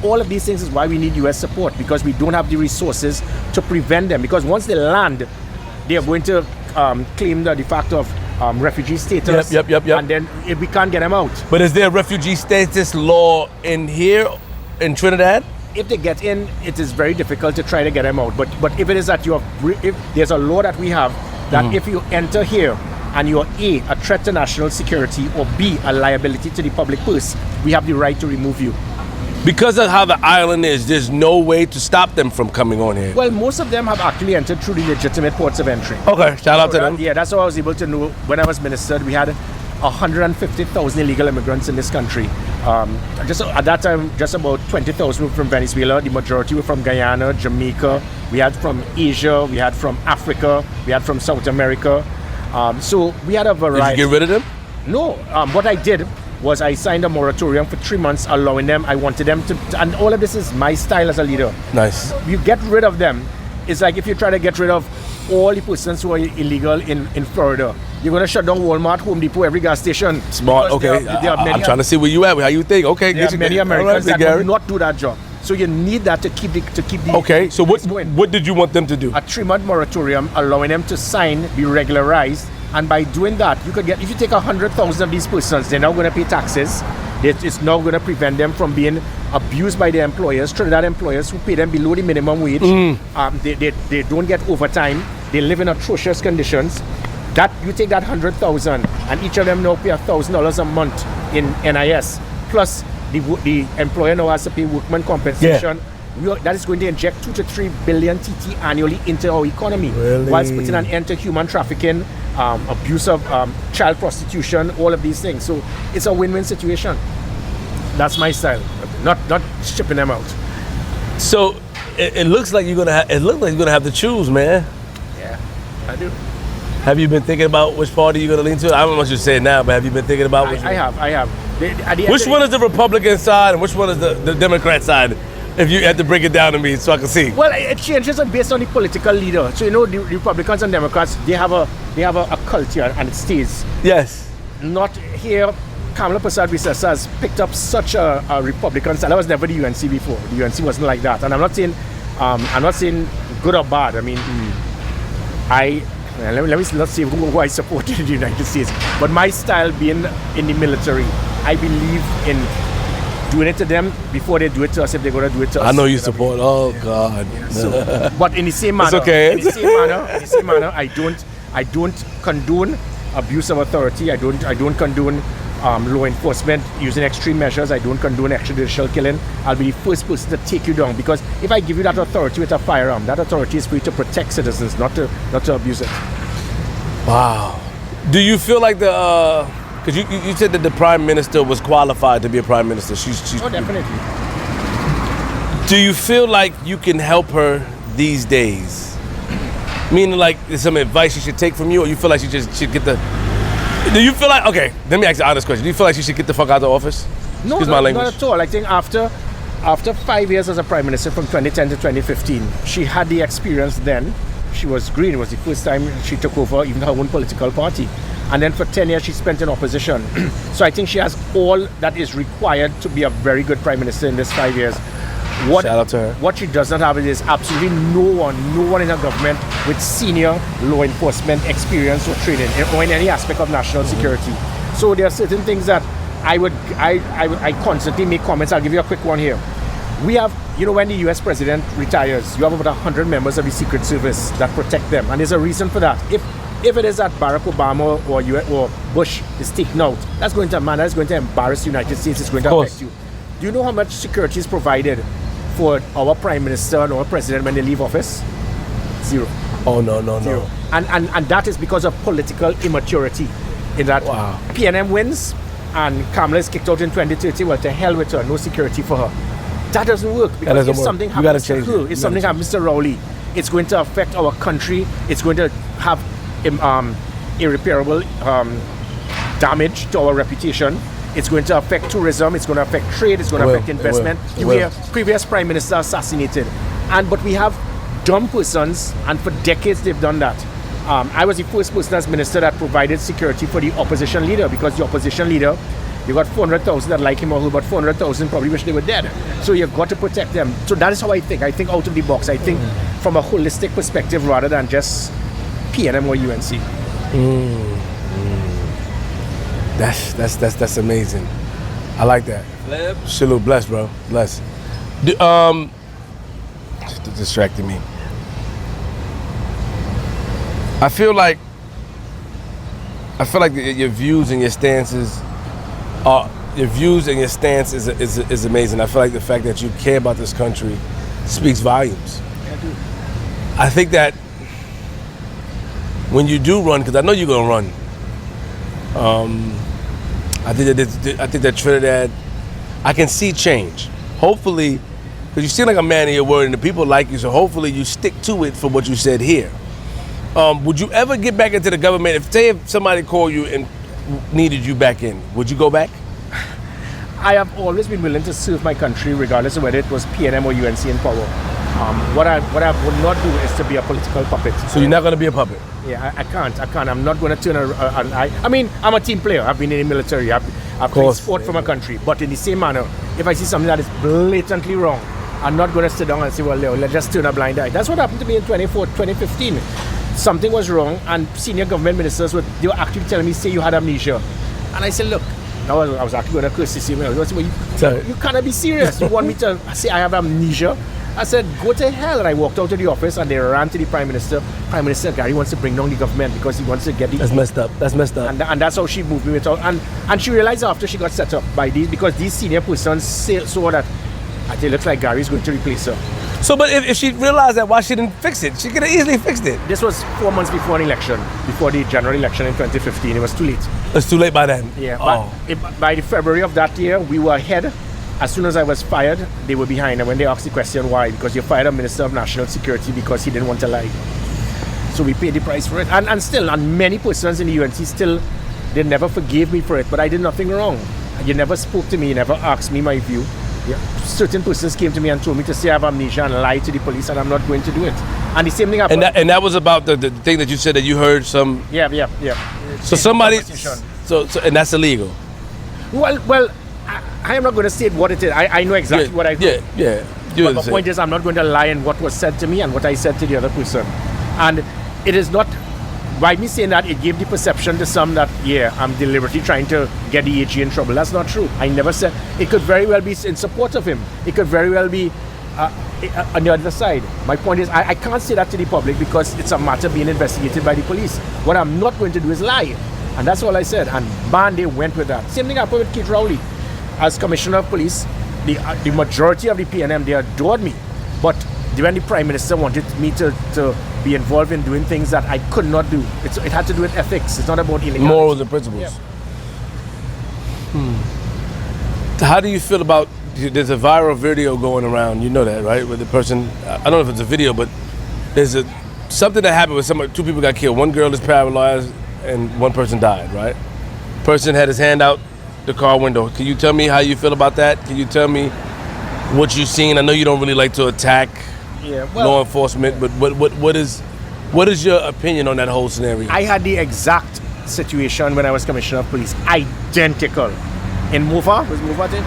Speaker 2: all of these things is why we need U.S. support, because we don't have the resources to prevent them. Because once they land, they are going to claim the de facto of refugee status.
Speaker 3: Yep.
Speaker 2: And then if we can't get them out.
Speaker 3: But is there a refugee status law in here, in Trinidad?
Speaker 2: If they get in, it is very difficult to try to get them out. But if it is that if there's a law that we have that if you enter here and you're A, a threat to national security, or B, a liability to the public purse, we have the right to remove you.
Speaker 3: Because of how the island is, there's no way to stop them from coming on here.
Speaker 2: Well, most of them have actually entered through the legitimate ports of entry.
Speaker 3: Okay, shout out to them.
Speaker 2: Yeah, that's how I was able to know. When I was minister, we had 150,000 illegal immigrants in this country. Just at that time, just about 20,000 were from Venezuela. The majority were from Guyana, Jamaica. We had from Asia. We had from Africa. We had from South America. So we had a variety.
Speaker 3: Did you get rid of them?
Speaker 2: No. What I did was I signed a moratorium for 3 months, allowing them. I wanted them to, and all of this is my style as a leader.
Speaker 3: Nice.
Speaker 2: You get rid of them. It's like if you try to get rid of all the persons who are illegal in Florida. You're going to shut down Walmart, Home Depot, every gas station.
Speaker 3: Smart, okay. I'm trying to see where you at, how you think. Okay,
Speaker 2: there are many Americans that will not do that job. So you need that to keep the
Speaker 3: Okay, so what did you want them to do?
Speaker 2: A 3-month moratorium allowing them to sign, be regularized, and by doing that, you could get, if you take 100,000 of these persons, they're now going to pay taxes. It's now going to prevent them from being abused by their employers, Trinidad employers who pay them below the minimum wage. They don't get overtime. They live in atrocious conditions. That you take that 100,000 and each of them now pay $1,000 a month in NIS, plus the employer now has to pay workman compensation. That is going to inject 2 to 3 billion TT annually into our economy, whilst putting an end to human trafficking, abuse of child prostitution, all of these things. So it's a win-win situation. That's my style, not shipping them out.
Speaker 3: So it looks like you're gonna have to choose, man.
Speaker 2: Yeah, I do.
Speaker 3: Have you been thinking about which party you're gonna lean to? I don't know what you say now, but have you been thinking about?
Speaker 2: I have.
Speaker 3: Which one is the Republican side and which one is the Democrat side? If you had to break it down to me so I can see.
Speaker 2: Well, it changes based on the political leader. So the Republicans and Democrats, they have a culture and it stays.
Speaker 3: Yes.
Speaker 2: Not here. Kamala Persad-Bissessar has picked up such a Republican style. That was never the UNC before. The UNC wasn't like that. And I'm not saying good or bad. I mean, let me not say who I supported in the United States. But my style being in the military, I believe in doing it to them before they do it to us if they're going to do it to us.
Speaker 3: I know you support. Oh God.
Speaker 2: So, but in the same manner,
Speaker 3: it's okay.
Speaker 2: In the same manner, I don't condone abuse of authority. I don't condone law enforcement using extreme measures. I don't condone extrajudicial killing. I'll be the first person to take you down, because if I give you that authority with a firearm, that authority is for you to protect citizens, not to abuse it.
Speaker 3: Wow. Do you feel like because you said that the prime minister was qualified to be a prime minister. She's
Speaker 2: definitely.
Speaker 3: Do you feel like you can help her these days? Meaning, like, there's some advice she should take from you, or you feel like she just should get the... Do you feel like... Okay, let me ask you an honest question. Do you feel like she should get the fuck out of the office?
Speaker 2: No,
Speaker 3: Excuse my language.
Speaker 2: Not at all. I think after 5 years as a prime minister, from 2010 to 2015, she had the experience then. She was green. It was the first time she took over even her own political party. And then for 10 years, she spent in opposition. So I think she has all that is required to be a very good prime minister in this 5 years.
Speaker 3: Shout out to her.
Speaker 2: What she does not have is absolutely no one in her government with senior law enforcement experience or training or in any aspect of national security. So there are certain things that I constantly make comments. I'll give you a quick one here. We have, when the US president retires, you have about 100 members of the Secret Service that protect them. And there's a reason for that. If it is that Barack Obama or Bush is taken out, that's going to embarrass the United States. It's going to affect you. Do you know how much security is provided for our prime minister and our president when they leave office? Zero.
Speaker 3: Oh, no.
Speaker 2: Zero. And that is because of political immaturity. In that, PNM wins and Kamala is kicked out in 2030. Well, to hell with her. No security for her. That doesn't work, because if something happens to her, if something happens to Rowley, it's going to affect our country. It's going to have irreparable damage to our reputation. It's going to affect tourism. It's going to affect trade. It's going to affect investment. You hear previous prime minister assassinated, but we have dumb persons, and for decades they've done that. I was the first person as minister that provided security for the opposition leader, because the opposition leader, you got 400,000 that like him or who, but 400,000 probably wish they were dead. So you've got to protect them. So that is how I think. I think out of the box. I think from a holistic perspective rather than just PNM or UNC.
Speaker 3: That's amazing. I like that. Salute, bless, bro, bless. Distracted me. I feel like your views and your stances is amazing. I feel like the fact that you care about this country speaks volumes.
Speaker 2: I do.
Speaker 3: I think that when you do run, because I know you're gonna run. I think that Trinidad, I can see change. Hopefully, because you seem like a man of your word, and the people like you. So hopefully, you stick to it for what you said here. Would you ever get back into the government? If somebody called you and needed you back in, would you go back?
Speaker 2: I have always been willing to serve my country, regardless of whether it was PNM or UNC in power. What I would not do is to be a political puppet.
Speaker 3: So you're not going to be a puppet?
Speaker 2: Yeah, I can't. I'm not going to turn an eye. I mean, I'm a team player. I've been in the military. I've played sport for my country. But in the same manner, if I see something that is blatantly wrong, I'm not going to sit down and say, well, let's just turn a blind eye. That's what happened to me in 2015. Something was wrong, and senior government ministers were actually telling me, say you had amnesia. And I said, look, I was actually going to curse this email. I said, well, you cannot be serious. You want me to say I have amnesia? I said, go to hell. And I walked out to the office and they ran to the Prime Minister. Prime Minister, Gary wants to bring down the government because he wants to get the...
Speaker 3: That's messed up. That's messed up.
Speaker 2: And that's how she moved me without... And she realized after she got set up by these, because these senior persons saw that it looks like Gary's going to replace her.
Speaker 3: So, but if she realized that, why she didn't fix it? She could have easily fixed it.
Speaker 2: This was 4 months before an election, before the general election in 2015. It was too late.
Speaker 3: It's too late by then.
Speaker 2: Yeah.
Speaker 3: Oh.
Speaker 2: By the February of that year, we were ahead. As soon as I was fired, they were behind. And when they asked the question why, because you fired a Minister of National Security because he didn't want to lie. So we paid the price for it. And still, and many persons in the UNC still, they never forgave me for it. But I did nothing wrong. You never spoke to me. You never asked me my view. Yeah. Certain persons came to me and told me to say I have amnesia and lie to the police, and I'm not going to do it. And the same thing happened.
Speaker 3: And that was about the thing that you said that you heard some.
Speaker 2: Yeah.
Speaker 3: So somebody. So and that's illegal.
Speaker 2: Well, I am not going to state what it is. I know exactly what I heard.
Speaker 3: Yeah.
Speaker 2: But the point is, I'm not going to lie in what was said to me and what I said to the other person. And it is not. By me saying that, it gave the perception to some that, I'm deliberately trying to get the AG in trouble. That's not true. I never said. It could very well be in support of him. It could very well be on the other side. My point is, I can't say that to the public because it's a matter being investigated by the police. What I'm not going to do is lie. And that's all I said. And they went with that. Same thing happened with Keith Rowley. As Commissioner of Police, the majority of the PNM, they adored me. But when the Prime Minister wanted me to be involved in doing things that I could not do, it had to do with ethics. It's not about illegality.
Speaker 3: Morals and principles.
Speaker 2: Yeah.
Speaker 3: How do you feel about, there's a viral video going around, you know that, right? Where the person, I don't know if it's a video, but there's something that happened with two people got killed. One girl is paralyzed and one person died, right? Person had his hand out the car window. Can you tell me how you feel about that? Can you tell me what you've seen? I know you don't really like to attack law enforcement, but what is your opinion on that whole scenario? I had the exact situation when I was Commissioner of Police. Identical. In Mova, was Mova there?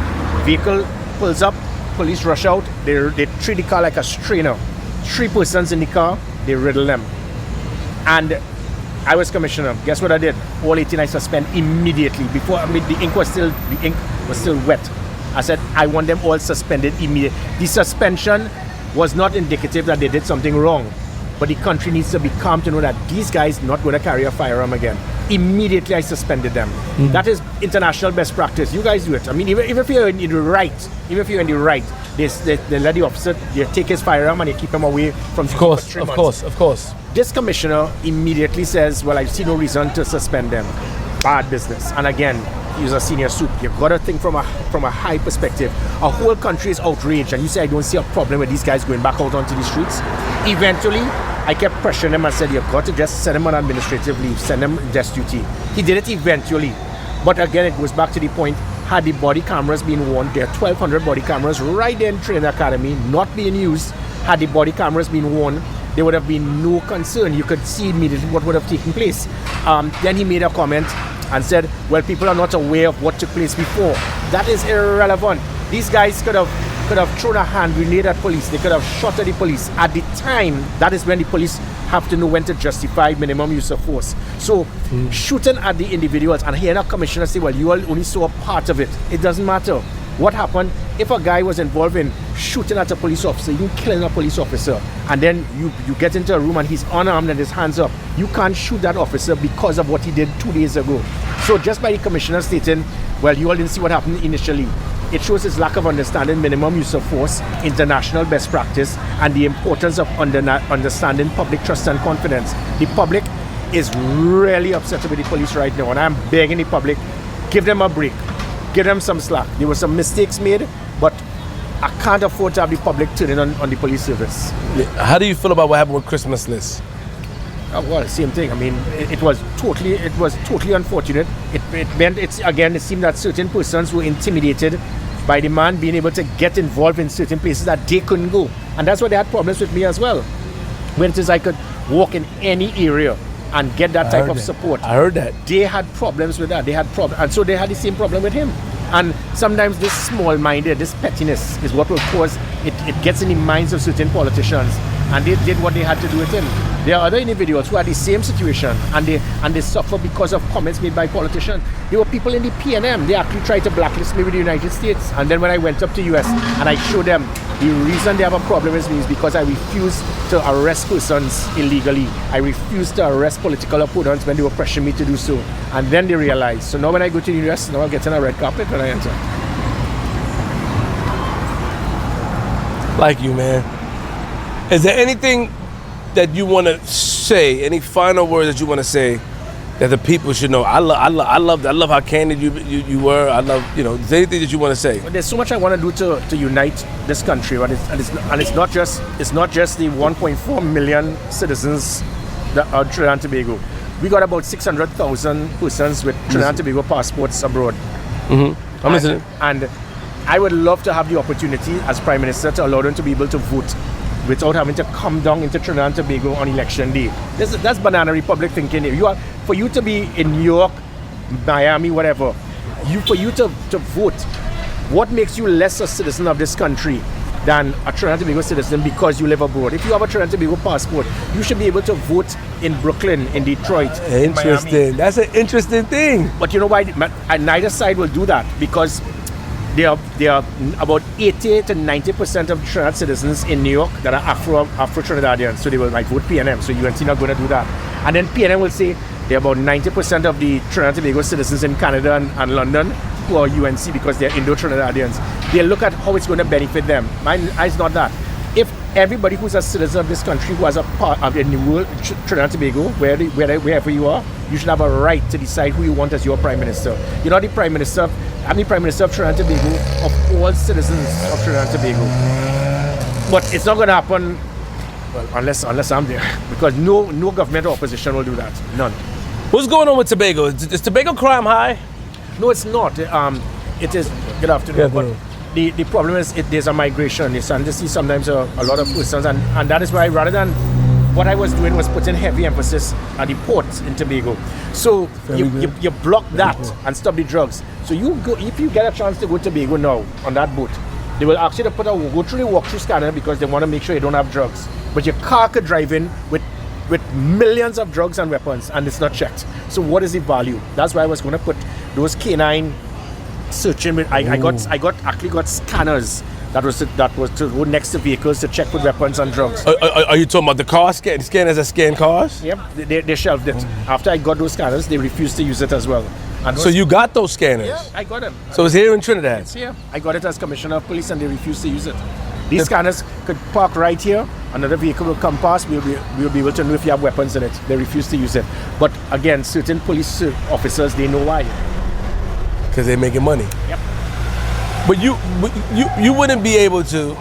Speaker 3: Vehicle pulls up, police rush out, they treat the car like a strainer. 3 persons in the car, they riddle them. And I was commissioner. Guess what I did? All 18 I suspend immediately. Before the ink was still wet. I said I want them all suspended immediately. The suspension was not indicative that they did something wrong, but the country needs to be calm to know that these guys not going to carry a firearm again. Immediately I suspended them. That is international best practice. You guys do it. I mean, even if you're in the right, they let the officer take his firearm and they keep him away from. Of course. This commissioner immediately says, well, I see no reason to suspend them. Bad business. And again, he's a senior soup. You've got to think from a high perspective. A whole country is outraged, and you say I don't see a problem with these guys going back out onto the streets. Eventually, I kept pressuring him and said, you've got to just send him on administrative leave, send him desk duty. He did it eventually. But again, it goes back to the point, had the body cameras been worn, there are 1,200 body cameras right there in Trinidad Academy, not being used. Had the body cameras been worn, there would have been no concern. You could see immediately what would have taken place. Then he made a comment and said, well, people are not aware of what took place before. That is irrelevant. These guys could have thrown a hand grenade at police. They could have shot at the police. At the time, that is when the police have to know when to justify minimum use of force. So shooting at the individuals, and hearing a commissioner say, well, you all only saw a part of it. It doesn't matter. What happened if a guy was involved in shooting at a police officer, even killing a police officer, and then you get into a room and he's unarmed and his hands up? You can't shoot that officer because of what he did 2 days ago. So just by the commissioner stating, well, you all didn't see what happened initially, it shows his lack of understanding minimum use of force, international best practice, and the importance of understanding public trust and confidence. The public is really upset with the police right now, and I'm begging the public, give them a break. Give them some slack. There were some mistakes made, but I can't afford to have the public turning on the police service. Yeah. How do you feel about what happened with Christmas lists? Oh, well, same thing. I mean, it was totally unfortunate. It seemed that certain persons were intimidated by the man being able to get involved in certain places that they couldn't go. And that's why they had problems with me as well. When it is I could walk in any area and get that type of support. I heard that. They had problems with that. And so they had the same problem with him. And sometimes this small-minded, this pettiness is what will cause, it gets in the minds of certain politicians. And they did what they had to do with him.
Speaker 2: There are other individuals who are the same situation and they suffer because of comments made by politicians. There were people in the PNM, they actually tried to blacklist me with the United States. And then when I went up to US and I showed them the reason they have a problem with me is because I refused to arrest persons illegally. I refused to arrest political opponents when they were pressuring me to do so. And then they realized. So now when I go to the US, now I'm getting a red carpet when I enter.
Speaker 3: Like you, man. Is there anything that you want to say, any final words that you want to say that the people should know? I love how candid you were. I love, is there anything that you want to say?
Speaker 2: There's so much I want to do to unite this country, but it's not just the 1.4 million citizens that are Trinidad and Tobago. We got about 600,000 persons with Trinidad and Tobago passports abroad.
Speaker 3: Mm-hmm. I'm listening.
Speaker 2: And I would love to have the opportunity as Prime Minister to allow them to be able to vote without having to come down into Trinidad and Tobago on election day. That's banana republic thinking. For you to be in New York, Miami, whatever, for you to vote, what makes you less a citizen of this country than a Trinidad and Tobago citizen because you live abroad? If you have a Trinidad and Tobago passport, you should be able to vote in Brooklyn, in Detroit, in Miami.
Speaker 3: That's an interesting thing.
Speaker 2: But you know why? Neither side will do that because there are about 80 to 90% of Trinidad citizens in New York that are Afro-Trinidadians, so they might vote PNM, so UNC not going to do that. And then PNM will say there are about 90% of the Trinidad and Tobago citizens in Canada and London who are UNC because they're Indo-Trinidadians. They look at how it's going to benefit them. Mine is not that. If everybody who's a citizen of this country who has a part of the world, Trinidad and Tobago, wherever you are, you should have a right to decide who you want as your Prime Minister. You're not the Prime Minister. I'm the Prime Minister of Trinidad and Tobago, of all citizens of Trinidad and Tobago. But it's not going to happen, well, unless I'm there, because no government or opposition will do that. None.
Speaker 3: What's going on with Tobago? Is Tobago crime high?
Speaker 2: No, it's not. It is. Good afternoon. But the problem is there's a migration. You see sometimes a lot of persons, and that is why rather than what I was doing was putting heavy emphasis on the ports in Tobago. So you block that and stop the drugs. So you go, if you get a chance to go to Tobago now on that boat, they will ask you to go through the walk-through scanner because they want to make sure you don't have drugs. But your car could drive in with millions of drugs and weapons and it's not checked. So what is the value? That's why I was going to put those canine searching. I actually got scanners that was to go next to vehicles to check for weapons and drugs.
Speaker 3: Are you talking about the car scan? Scanners that scan cars?
Speaker 2: Yep, they shelved it. After I got those scanners, they refused to use it as well. And
Speaker 3: so you got those scanners?
Speaker 2: Yeah, I got them.
Speaker 3: So it's here in Trinidad?
Speaker 2: It's here. I got it as Commissioner of Police and they refused to use it. These scanners could park right here. Another vehicle will come past. We'll be able to know if you have weapons in it. They refuse to use it. But again, certain police officers, they know why.
Speaker 3: Because they're making money.
Speaker 2: Yep.
Speaker 3: But you wouldn't be able to,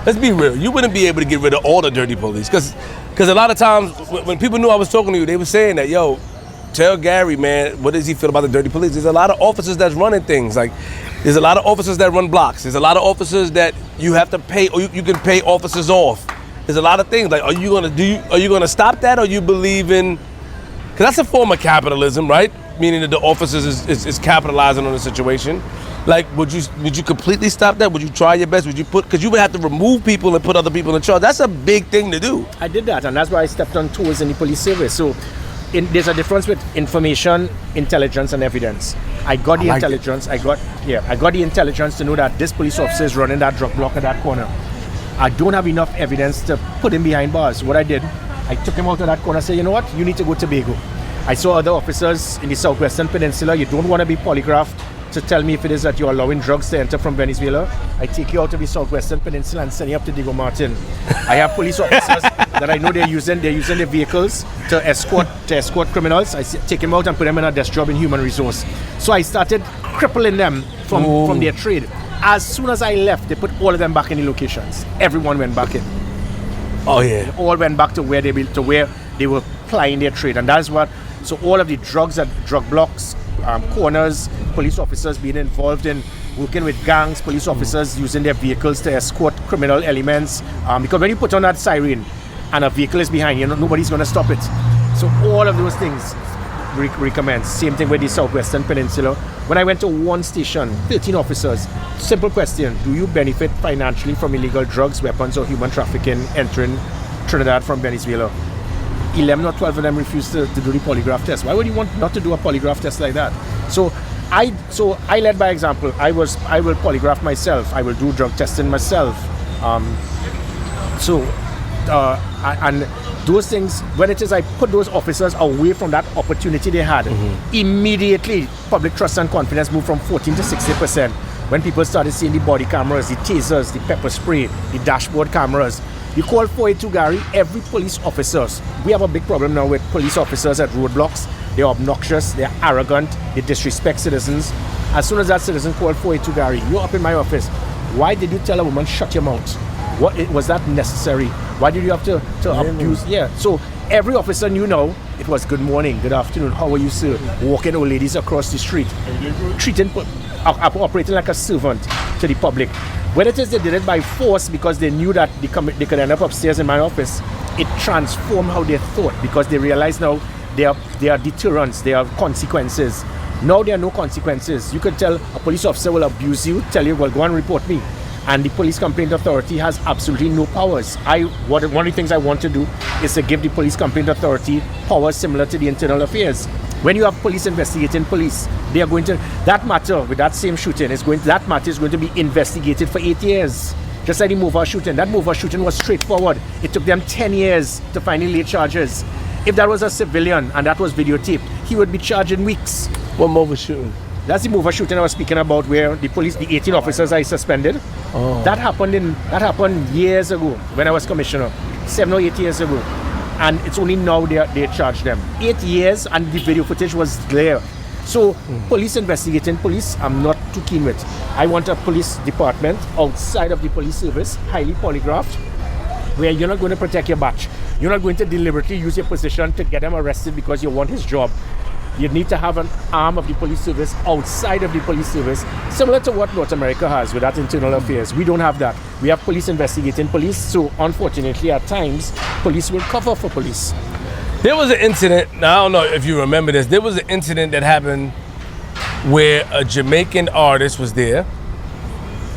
Speaker 3: let's be real, you wouldn't be able to get rid of all the dirty police. Because a lot of times when people knew I was talking to you, they were saying that, yo, tell Gary, man, what does he feel about the dirty police? There's a lot of officers that's running things. Like, there's a lot of officers that run blocks. There's a lot of officers that you have to pay, or you can pay officers off. There's a lot of things. Like, are you gonna stop that, or you believe in? Because that's a form of capitalism, right? Meaning that the officers is capitalizing on the situation. Like, would you completely stop that? Would you try your best? Because you would have to remove people and put other people in charge. That's a big thing to do.
Speaker 2: I did that, and that's why I stepped on toes in the police service. So there's a difference with information, intelligence, and evidence. I got the intelligence. I got the intelligence to know that this police officer is running that drug block at that corner. I don't have enough evidence to put him behind bars. What I did, I took him out of that corner and said, you know what? You need to go to Tobago. I saw other officers in the Southwestern Peninsula. You don't want to be polygraphed to tell me if it is that you're allowing drugs to enter from Venezuela. I take you out of the Southwestern Peninsula and send you up to Diego Martin. I have police officers that I know they're using their vehicles to escort criminals. I take them out and put them in a desk job in human resource. So I started crippling them from their trade. As soon as I left, they put all of them back in the locations. Everyone went back in.
Speaker 3: Oh yeah.
Speaker 2: They all went back to where they were plying their trade, and that's what. So all of the drugs and drug blocks, corners, police officers being involved in working with gangs, police officers using their vehicles to escort criminal elements. Because when you put on that siren and a vehicle is behind you, nobody's going to stop it. So all of those things recommence. Same thing with the Southwestern Peninsula. When I went to one station, 13 officers, simple question, do you benefit financially from illegal drugs, weapons, or human trafficking entering Trinidad from Venezuela? 11 or 12 of them refused to do the polygraph test. Why would you want not to do a polygraph test like that? So I led by example. I will polygraph myself. I will do drug testing myself. And those things, when it is I put those officers away from that opportunity they had, immediately public trust and confidence moved from 14 to 60%. When people started seeing the body cameras, the tasers, the pepper spray, the dashboard cameras. You call 482 Gary, every police officers. We have a big problem now with police officers at roadblocks. They're obnoxious, they're arrogant, they disrespect citizens. As soon as that citizen called 482 Gary, you're up in my office. Why did you tell a woman, shut your mouth? Was that necessary? Why did you have to abuse? Yeah, so every officer knew now it was good morning, good afternoon, how are you, sir? Walking old ladies across the street, operating like a servant to the public. When it is they did it by force because they knew that they could end up upstairs in my office, it transformed how they thought because they realized now there are deterrents, there are consequences. Now there are no consequences. You could tell a police officer will abuse you, tell you, well, go and report me. And the police complaint authority has absolutely no powers. One of the things I want to do is to give the police complaint authority powers similar to the internal affairs. When you have police investigating police, they are going to, that matter with that same shooting, that matter is going to be investigated for 8 years. Just like the Mova shooting. That Mova shooting was straightforward. It took them 10 years to finally lay charges. If that was a civilian and that was videotaped, he would be charged in weeks.
Speaker 3: What Mova shooting?
Speaker 2: That's the Mova shooting I was speaking about, where the 18 officers I suspended. Oh. That happened years ago when I was commissioner, 7 or 8 years ago, and it's only now they charged them. 8 years, and the video footage was there. So police investigating police, I'm not too keen with. I want a police department outside of the police service, highly polygraphed, where you're not going to protect your batch. You're not going to deliberately use your position to get him arrested because you want his job. You need to have an arm of the police service outside of the police service, similar to what North America has with that internal affairs. We don't have that. We have police investigating police, so unfortunately at times, police will cover for police.
Speaker 3: There was an incident, now I don't know if you remember this, there was an incident that happened where a Jamaican artist was there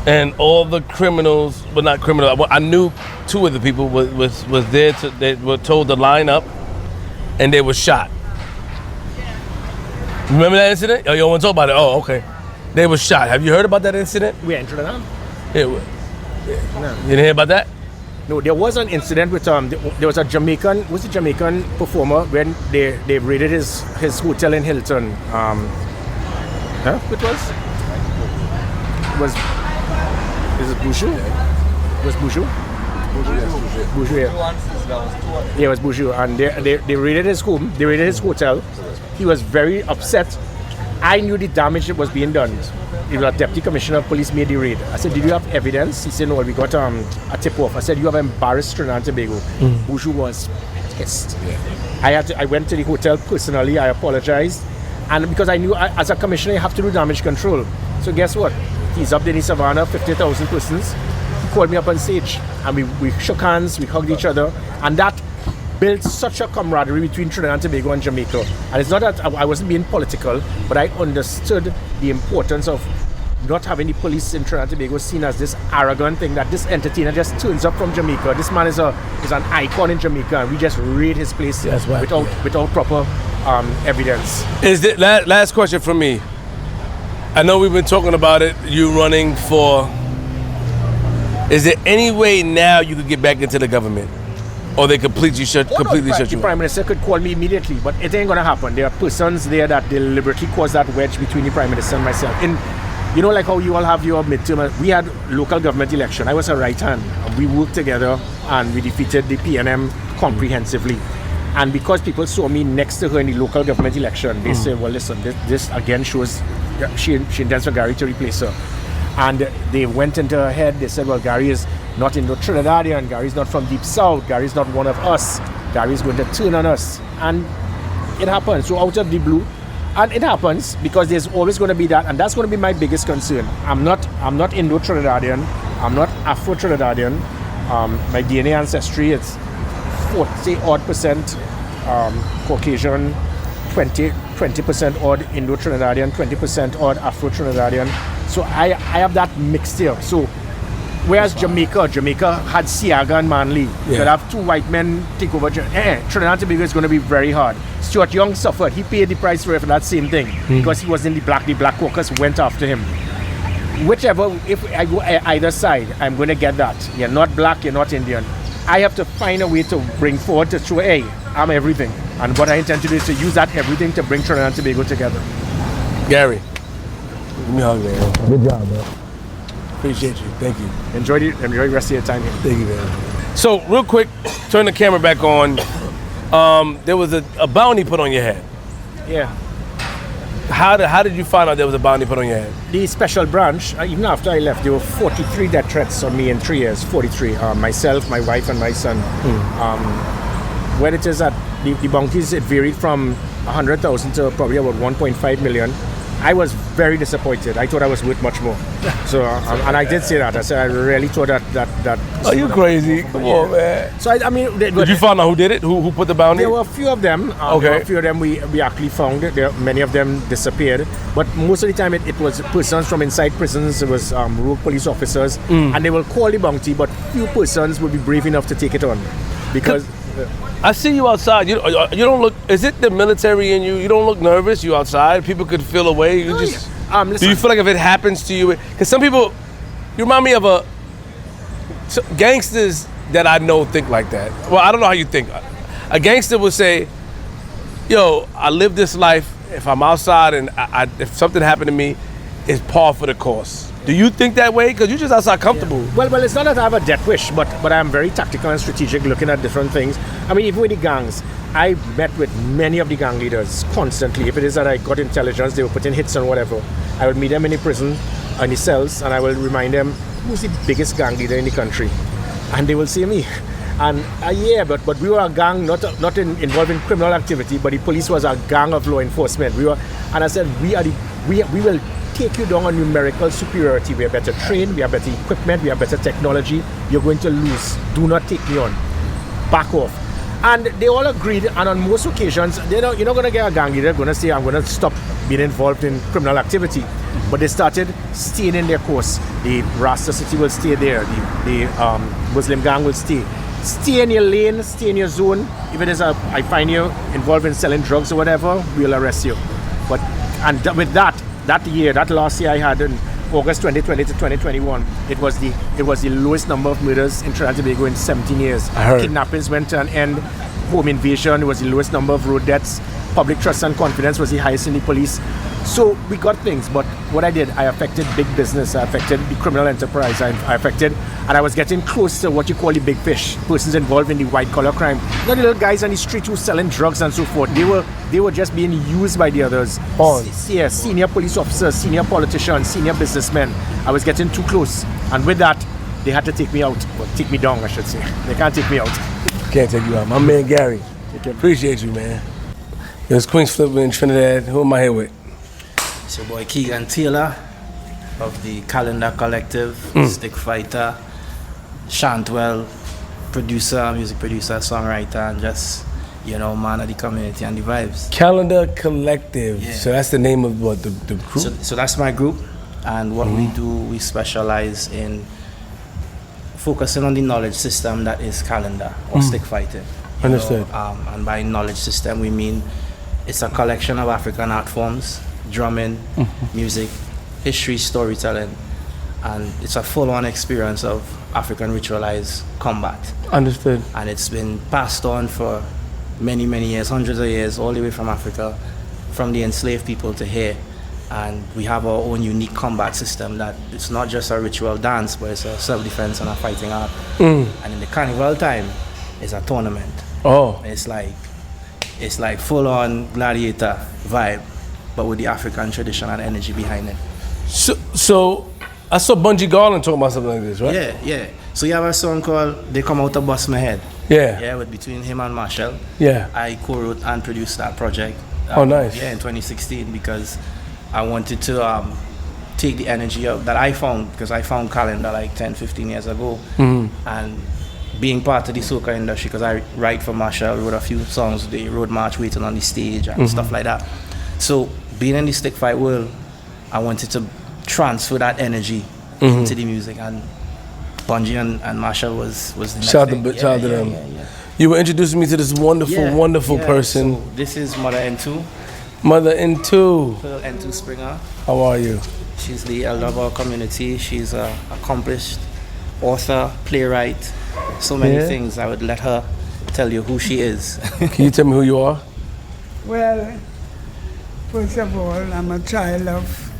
Speaker 3: and all the criminals, well not criminals, I knew two of the people was there, they were told to line up and they were shot. Remember that incident? Oh, you don't want to talk about it? Oh, okay. They were shot. Have you heard about that incident?
Speaker 2: We entered it on?
Speaker 3: Yeah. No. You didn't hear about that?
Speaker 2: No, there was an incident with there was a Jamaican performer when they raided his hotel in Hilton. What was? Is it Bouchou? Was Bouchou? Bouchou, yeah. Yeah, it was Bouchou, and they raided his home. They raided his hotel. He was very upset. I knew the damage that was being done. The deputy commissioner of police made the raid. I said, did you have evidence? He said, no, we got a tip-off. I said, you have embarrassed Trinidad and Tobago. Bouchou was pissed. I went to the hotel personally. I apologized. And because I knew, as a commissioner, you have to do damage control. So guess what? He's up there in Savannah, 50,000 persons. He called me up on stage. And we shook hands, we hugged each other. And that built such a camaraderie between Trinidad and Tobago and Jamaica. And it's not that I wasn't being political, but I understood the importance of not having the police in Trinidad and Tobago seen as this arrogant thing that this entertainer just turns up from Jamaica. This man is an icon in Jamaica, and we just raid his place without proper evidence.
Speaker 3: Is the last question from me? I know we've been talking about it. You running for. Is there any way now you could get back into the government? Or they completely shut you?
Speaker 2: The Prime Minister could call me immediately, but it ain't gonna happen. There are persons there that deliberately cause that wedge between the Prime Minister and myself. And you know, like how you all have your midterm, we had local government election. I was a right hand. We worked together and we defeated the PNM comprehensively. And because people saw me next to her in the local government election, they said, well, listen, this again shows she intends for Gary to replace her. And they went into her head. They said, well, Gary is not Indo-Trinidadian. Gary's not from Deep South. Gary's not one of us. Gary's going to turn on us. And it happened. So out of the blue, and it happens because there's always going to be that, and that's going to be my biggest concern. I'm not Indo-Trinidadian. I'm not Afro-Trinidadian. My DNA ancestry, it's 40-odd% Caucasian, 20% odd Indo-Trinidadian, 20% odd Afro-Trinidadian. So I have that mixture. So Whereas Jamaica had Siaga and Manley. You could have 2 white men take over. Trinidad and Tobago is going to be very hard. Stuart Young suffered. He paid the price for that same thing because he was in the black. The black caucus went after him. Whichever, if I go either side, I'm going to get that. You're not black, you're not Indian. I have to find a way to bring forward to show, hey, I'm everything. And what I intend to do is to use that everything to bring Trinidad and Tobago together.
Speaker 3: Gary, give me a hug, man. Good job, man. Appreciate you. Thank you.
Speaker 2: Enjoy the rest of your time here.
Speaker 3: Thank you, man. So, real quick, turn the camera back on. There was a bounty put on your head.
Speaker 2: Yeah.
Speaker 3: How did you find out there was a bounty put on your head?
Speaker 2: The special branch, even after I left, there were 43 death threats on me in 3 years. 43. Myself, my wife, and my son. Where it is that the bounties, it varied from 100,000 to probably about 1.5 million. I was very disappointed. I thought I was worth much more. So, and I did say that. I said I really thought that.
Speaker 3: Are you crazy? Come on, man.
Speaker 2: So I mean,
Speaker 3: did you find out who did it? Who put the bounty?
Speaker 2: There were a few of them.
Speaker 3: Okay.
Speaker 2: There were a few of them we actually found. Many of them disappeared. But most of the time, it was persons from inside prisons. It was rogue police officers, and they will call the bounty, but few persons will be brave enough to take it on, because.
Speaker 3: I see you outside. You don't look. Is it the military in you? You don't look nervous. You outside. People could feel away. You just. Do you feel like if it happens to you? Because some people, you remind me of gangsters that I know think like that. Well, I don't know how you think. A gangster would say, "Yo, I live this life. If I'm outside and if something happened to me, it's par for the course." Do you think that way? Because you're just outside comfortable.
Speaker 2: Yeah. Well, it's not that I have a death wish, but I'm very tactical and strategic, looking at different things. I mean, even with the gangs, I met with many of the gang leaders constantly. If it is that I got intelligence, they were putting hits on whatever. I would meet them in the prison, in the cells, and I will remind them who's the biggest gang leader in the country, and they will say me. And but we were a gang not involved in criminal activity, but the police was a gang of law enforcement. And I said we will take you down on numerical superiority. We are better trained, we have better equipment, we have better technology. You're going to lose. Do not take me on. Back off. And they all agreed, and on most occasions, you're not going to get a gang leader going to say, I'm going to stop being involved in criminal activity. But they started staying in their course. The Rasta City will stay there. The Muslim gang will stay. Stay in your lane, stay in your zone. If it is I find you involved in selling drugs or whatever, we'll arrest you. With that last year I had in August 2020 to 2021, it was the lowest number of murders in Trinidad and Tobago in 17 years.
Speaker 3: I heard.
Speaker 2: Kidnappings went to an end. Home invasion was the lowest number of road deaths. Public trust and confidence was the highest in the police. So we got things, but what I did, I affected big business, I affected the criminal enterprise, and I was getting close to what you call the big fish, persons involved in the white collar crime. Not the little guys on the street who selling drugs and so forth. They were just being used by the others. Senior police officers, senior politicians, senior businessmen. I was getting too close, and with that, they had to take me out, or take me down, I should say. They can't take me out.
Speaker 3: Can't take you out. My man Gary. Appreciate you, man. It's Queenzflip in Trinidad. Who am I here with?
Speaker 5: It's your boy Keegan Taylor of the Kalinda Collective, stick fighter, Shantwell, producer, music producer, songwriter, and just, man of the community and the vibes.
Speaker 3: Kalinda Collective.
Speaker 5: Yeah.
Speaker 3: So that's the name of what the group?
Speaker 5: So that's my group, and what we do, we specialize in focusing on the knowledge system that is Kalinda or stick fighting.
Speaker 3: Understood.
Speaker 5: And by knowledge system, we mean it's a collection of African art forms, drumming, music, history, storytelling, and it's a full-on experience of African ritualized combat.
Speaker 3: Understood.
Speaker 5: And it's been passed on for many, many years, hundreds of years, all the way from Africa, from the enslaved people to here. And we have our own unique combat system that it's not just a ritual dance, but it's a self-defense and a fighting art. And in the carnival time, it's a tournament.
Speaker 3: Oh.
Speaker 5: It's like full-on gladiator vibe, but with the African tradition and energy behind it.
Speaker 3: So I saw Bungie Garland talking about something like this, right?
Speaker 5: Yeah. So you have a song called They Come Out to Bust My Head.
Speaker 3: Yeah,
Speaker 5: between him and Marshall.
Speaker 3: Yeah.
Speaker 5: I co-wrote and produced that project.
Speaker 3: Oh, nice.
Speaker 5: Yeah, in 2016, because I wanted to take the energy that I found, because I found Kalinda like 10, 15 years ago. And being part of the soca industry, because I write for Marshall, wrote a few songs, the Road March, Waiting on the Stage, and stuff like that. So being in the stick fight world, I wanted to transfer that energy into the music, and Bungie and Marshall was the next
Speaker 3: Shout
Speaker 5: thing.
Speaker 3: out to them.
Speaker 5: Yeah.
Speaker 3: You were introducing me to this wonderful person.
Speaker 5: So this is Mother N2,
Speaker 3: Mother N2.
Speaker 5: Pearl N2 Springer.
Speaker 3: How are you?
Speaker 5: She's the elder of our community. She's an accomplished author, playwright, so many things. I would let her tell you who she is.
Speaker 3: Can you tell me who you are?
Speaker 6: Well, first of all, I'm a child of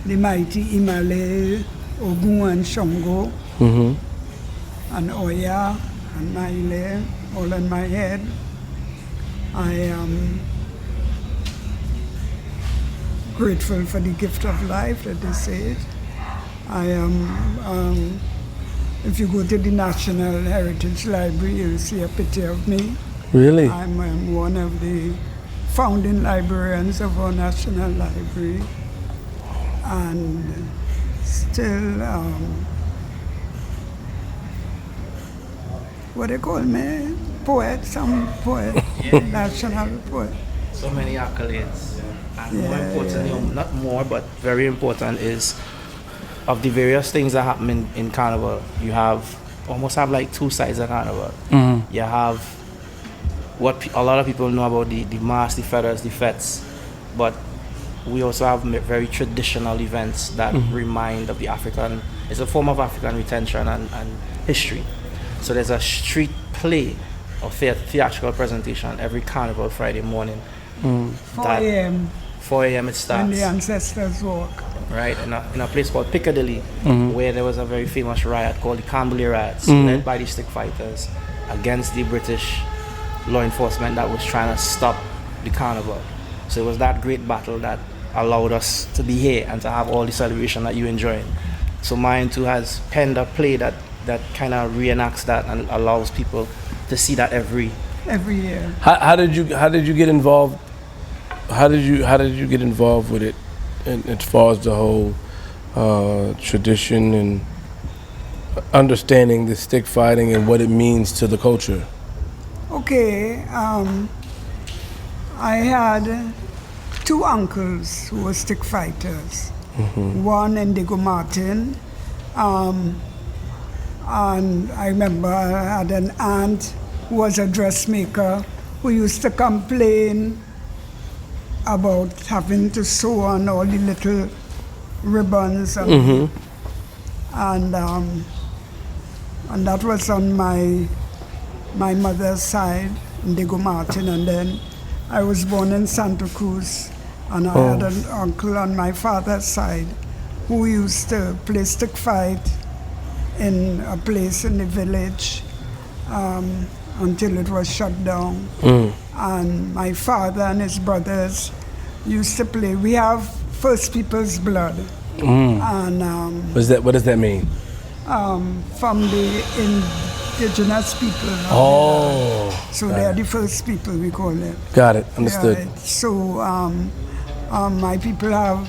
Speaker 6: the mighty Imale, Ogun and Shongo, and Oya and Maile, all in my head. I am grateful for the gift of life that they say it. I am, if you go to the National Heritage Library, you'll see a picture of me.
Speaker 3: Really?
Speaker 6: I'm one of the founding librarians of our National Library, and still, what they call me? Poet, some poet, national poet.
Speaker 5: So many accolades. And more importantly, not more, but very important is of the various things that happen in Carnival, you almost have like two sides of Carnival. You have what a lot of people know about the masks, the feathers, the fetes, but we also have very traditional events that remind of the African, it's a form of African retention and history. So there's a street play or theatrical presentation every Carnival Friday morning.
Speaker 6: 4 a.m.
Speaker 5: 4 a.m. it starts.
Speaker 6: when the ancestors walk.
Speaker 5: Right, in a place called Piccadilly, where there was a very famous riot called the Camberley riots, led by the stick fighters against the British law enforcement that was trying to stop the carnival. So it was that great battle that allowed us to be here and to have all the celebration that you're enjoying. So mine too has penned a play that kind of reenacts that and allows people to see that every
Speaker 6: year.
Speaker 3: How did you get involved? How did you get involved with it, as far as the whole tradition and understanding the stick fighting and what it means to the culture?
Speaker 6: Okay, I had two uncles who were stick fighters. One Indigo Martin, and I remember I had an aunt who was a dressmaker who used to complain about having to sew on all the little ribbons and that was on my mother's side, Indigo Martin, and then I was born in Santa Cruz, and I had an uncle on my father's side who used to play stick fight in a place in the village until it was shut down. And my father and his brothers used to play. We have First People's blood. And
Speaker 3: What does that mean?
Speaker 6: from the indigenous people. So they are the first people, we call them.
Speaker 3: Got it. Understood.
Speaker 6: Yeah, so my people have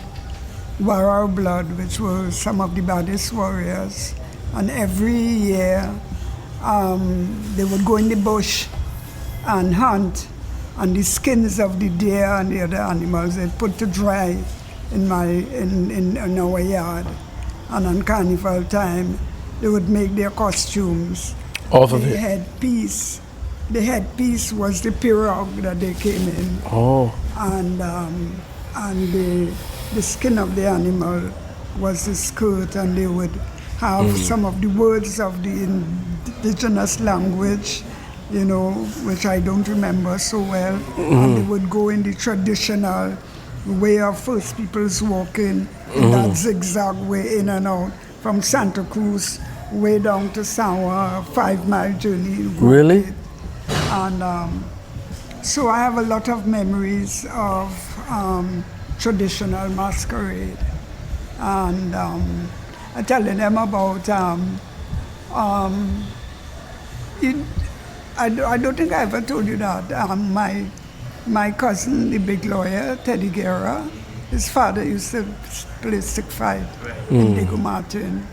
Speaker 6: Warrior blood, which were some of the baddest warriors. And every year they would go in the bush and hunt, and the skins of the deer and the other animals they put to dry in our yard. And on carnival time, they would make their costumes.
Speaker 3: Off of
Speaker 6: the
Speaker 3: it.
Speaker 6: Headpiece. The headpiece was the pirogue that they came in. And the skin of the animal was the skirt, and they would have some of the words of the indigenous language, which I don't remember so well. And they would go in the traditional way of First People's walking, in that zigzag way in and out, from Santa Cruz way down to Sawa, 5-mile journey.
Speaker 3: Really?
Speaker 6: And so I have a lot of memories of traditional masquerade. And I'm telling them about, I don't think I ever told you that. My cousin, the big lawyer, Teddy Guerra, his father used to play stick fight in Diego Martin.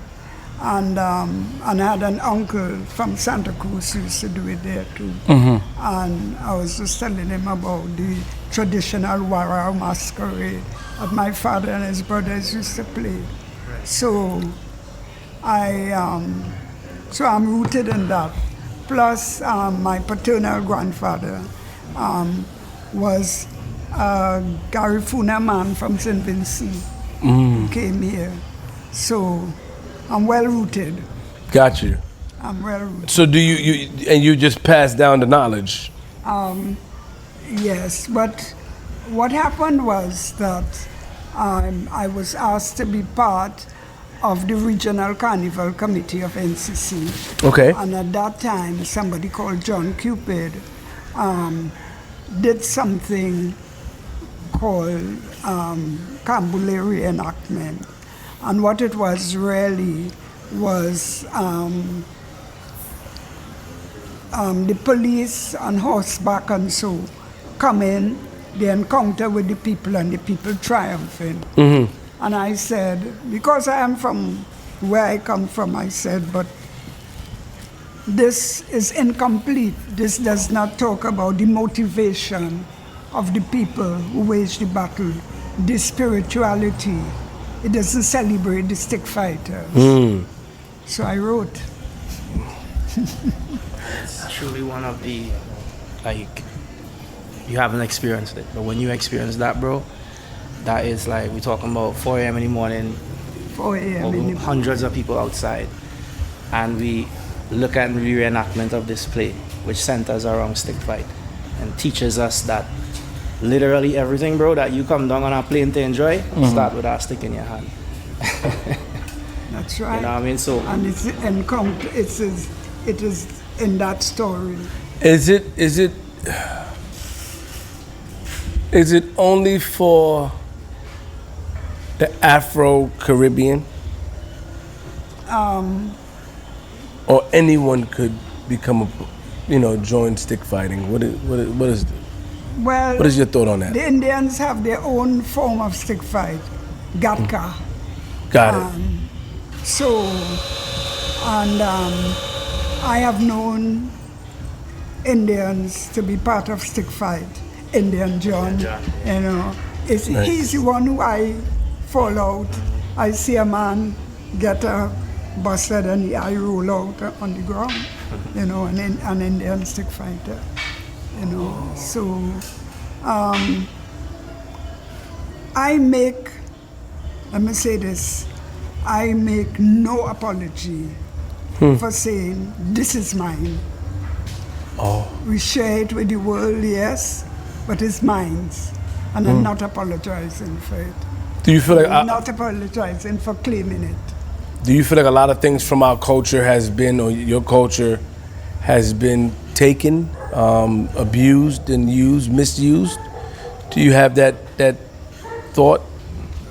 Speaker 6: And I had an uncle from Santa Cruz who used to do it there too. And I was just telling him about the traditional warrior masquerade that my father and his brothers used to play. So I So I'm rooted in that. Plus, my paternal grandfather was a Garifuna man from St. Vincent who came here. So I'm well rooted.
Speaker 3: Got you.
Speaker 6: I'm well rooted.
Speaker 3: So do you just pass down the knowledge?
Speaker 6: Yes, but what happened was that I was asked to be part of the Regional Carnival Committee of NCC.
Speaker 3: Okay.
Speaker 6: And at that time, somebody called John Cupid did something called Cambule reenactment. And what it was really was the police on horseback and so come in, they encounter with the people and the people triumphing. And I said, because I am from where I come from, I said, but this is incomplete. This does not talk about the motivation of the people who waged the battle, the spirituality. It doesn't celebrate the stick fighters. So I wrote.
Speaker 5: It's truly one of the, like, you haven't experienced it, but when you experience that, bro, that is like, we're talking about 4 a.m. in the morning,
Speaker 6: 4 a.m. in the morning.
Speaker 5: hundreds of people outside, and we look at the reenactment of this play, which centers around stick fight, and teaches us that literally everything, bro, that you come down on a plane to enjoy, start with a stick in your hand.
Speaker 6: That's right.
Speaker 5: You know what I mean? So,
Speaker 6: and it is in that story.
Speaker 3: Is it only for the Afro-Caribbean? Or anyone could become join stick fighting? What is your thought on that?
Speaker 6: The Indians have their own form of stick fight, gatka.
Speaker 3: Got it.
Speaker 6: I have known Indians to be part of stick fight. Indian John, he's the one who I fall out. I see a man get busted and I roll out on the ground, an Indian stick fighter, So let me say this, I make no apology for saying this is mine. We share it with the world, yes, but it's mine, and I'm not apologizing for it.
Speaker 3: Do you feel like
Speaker 6: I'm not apologizing for claiming it.
Speaker 3: Do you feel like a lot of things from our culture has been, or your culture has been taken, abused and misused? Do you have that thought?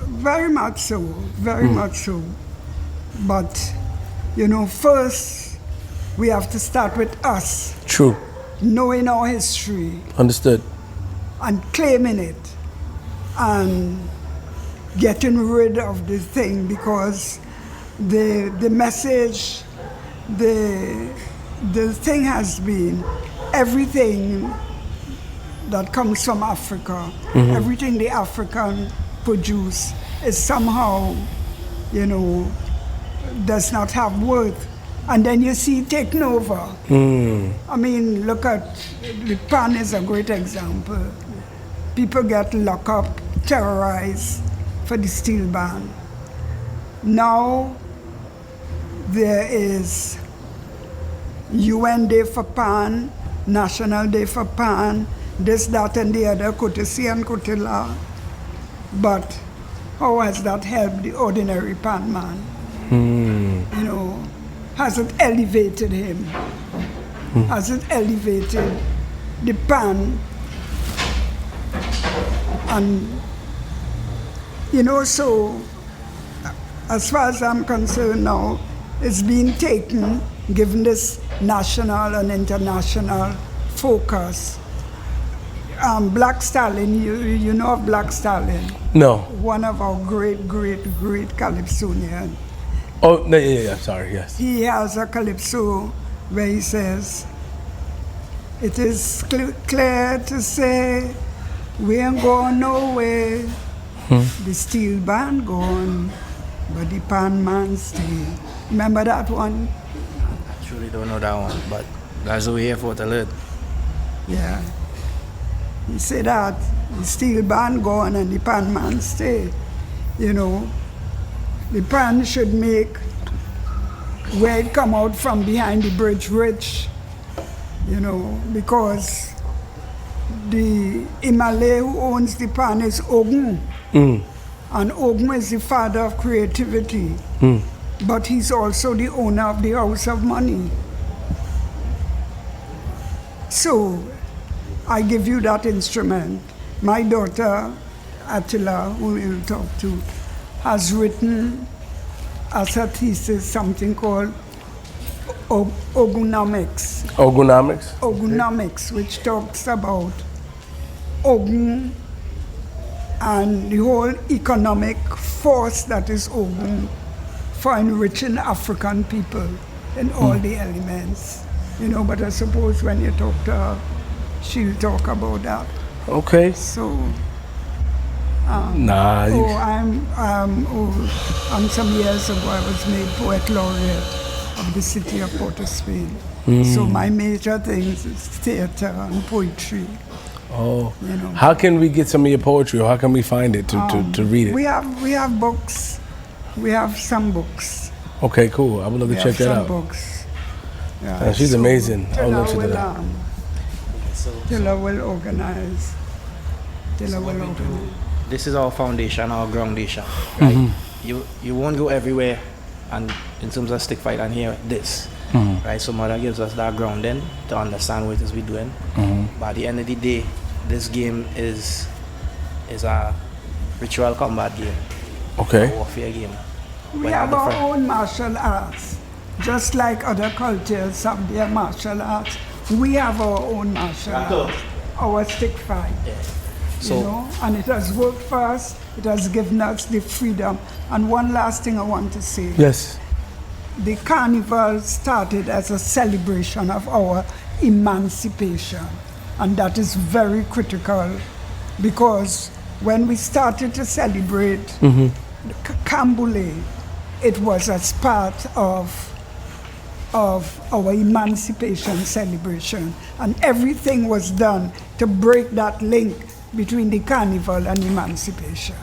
Speaker 6: Very much so, very much so. But, first we have to start with us.
Speaker 3: True.
Speaker 6: Knowing our history.
Speaker 3: Understood.
Speaker 6: And claiming it. And getting rid of the thing, because the message, the thing has been everything that comes from Africa, everything the African produce is somehow, does not have worth. And then you see it taking over. I mean, look at, the pan is a great example. People get locked up, terrorized for the steel ban. Now, there is UN Day for Pan, National Day for Pan, this, that, and the other, courtesy and kotila. But how has that helped the ordinary pan man? Has it elevated him? Has it elevated the pan? And, so as far as I'm concerned now, it's being taken, given this national and international focus. Black Stalin, you know of Black Stalin?
Speaker 3: No.
Speaker 6: One of our great calypsonians.
Speaker 3: Oh, no, yeah, sorry, yes.
Speaker 6: He has a calypso where he says, it is clear to say, we ain't going nowhere. The steel band gone, but the pan man stay. Remember that one?
Speaker 5: truly don't know that one, but that's what we're here for, to learn.
Speaker 6: Yeah. He said that the steel band go on and the pan man stay. You know, the pan should make where it come out from behind the bridge rich, you know, because the Imale who owns the pan is Ogun. And Ogun is the father of creativity. But he's also the owner of the House of Money. So I give you that instrument. My daughter, Attila, who we'll talk to, has written as a thesis something called Ogunomics.
Speaker 3: Ogunomics?
Speaker 6: Ogunomics, which talks about Ogun and the whole economic force that is Ogun for enriching African people in all the elements. You know, but I suppose when you talk to her, she'll talk about that.
Speaker 3: Okay.
Speaker 6: So, some years ago I was made poet laureate of the city of Port of Spain. So my major things is theater and poetry.
Speaker 3: Oh,
Speaker 6: you know.
Speaker 3: How can we get some of your poetry, or how can we find it to read it?
Speaker 6: We have books. We have some books.
Speaker 3: Okay, cool. I would love to check that out.
Speaker 6: Books. Yeah,
Speaker 3: she's amazing. I would love to check that out.
Speaker 6: Tilla will organize.
Speaker 5: This is our foundation, our groundation. Right? You won't go everywhere, and in terms of stick fight and hear this. Right? So mother gives us that grounding to understand what it is we're doing. But at the end of the day, this game is a ritual combat game.
Speaker 3: Okay.
Speaker 5: A warfare game.
Speaker 6: We have our own martial arts. Just like other cultures have their martial arts, we have our own martial arts. Our stick fight.
Speaker 5: Yeah.
Speaker 6: So, you know, and it has worked for us. It has given us the freedom. And one last thing I want to say.
Speaker 3: Yes.
Speaker 6: The carnival started as a celebration of our emancipation. And that is very critical, because when we started to celebrate Kambule, it was as part of our emancipation celebration. And everything was done to break that link between the carnival and emancipation.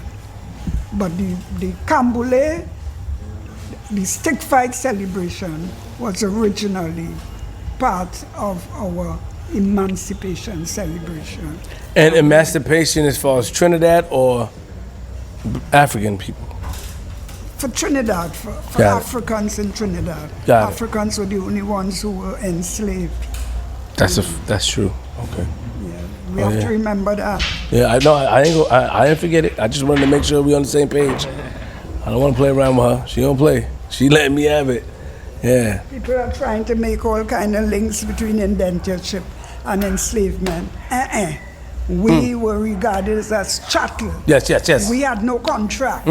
Speaker 6: But the Kambule, the stick fight celebration, was originally part of our emancipation celebration.
Speaker 3: And emancipation as far as Trinidad or African people?
Speaker 6: For Trinidad, for Africans in Trinidad. Africans were the only ones who were enslaved.
Speaker 3: That's true. Okay.
Speaker 6: Yeah, we have to remember that.
Speaker 3: Yeah, I know. I didn't forget it. I just wanted to make sure we're on the same page. I don't want to play around with her. She don't play. She letting me have it. Yeah.
Speaker 6: People are trying to make all kind of links between indentureship and enslavement. We were regarded as chattel.
Speaker 3: Yes.
Speaker 6: We had no contract.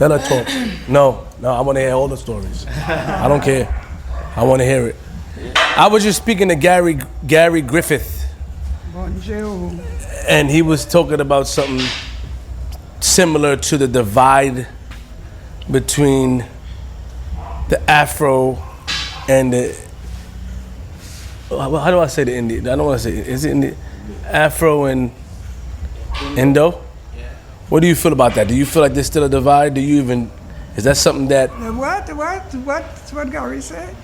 Speaker 3: Let her talk. No, I want to hear all the stories. I don't care. I want to hear it. I was just speaking to Gary Griffith.
Speaker 6: Bonjour.
Speaker 3: And he was talking about something similar to the divide between the Afro and the, how do I say the Indian? I don't want to say, is it Indian? Afro and Indo? What do you feel about that? Do you feel like there's still a divide? Is that something that...
Speaker 6: What Gary said?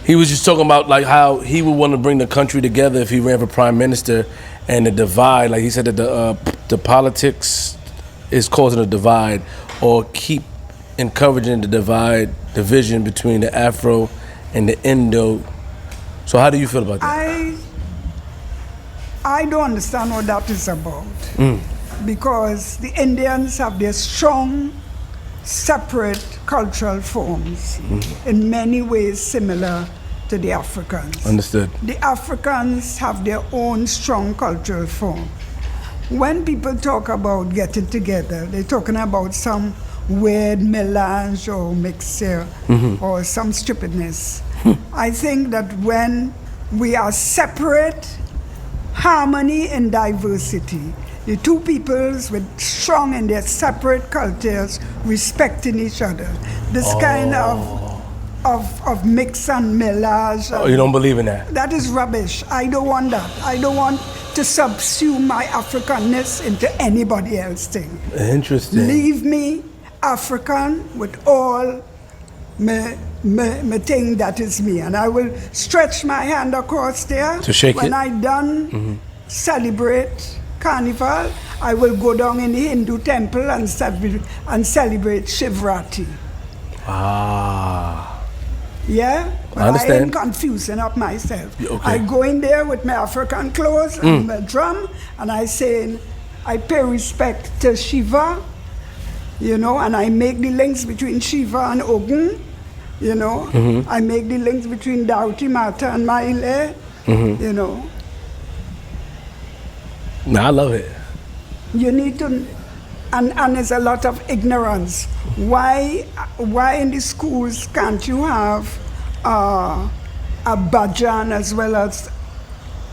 Speaker 3: He was just talking about like how he would want to bring the country together if he ran for prime minister, and the divide, like he said that the politics is causing a divide, or keep encouraging the division between the Afro and the Indo. So how do you feel about that?
Speaker 6: I don't understand what that is about. Because the Indians have their strong, separate cultural forms, in many ways similar to the Africans.
Speaker 3: Understood.
Speaker 6: The Africans have their own strong cultural form. When people talk about getting together, they're talking about some weird melange or mixture or some stupidness. I think that when we are separate, harmony and diversity, the two peoples with strong in their separate cultures, respecting each other. This kind of of mix and millage.
Speaker 3: Oh, you don't believe in that?
Speaker 6: That is rubbish. I don't want that. I don't want to subsume my Africanness into anybody else's thing.
Speaker 3: Interesting.
Speaker 6: Leave me African with all my thing that is me. And I will stretch my hand across there.
Speaker 3: To shake
Speaker 6: when
Speaker 3: it?
Speaker 6: I done celebrate Carnival, I will go down in the Hindu temple and celebrate Shivrati.
Speaker 3: Ah.
Speaker 6: Yeah? But
Speaker 3: I understand.
Speaker 6: I ain't confusing up myself.
Speaker 3: Okay.
Speaker 6: I go in there with my African clothes and my drum, and I say, I pay respect to Shiva, you know, and I make the links between Shiva and Ogun, you know. I make the links between Dauti Mata and Maile, you know.
Speaker 3: No, I love it.
Speaker 6: You need to, and there's a lot of ignorance. Why in the schools can't you have a bhajan as well as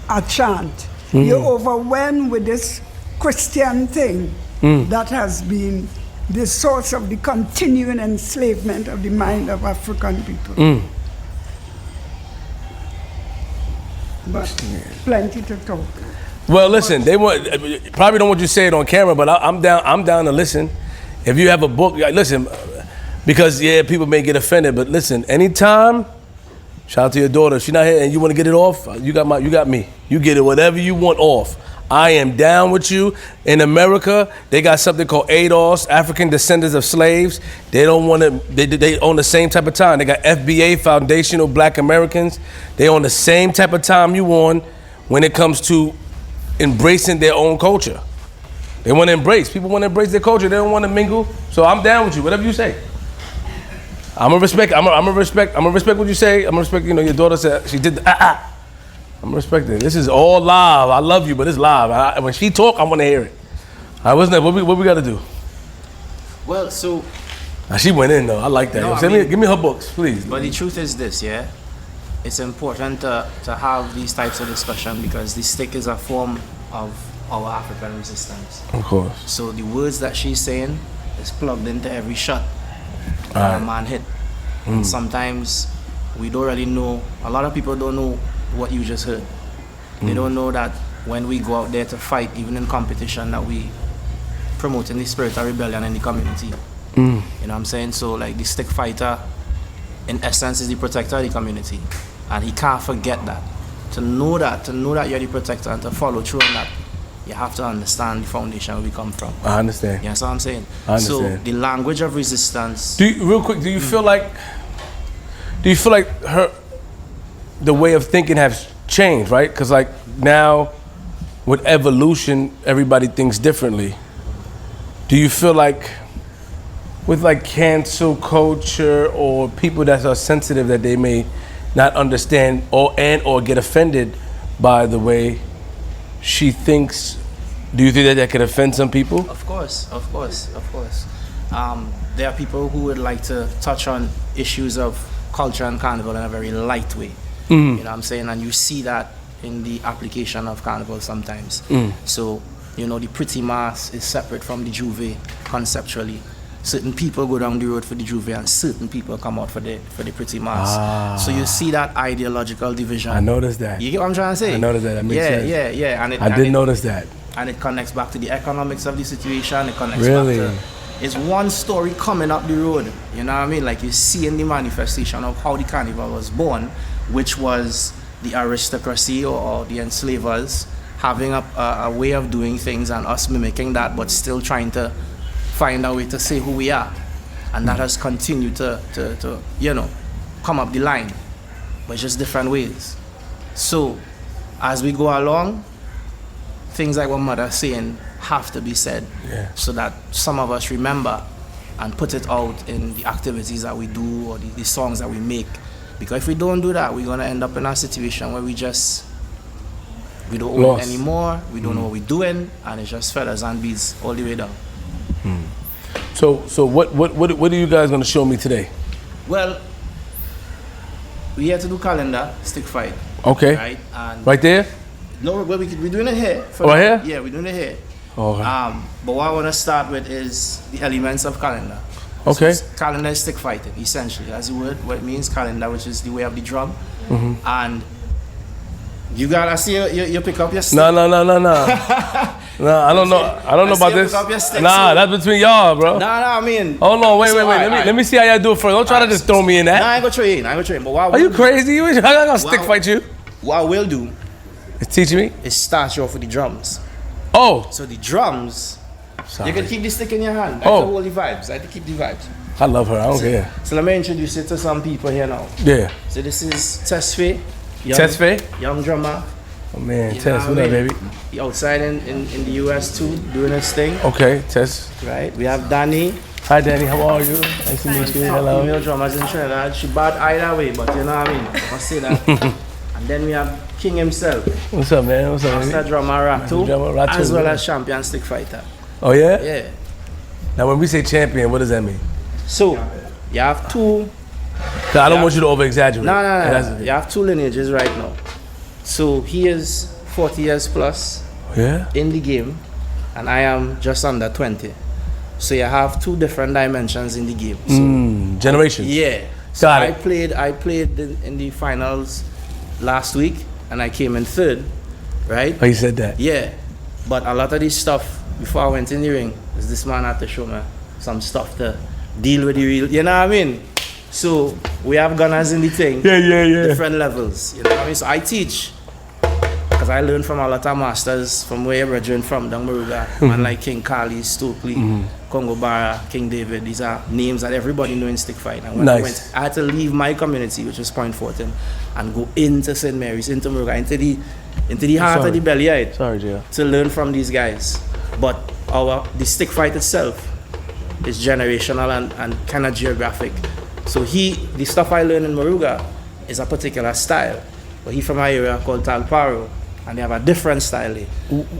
Speaker 6: a chant? You're overwhelmed with this Christian thing that has been the source of the continuing enslavement of the mind of African people. But plenty to talk.
Speaker 3: Well, listen, they probably don't want you to say it on camera, but I'm down to listen. If you have a book, listen, because people may get offended, but listen, anytime, shout out to your daughter. If she's not here and you want to get it off, you got me. You get it whatever you want off. I am down with you. In America, they got something called ADOS, African Descendants of Slaves. They don't want to. They own the same type of time. They got FBA, Foundational Black Americans. They own the same type of time you on when it comes to embracing their own culture. They want to embrace. People want to embrace their culture. They don't want to mingle. So I'm down with you. Whatever you say. I'm gonna respect what you say. I'm gonna respect. Your daughter said she did. I'm respecting it. This is all live. I love you, but it's live. When she talk, I want to hear it. All right, what's next? What we got to do?
Speaker 5: Well, so.
Speaker 3: She went in though. I like that.
Speaker 5: No,
Speaker 3: give me her books, please.
Speaker 5: But the truth is this, yeah. It's important to have these types of discussion because the stick is a form of our African resistance.
Speaker 3: Of course.
Speaker 5: So the words that she's saying is plugged into every shot that a man hit. And sometimes we don't really know, a lot of people don't know what you just heard. They don't know that when we go out there to fight, even in competition, that we promoting the spirit of rebellion in the community. You know what I'm saying? So like the stick fighter, in essence, is the protector of the community. And he can't forget that. To know that you're the protector and to follow through on that, you have to understand the foundation where we come from.
Speaker 3: I understand.
Speaker 5: You know what I'm saying?
Speaker 3: I understand.
Speaker 5: So the language of resistance.
Speaker 3: Real quick, do you feel like the way of thinking has changed, right? Because like now, with evolution, everybody thinks differently. Do you feel like with like cancel culture or people that are sensitive that they may not understand or get offended by the way she thinks, do you think that could offend some people?
Speaker 5: Of course. There are people who would like to touch on issues of culture and carnival in a very light way. You know what I'm saying? And you see that in the application of carnival sometimes. So, the pretty mass is separate from the juve conceptually. Certain people go down the road for the juve and certain people come out for the pretty mass. So you see that ideological division.
Speaker 3: I noticed that.
Speaker 5: You get what I'm trying to say?
Speaker 3: I noticed that. That makes sense.
Speaker 5: Yeah.
Speaker 3: I did notice that.
Speaker 5: And it connects back to the economics of the situation. It connects
Speaker 3: Really?
Speaker 5: back to... It's one story coming up the road. You know what I mean? Like you see in the manifestation of how the carnival was born, which was the aristocracy or the enslavers having a way of doing things and us mimicking that, but still trying to find a way to say who we are. And that has continued to come up the line, but just different ways. So as we go along, things like what mother's saying have to be said, so that some of us remember and put it out in the activities that we do or the songs that we make. Because if we don't do that, we're gonna end up in a situation where we don't own it anymore, we don't know what we're doing, and it's just feathers and beads all the way down.
Speaker 3: So what are you guys gonna show me today?
Speaker 5: Well, we're here to do Kalinda, stick fight.
Speaker 3: Okay.
Speaker 5: Right? And
Speaker 3: right there?
Speaker 5: No, we're doing it here.
Speaker 3: Right here?
Speaker 5: Yeah, we're doing it here.
Speaker 3: Okay.
Speaker 5: But what I want to start with is the elements of Kalinda.
Speaker 3: Okay.
Speaker 5: So Kalinda is stick fighting, essentially. That's the word, what it means, Kalinda, which is the way of the drum. And you gotta see, you pick up your stick.
Speaker 3: No. No, I don't know. I don't know about this. Nah, that's between y'all, bro.
Speaker 5: I mean.
Speaker 3: Hold on, wait. Let me see how y'all do it first. Don't try to just throw me in that.
Speaker 5: Nah, I ain't gonna train. But what
Speaker 3: Are you crazy? I gotta stick fight you.
Speaker 5: What I will do
Speaker 3: It's teaching me?
Speaker 5: is start you off with the drums.
Speaker 3: Oh.
Speaker 5: So the drums,
Speaker 3: Sorry.
Speaker 5: you can keep the stick in your hand. I
Speaker 3: Oh.
Speaker 5: can hold the vibes. I can keep the vibes.
Speaker 3: I love her. I don't care.
Speaker 5: So let me introduce you to some people here now.
Speaker 3: Yeah.
Speaker 5: So this is Tesfaye.
Speaker 3: Tesfaye?
Speaker 5: Young drummer.
Speaker 3: Oh, man.
Speaker 5: You
Speaker 3: Tess,
Speaker 5: know
Speaker 3: what up,
Speaker 5: I mean?
Speaker 3: baby?
Speaker 5: He outside in the US too, doing his thing.
Speaker 3: Okay, Tess.
Speaker 5: Right? We have Danny.
Speaker 3: Hi, Danny. How are you? Nice to meet you. Hello.
Speaker 5: Female drummers in Trinidad. She bad either way, but you know what I mean? I say that. And then we have King himself.
Speaker 3: What's up, man? What's up,
Speaker 5: Master
Speaker 3: baby?
Speaker 5: drummer Ratu,
Speaker 3: drummer, Ratu,
Speaker 5: as well
Speaker 3: yeah.
Speaker 5: as champion stick fighter.
Speaker 3: Oh, yeah?
Speaker 5: Yeah.
Speaker 3: Now, when we say champion, what does that mean?
Speaker 5: So, you have two.
Speaker 3: 'Cause I don't want you to over-exaggerate.
Speaker 5: No. You have two lineages right now. So, he is 40 years plus
Speaker 3: Yeah?
Speaker 5: in the game, and I am just under 20. So, you have two different dimensions in the game. So,
Speaker 3: Generations.
Speaker 5: yeah. So
Speaker 3: Got
Speaker 5: I
Speaker 3: it.
Speaker 5: played in the finals last week, and I came in third, right?
Speaker 3: Oh, you said that.
Speaker 5: Yeah, but a lot of this stuff before I went in the ring is this man had to show me some stuff to deal with the real, you know what I mean? So we have gunners in the thing,
Speaker 3: Yeah.
Speaker 5: different levels, you know what I mean? So I teach because I learned from a lot of masters from where you're originally from, down Maruga, man like King Kali, Stokely, Congo Barra, King David. These are names that everybody knows in stick fight. And when
Speaker 3: Nice.
Speaker 5: I had to leave my community, which was Point Fortin, and go into St. Mary's, into Maruga, into the heart of the belly, right?
Speaker 3: Sorry, Jay.
Speaker 5: To learn from these guys. But the stick fight itself is generational and kind of geographic. So the stuff I learned in Maruga is a particular style. But he from an area called Talparo, and they have a different style there.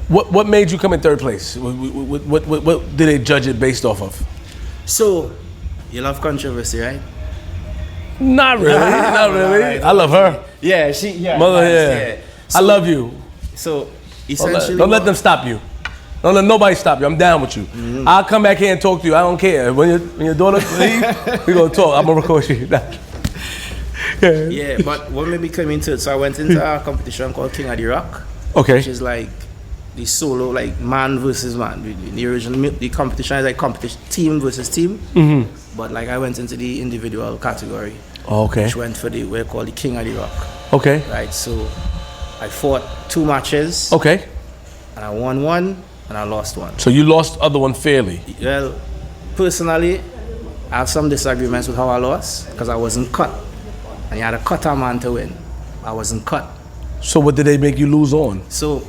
Speaker 3: What made you come in third place? What did they judge it based off of?
Speaker 5: So, you love controversy, right?
Speaker 3: Not really. Not really. I love her.
Speaker 5: Yeah,
Speaker 3: Mother,
Speaker 5: nice,
Speaker 3: yeah.
Speaker 5: So,
Speaker 3: I love you.
Speaker 5: So, essentially...
Speaker 3: Don't let them stop you. Don't let nobody stop you. I'm down with you. I'll come back here and talk to you. I don't care. When your daughter leaves, we're going to talk. I'm going to record you.
Speaker 5: Yeah, but what made me come into it? So I went into a competition called King of the Rock.
Speaker 3: Okay.
Speaker 5: Which is like the solo, like man versus man. The original, the competition is like competition, team versus team. But like I went into the individual category.
Speaker 3: Okay.
Speaker 5: Which went for the, we're called the King of the Rock.
Speaker 3: Okay.
Speaker 5: Right, so I fought 2 matches.
Speaker 3: Okay.
Speaker 5: And I won 1 and I lost 1.
Speaker 3: So you lost the other one fairly.
Speaker 5: Well, personally, I have some disagreements with how I lost because I wasn't cut. And you had to cut a man to win. I wasn't cut.
Speaker 3: So what did they make you lose on?
Speaker 5: So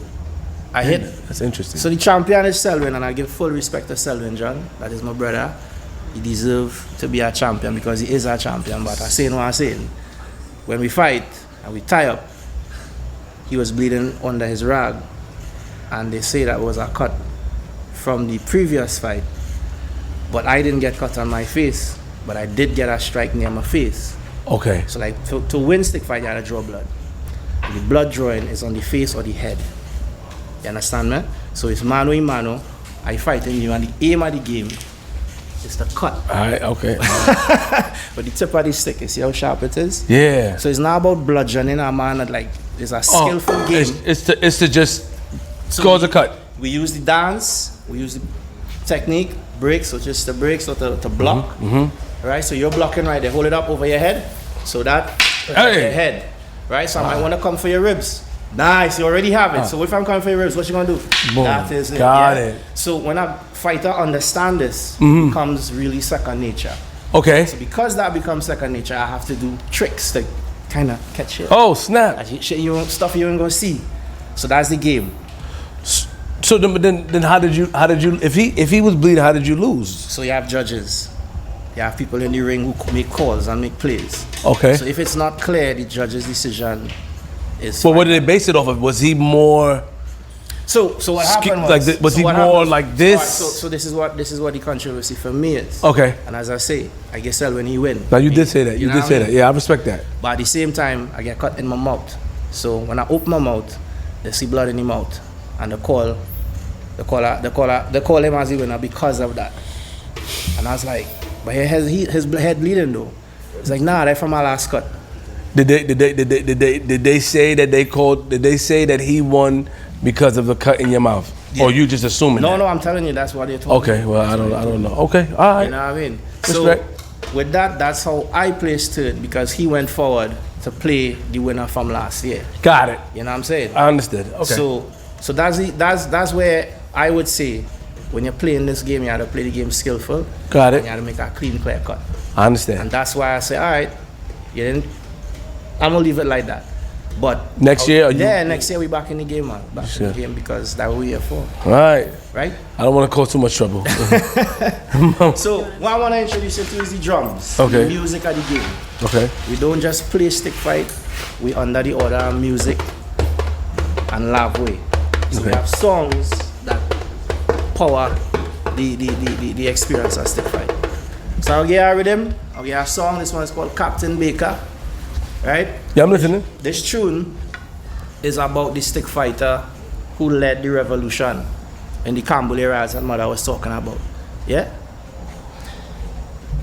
Speaker 5: I hit.
Speaker 3: That's interesting.
Speaker 5: So the champion is Selwyn, and I give full respect to Selwyn John. That is my brother. He deserves to be a champion because he is a champion. But I say what I'm saying. When we fight and we tie up, he was bleeding under his rag. And they say that was a cut from the previous fight. But I didn't get cut on my face. But I did get a strike near my face.
Speaker 3: Okay.
Speaker 5: So like to win stick fight, you gotta draw blood. And the blood drawing is on the face or the head. You understand me? So it's mano a mano. I fighting you, and the aim of the game is to cut.
Speaker 3: Alright, okay.
Speaker 5: But the tip of the stick, you see how sharp it is?
Speaker 3: Yeah.
Speaker 5: So it's not about bludgeoning a man. Like it's a skillful game.
Speaker 3: It's to just score the cut.
Speaker 5: We use the dance. We use the technique, breaks, so just the breaks or to block. Right, so you're blocking right there. Hold it up over your head. So that your head. Right, so I might want to come for your ribs. Nice, you already have it. So if I'm coming for your ribs, what you gonna do?
Speaker 3: Boom.
Speaker 5: That is it.
Speaker 3: Got it.
Speaker 5: So when a fighter understands this, it becomes really second nature.
Speaker 3: Okay.
Speaker 5: So because that becomes second nature, I have to do tricks to kind of catch it.
Speaker 3: Oh, snap.
Speaker 5: Like stuff you ain't gonna see. So that's the game.
Speaker 3: So then how did you if he was bleeding, how did you lose?
Speaker 5: So you have judges. You have people in the ring who make calls and make plays.
Speaker 3: Okay.
Speaker 5: So if it's not clear, the judge's decision is.
Speaker 3: Well, what did they base it off of? Was he more?
Speaker 5: So what happened was?
Speaker 3: Like was he more like this?
Speaker 5: So this is what the controversy for me is.
Speaker 3: Okay.
Speaker 5: And as I say, I get sell when he win.
Speaker 3: Now you did say that. You
Speaker 5: know
Speaker 3: did
Speaker 5: what
Speaker 3: say
Speaker 5: I mean?
Speaker 3: that. Yeah, I respect that.
Speaker 5: But at the same time, I get cut in my mouth. So when I open my mouth, they see blood in the mouth, and they call him as the winner because of that. And I was like, But his head bleeding though. It's like, nah, they're from my last cut.
Speaker 3: Did they say that they called? Did they say that he won because of the cut in your mouth, or you just assuming?
Speaker 5: No,
Speaker 3: that?
Speaker 5: no, I'm telling you, that's what they told me.
Speaker 3: Okay, well, I don't know. Okay, all right.
Speaker 5: You know what I mean?
Speaker 3: Respect.
Speaker 5: So with that, that's how I placed third because he went forward to play the winner from last year.
Speaker 3: Got it.
Speaker 5: You know what I'm saying?
Speaker 3: I understood. Okay.
Speaker 5: So that's where I would say when you're playing this game, you have to play the game skillful.
Speaker 3: Got it.
Speaker 5: And you have to make a clean, clear cut.
Speaker 3: I understand.
Speaker 5: And that's why I say, all right, you didn't. I'm gonna leave it like that. But
Speaker 3: next year,
Speaker 5: next year we back in the game, man. Back in the game because that's what we're here for.
Speaker 3: All right.
Speaker 5: Right?
Speaker 3: I don't want to cause too much trouble.
Speaker 5: So what I want to introduce you to is the drums.
Speaker 3: Okay.
Speaker 5: The music of the game.
Speaker 3: Okay.
Speaker 5: We don't just play stick fight. We under the order of music and live way. So we have songs that power the experience of stick fight. So I'll get a rhythm. I'll get a song. This one is called Captain Baker. Right?
Speaker 3: Yeah, I'm listening.
Speaker 5: This tune is about the stick fighter who led the revolution in the Campbell era that mother was talking about. Yeah?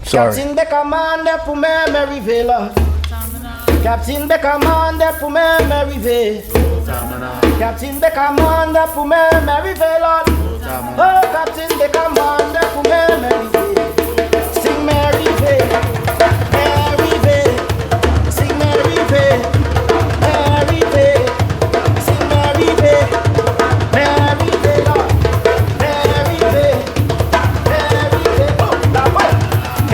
Speaker 3: Sorry.
Speaker 5: Captain Baker man de pour me Maryville. Captain Baker man de pour me Maryville. Captain Baker man de pour me Maryville. Oh, Captain Baker man de pour me Maryville. Sing Maryville.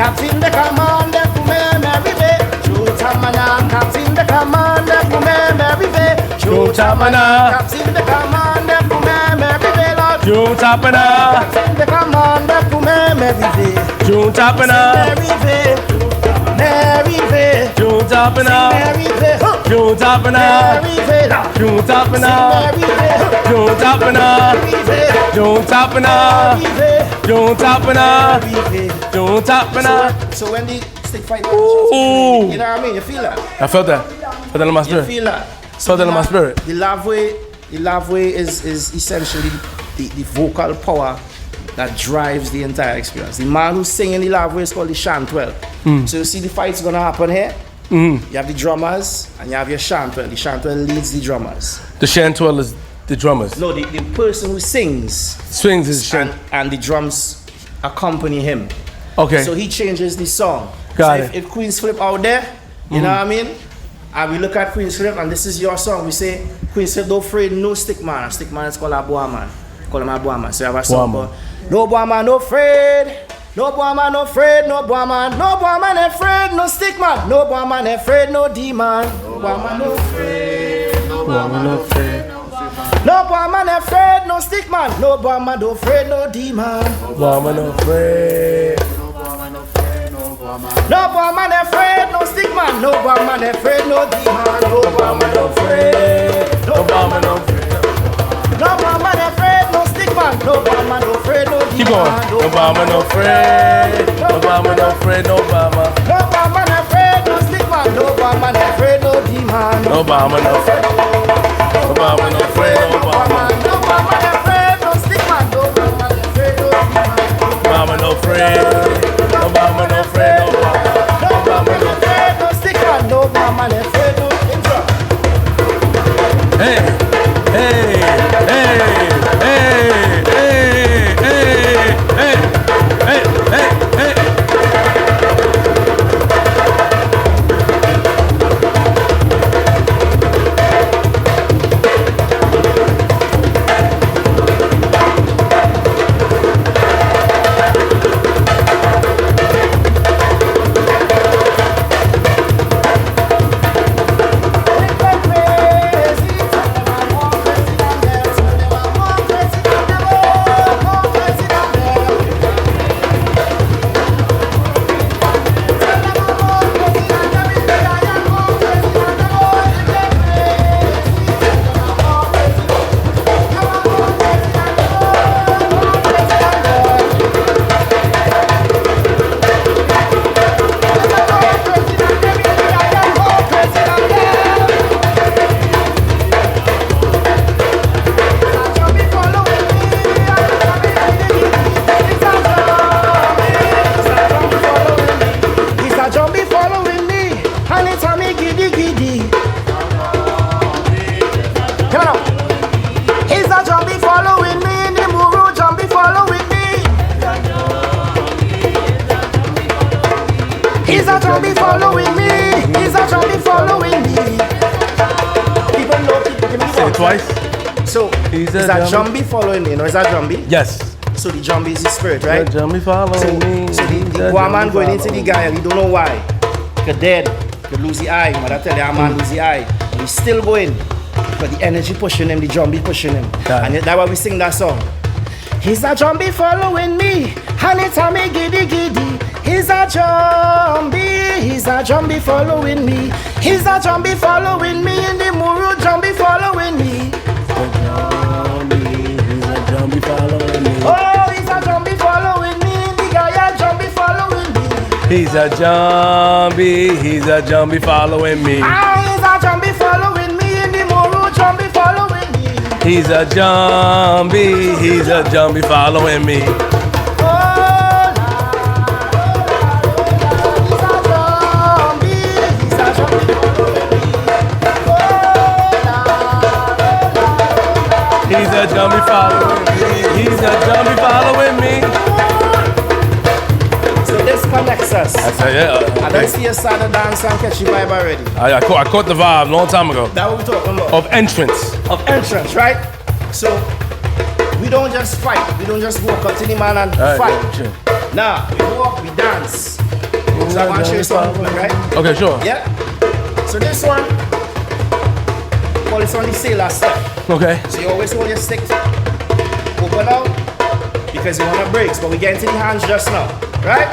Speaker 5: Captain the commander for me, Mary Bay. Shoot a man, Captain the commander for me, Mary Bay. Shoot a man, Captain the commander for me, Mary Bay.
Speaker 3: Shoot a man,
Speaker 5: Captain the commander for me, Mary Bay.
Speaker 3: Shoot a man,
Speaker 5: Mary Bay, Mary Bay.
Speaker 3: Shoot a man,
Speaker 5: Mary Bay.
Speaker 3: shoot a man,
Speaker 5: Mary Bay.
Speaker 3: shoot a man,
Speaker 5: Mary Bay.
Speaker 3: shoot a man,
Speaker 5: Mary Bay.
Speaker 3: shoot a man,
Speaker 5: Mary Bay.
Speaker 3: shoot a man,
Speaker 5: Mary Bay.
Speaker 3: shoot a man.
Speaker 5: So when the stick fight,
Speaker 3: Ooh.
Speaker 5: you know what I mean? You feel that?
Speaker 3: I felt that. Felt that in my
Speaker 5: You
Speaker 3: spirit.
Speaker 5: feel that?
Speaker 3: Felt that in my spirit.
Speaker 5: The love way is essentially the vocal power that drives the entire experience. The man who's singing the love way is called the chantwell. So you see the fight's gonna happen here. You have the drummers and you have your chantwell. The chantwell leads the drummers.
Speaker 3: The chantwell is the drummers.
Speaker 5: No, the person who sings
Speaker 3: Swings is chant.
Speaker 5: and the drums accompany him.
Speaker 3: Okay.
Speaker 5: So he changes the song.
Speaker 3: Got
Speaker 5: so
Speaker 3: it.
Speaker 5: if Queenzflip out there, you know what I mean? And we look at Queenzflip and this is your song. We say, Queenzflip don't afraid no stick man. A stick man is called a boy man. Call him a boy man. So you have a song called No boy man no afraid. No boy man no afraid. No boy man. No boy man afraid. No stick man. No boy man afraid. No demon. No boy man no afraid. No boy man no afraid. No boy man afraid. No stick man. No boy man no afraid. No demon.
Speaker 3: No boy man afraid.
Speaker 5: No boy man afraid, no stick man. No boy man afraid, no demon. No boy man afraid. No boy man afraid. No boy man afraid, no stick man. No boy man afraid, no demon.
Speaker 3: Keep going. No boy man afraid. No boy man afraid. No boy man.
Speaker 5: No boy man afraid, no stick man. No boy man afraid, no demon.
Speaker 3: No boy man afraid. No boy man afraid. No boy man.
Speaker 5: No boy man afraid, no stick man. No boy man afraid, no demon.
Speaker 3: No boy man afraid. No boy man afraid. No boy man.
Speaker 5: No boy man afraid, no stick man. No boy man afraid, no intro.
Speaker 3: Hey, hey, hey, hey, hey, hey, hey, hey, hey, hey. twice.
Speaker 5: So,
Speaker 3: He's
Speaker 5: is
Speaker 3: a
Speaker 5: that
Speaker 3: jumbie.
Speaker 5: jumbie following me? You know, is that jumbie?
Speaker 3: Yes.
Speaker 5: So the jumbie is the spirit, right?
Speaker 3: The jumbie following me.
Speaker 5: So the woman going into the guy, we don't know why. Could dead, could lose the eye. Mother tell the man lose the eye. But he's still going. But the energy pushing him, the jumbie pushing him.
Speaker 3: Yeah.
Speaker 5: And that's why we sing that song. He's a jumbie following me. And it's a me giddy giddy. He's a jumbie following me. He's a jumbie following me. In the Muru jumbie following me.
Speaker 3: Jumbie following me.
Speaker 5: Oh, he's a jumbie following me. The guy a jumbie following me.
Speaker 3: He's a jumbie following me.
Speaker 5: Ah, he's a jumbie following me. In the Muru jumbie following me.
Speaker 3: He's a jumbie following me.
Speaker 5: Oh, he's a jumbie following me.
Speaker 3: He's a jumbie following me. He's a jumbie following me.
Speaker 5: So this connects us.
Speaker 3: I said, yeah.
Speaker 5: I don't see a side of dance and catch you vibe already.
Speaker 3: I caught the vibe a long time ago.
Speaker 5: That's what we're talking about.
Speaker 3: Of entrance.
Speaker 5: Of entrance, right? So we don't just fight. We don't just walk up to the man and fight.
Speaker 3: Sure.
Speaker 5: Nah, we walk, we dance. So I want to show you something, right?
Speaker 3: Okay, sure.
Speaker 5: Yeah. So this one, well, it's on the sailor step.
Speaker 3: Okay.
Speaker 5: So you always hold your stick open out because you want to break. But we get into the hands just now, right?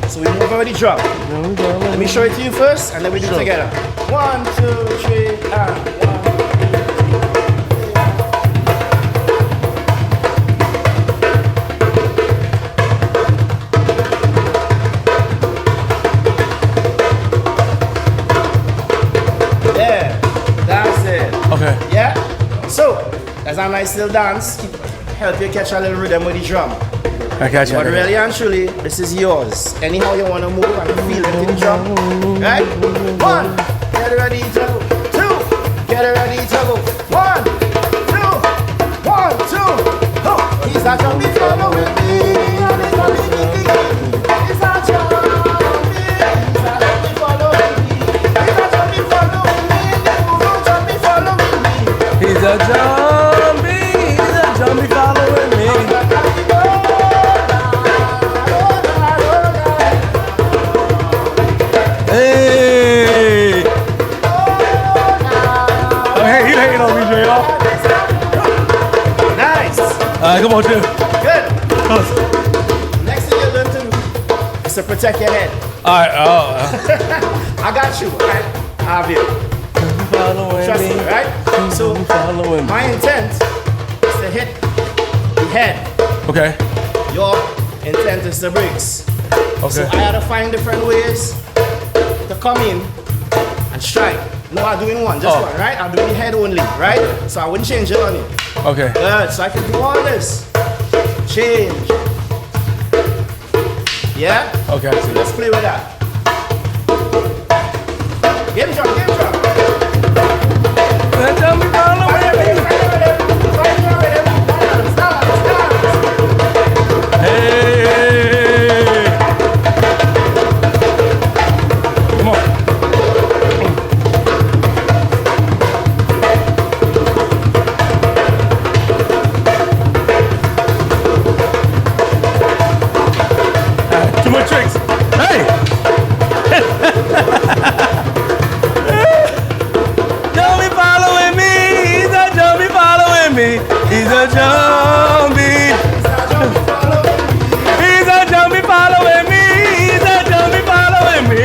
Speaker 5: So we move over the drum. Let me show it to you first, and then we do it together. 1, 2, 3, and 1.
Speaker 3: Okay.
Speaker 5: Yeah? So, as a nice little dance, help you catch a little rhythm with the drum.
Speaker 3: I catch you.
Speaker 5: But really and truly, this is yours. Anyhow you want to move and feel it in the drum. Right? 1, get ready to go. 2, get ready to go. 1, 2, 1, 2, go. He's a jumbie following me. He's a jumbie following me. He's a jumbie following me.
Speaker 3: He's a jumbie following me. Hey! Oh, hey, you hating on me, J.R.
Speaker 5: Nice.
Speaker 3: Come on, Jim.
Speaker 5: Good. Next thing you learn to do is to protect your head.
Speaker 3: All right.
Speaker 5: I got you. All right? I have you. Trust me, right? So my intent is to hit the head.
Speaker 3: Okay.
Speaker 5: Your intent is the breaks.
Speaker 3: Okay.
Speaker 5: So I had to find different ways to come in and strike. No, I'm doing one, just one, right? I'm doing the head only, right? So I wouldn't change it on you.
Speaker 3: Okay.
Speaker 5: Good. So I can do all this. Change. Yeah?
Speaker 3: Okay, I see.
Speaker 5: Let's play with that. Give me drum.
Speaker 3: That jumbie following me. Hey! Come on. Too much tricks. Hey! Jumbie following me. He's a jumbie following me. He's a jumbie. He's a jumbie following me. He's a jumbie following me.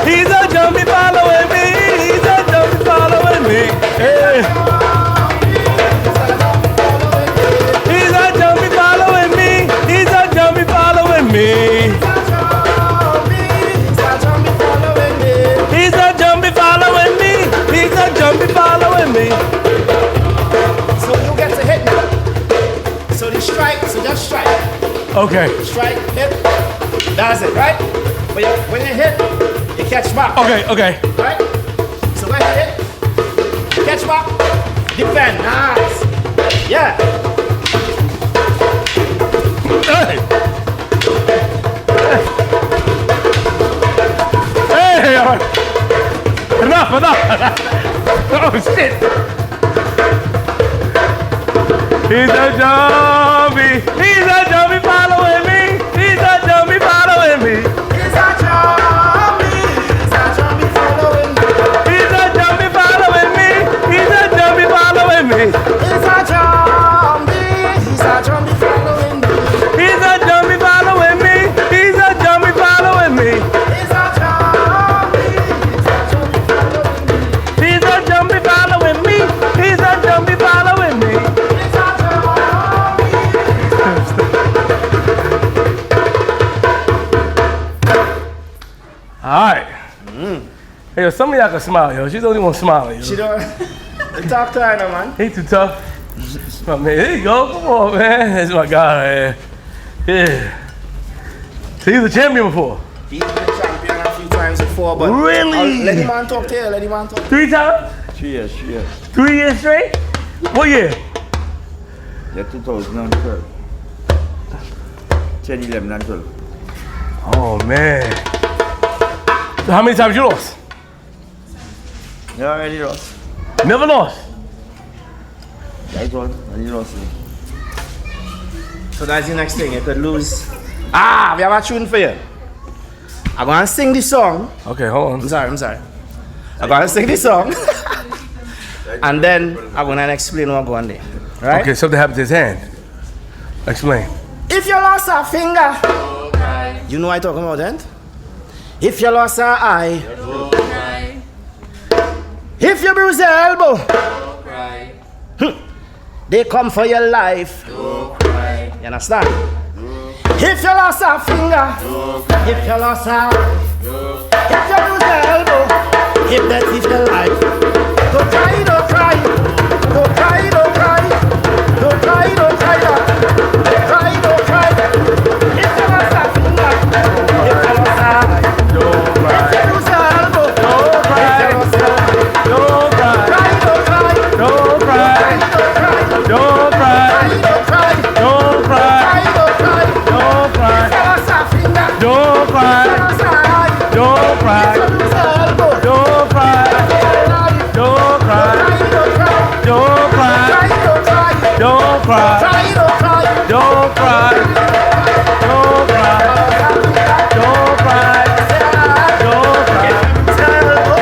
Speaker 3: He's a jumbie following me. He's a jumbie following me. Hey. He's a jumbie following me. He's a jumbie following me. He's a jumbie following me. He's a jumbie following me.
Speaker 5: So you get to hit now. So the strike, so just strike.
Speaker 3: Okay.
Speaker 5: Strike, hit. That's it, right? But when you hit, you catch back.
Speaker 3: Okay.
Speaker 5: Right? So when you hit, catch back, defend. Nice. Yeah.
Speaker 3: Hey. Hey. All right. Oh shit! He's a zombie. He's a zombie following me. He's a zombie following me.
Speaker 5: He's a zombie. He's a zombie following me.
Speaker 3: He's a zombie following me. He's a zombie following me.
Speaker 5: He's a zombie. He's a zombie following me.
Speaker 3: He's a zombie following me. He's a zombie following me.
Speaker 5: He's a zombie. He's a zombie following me.
Speaker 3: He's a zombie following me. He's a zombie following me.
Speaker 5: He's a
Speaker 3: All right. Hey, yo, some of y'all can smile, yo. She's the only one smiling, yo.
Speaker 5: She don't talk to her, no, man.
Speaker 3: He too tough. Oh, man, there you go. Come on, man. That's my guy, man. Yeah. So he was a champion before?
Speaker 5: He's been champion a few times before, but
Speaker 3: Really?
Speaker 5: let the man talk to you. Let the man talk.
Speaker 3: 3 times?
Speaker 4: 3 years, 3 years.
Speaker 3: 3 years straight? What year?
Speaker 4: Yeah, 2012. 10, 11, and 12.
Speaker 3: Oh, man. So how many times you lost?
Speaker 4: Yeah, I already lost.
Speaker 3: Never lost.
Speaker 4: That one, I already lost.
Speaker 5: So that's the next thing. You could lose. Ah, we have a tune for you. I'm gonna sing this song.
Speaker 3: Okay, hold on.
Speaker 5: I'm sorry. I'm gonna sing this song. And then I'm gonna explain what I'm going to do. Right?
Speaker 3: Okay, something happened to his hand. Explain.
Speaker 5: If you lost a finger, you know what I'm talking about then? If you lost an eye, if you bruise your elbow, they come for your life. You understand? If you lost a finger, if you lost a eye, if you bruise your elbow, if that is your life. Don't cry, don't cry. Don't cry, don't cry. Don't cry, don't cry. Don't cry, don't cry. If you lost a finger, if you lost a eye,
Speaker 3: Don't
Speaker 5: if you bruise your elbow,
Speaker 3: Don't cry.
Speaker 5: if you lost a eye,
Speaker 3: Don't cry.
Speaker 5: cry, don't cry.
Speaker 3: Don't cry.
Speaker 5: Don't cry.
Speaker 3: Don't cry.
Speaker 5: Don't cry.
Speaker 3: Don't cry.
Speaker 5: Don't cry.
Speaker 3: Don't cry.
Speaker 5: If you lost a finger,
Speaker 3: Don't cry.
Speaker 5: if you lost a eye,
Speaker 3: Don't cry.
Speaker 5: if you bruise your elbow,
Speaker 3: Don't cry. Don't cry. Don't cry. Don't cry. Don't cry. Don't cry. Don't cry.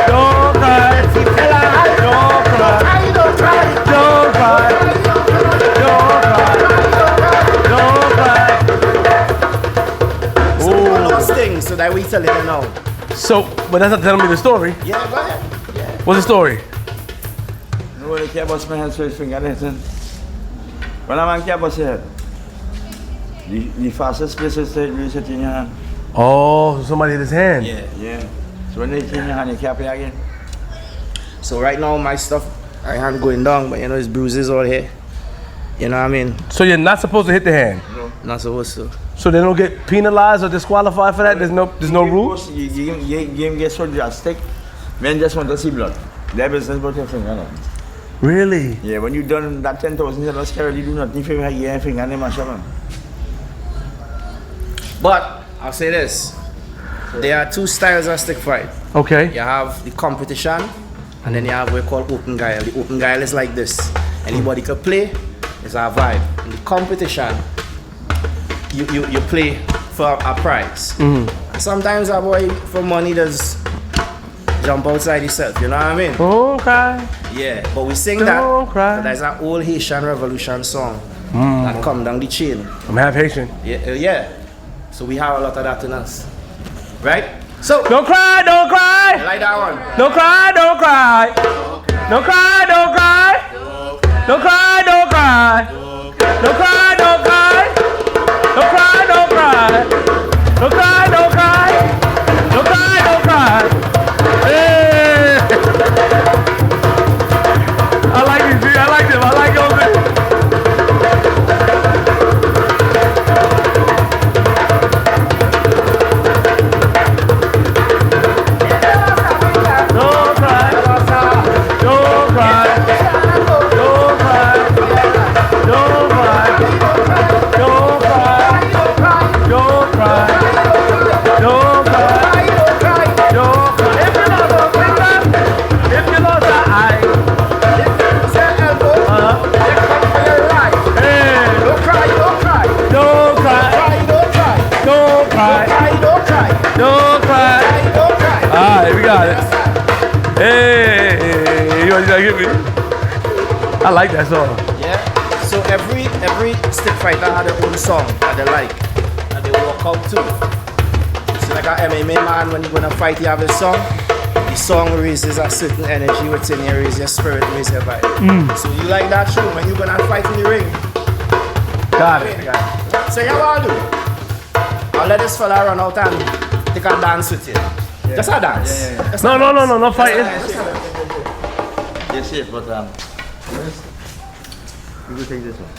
Speaker 3: Don't cry. Don't cry. Don't cry. Don't cry. Don't cry.
Speaker 5: So all those things, so that we tell you now.
Speaker 3: So, but that's not telling me the story.
Speaker 5: Yeah, go ahead.
Speaker 3: What's the story?
Speaker 4: Nobody care about my hand, so his finger, listen. When a man care about his head, the fastest place is to use it in your hand.
Speaker 3: Oh, somebody hit his hand.
Speaker 4: Yeah. So when they hit in your hand, you can't play again.
Speaker 5: So right now my stuff, I hand going down, but you know it's bruises all here. You know what I mean?
Speaker 3: So you're not supposed to hit the hand.
Speaker 5: Not supposed to.
Speaker 3: So they don't get penalized or disqualified for that. There's no rule.
Speaker 4: You get soldier a stick, men just want to see blood. Their business about your finger. No?
Speaker 3: Really?
Speaker 4: Yeah, when you done that 10,000, you don't scare you do nothing if you have your finger and mash up.
Speaker 5: But I'll say this. There are two styles of stick fight.
Speaker 3: Okay.
Speaker 5: You have the competition, and then you have what we call open guile. The open guile is like this. Anybody can play, it's our vibe. In the competition, you play for a prize. And sometimes a boy for money does jump outside himself, you know what I mean?
Speaker 3: Don't cry.
Speaker 5: Yeah, but we sing
Speaker 3: Don't
Speaker 5: that.
Speaker 3: cry.
Speaker 5: But there's an old Haitian revolution song that come down the chain.
Speaker 3: I'm half Haitian.
Speaker 5: Yeah. So we have a lot of that in us. Right? So,
Speaker 3: Don't cry, don't cry.
Speaker 5: like that one.
Speaker 3: Don't cry, don't cry. Don't cry, don't cry. Don't cry, don't cry. Don't cry, don't cry. Don't cry, don't cry. Don't cry, don't cry. Don't cry, don't cry. Hey. I like these, dude. I like them. I like those. Don't cry. Don't cry. You gotta get me. I like that song.
Speaker 5: Yeah. So every stick fighter had their own song that they like, and they walk out to. So like an MMA man, when you're gonna fight, you have a song. The song raises a certain energy within you, raises your spirit, raises your vibe. So you like that too when you're gonna fight in the ring.
Speaker 3: Got it.
Speaker 5: So you know what I'll do? I'll let this fella run out and take a dance with you. Just a dance. Just a dance.
Speaker 3: No fighting.
Speaker 4: Yes, yes, but you will take this one.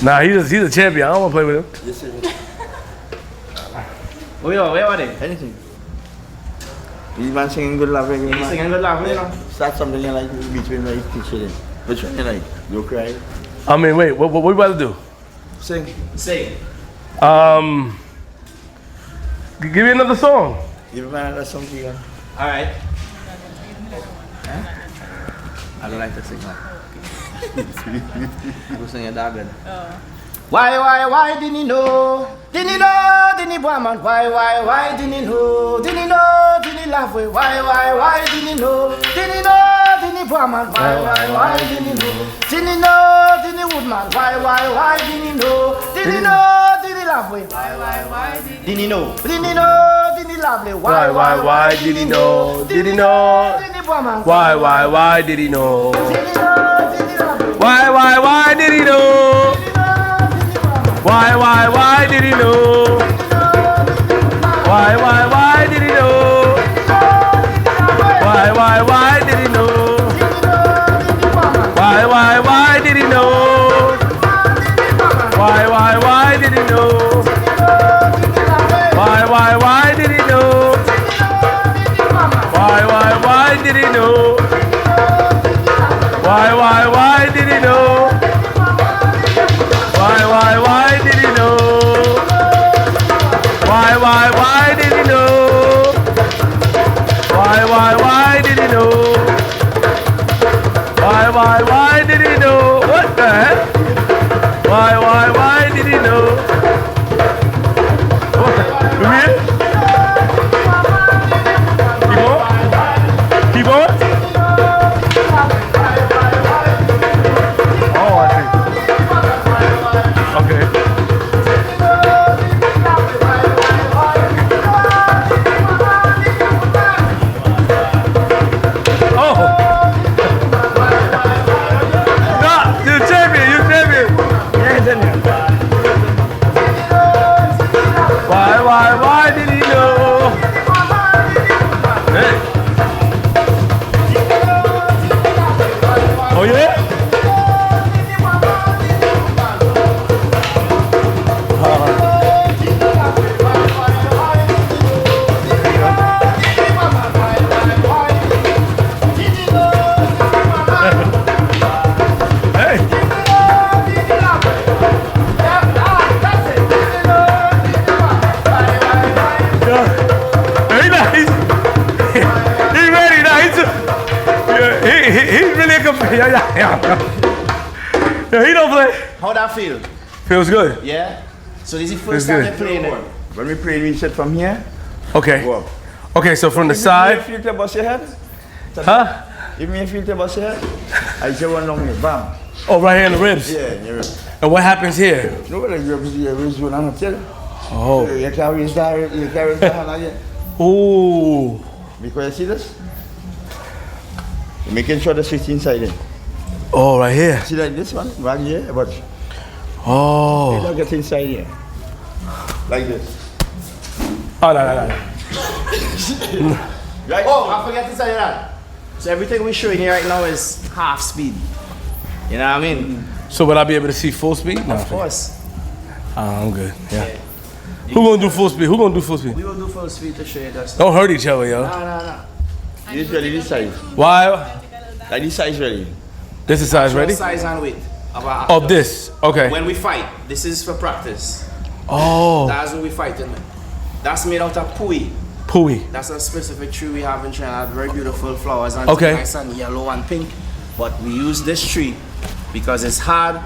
Speaker 3: Nah, he's a champion. I don't want to play with him.
Speaker 4: Yes, yes.
Speaker 5: Where are they?
Speaker 4: Anything. This man singing good love reggae.
Speaker 5: He's singing good love, you know.
Speaker 4: Start something you like between like teach them. Which one you like? You cry.
Speaker 3: I mean, wait, what we about to do?
Speaker 4: Sing.
Speaker 5: Sing.
Speaker 3: Give me another song.
Speaker 4: Give me another song, Keegan.
Speaker 5: Alright. I don't like to sing that. You sing a dog then. Why didn't he know? Didn't he know? Didn't he boy man? Why didn't he know? Didn't he know? Didn't he laugh way? Why didn't he know? Didn't he know? Didn't he boy man? Why didn't he know? Didn't he know? Didn't he wood man? Why didn't he know? Didn't he know? Didn't he laugh way? Why didn't he know? Didn't he know? Didn't he laugh way?
Speaker 3: Why did he know? Did he know?
Speaker 5: Didn't he boy man?
Speaker 3: Why did he know?
Speaker 5: Didn't he know? Didn't he laugh way?
Speaker 3: Why did he know? Why did he know? Why did he know? Why did he know? Why did he know? Why did he know? Why did he know? Why did he know? Why did he know? Why did he know? Why did he know? Why did he know? Why did he know? What the heck? Why did he know? What? Really? Keep on? Keep on? Oh, I see. Okay. Oh. No, you champion. Why did he know? Hey. Oh yeah? He's really a good player. Yeah, he don't play.
Speaker 5: How that feel?
Speaker 3: Feels good.
Speaker 5: Yeah? So this is the first
Speaker 3: Feels
Speaker 5: time
Speaker 3: good.
Speaker 5: they playing it.
Speaker 4: When we play, we sit from here.
Speaker 3: Okay.
Speaker 4: Go up.
Speaker 3: Okay, so from the
Speaker 4: Give me a
Speaker 3: side.
Speaker 4: filter bust your head.
Speaker 3: Huh?
Speaker 4: Give me a filter bust your head. I just one long here. Bam.
Speaker 3: Oh, right here in the ribs.
Speaker 4: Yeah, in your ribs.
Speaker 3: And what happens here?
Speaker 4: No, like your ribs will not tell.
Speaker 3: Oh.
Speaker 4: You carry his hand like that.
Speaker 3: Ooh.
Speaker 4: Because you see this? You're making sure the switch inside it.
Speaker 3: Oh, right here.
Speaker 4: See like this one? Right here, but you
Speaker 3: Oh.
Speaker 4: don't get inside here. Like this.
Speaker 3: Oh, no.
Speaker 4: Right?
Speaker 5: Oh, I forgot to tell you that. So everything we're showing you right now is half speed. You know what I mean?
Speaker 3: So would I be able to see full speed? No.
Speaker 5: Of course.
Speaker 3: I'm good. Yeah. Who gonna do full speed? Who gonna do full speed?
Speaker 5: We will do full speed to show you that.
Speaker 3: Don't hurt each other, yo.
Speaker 5: No.
Speaker 4: Usually this size.
Speaker 3: Why?
Speaker 4: Like this size ready.
Speaker 3: This is size ready?
Speaker 5: Size and weight of our
Speaker 3: Of
Speaker 5: actors.
Speaker 3: this. Okay.
Speaker 5: When we fight, this is for practice.
Speaker 3: Oh.
Speaker 5: That's what we fighting with. That's made out of pui.
Speaker 3: Pui.
Speaker 5: That's a specific tree we have in Trinidad. Very beautiful flowers and
Speaker 3: Okay.
Speaker 5: nice and yellow and pink. But we use this tree because it's hard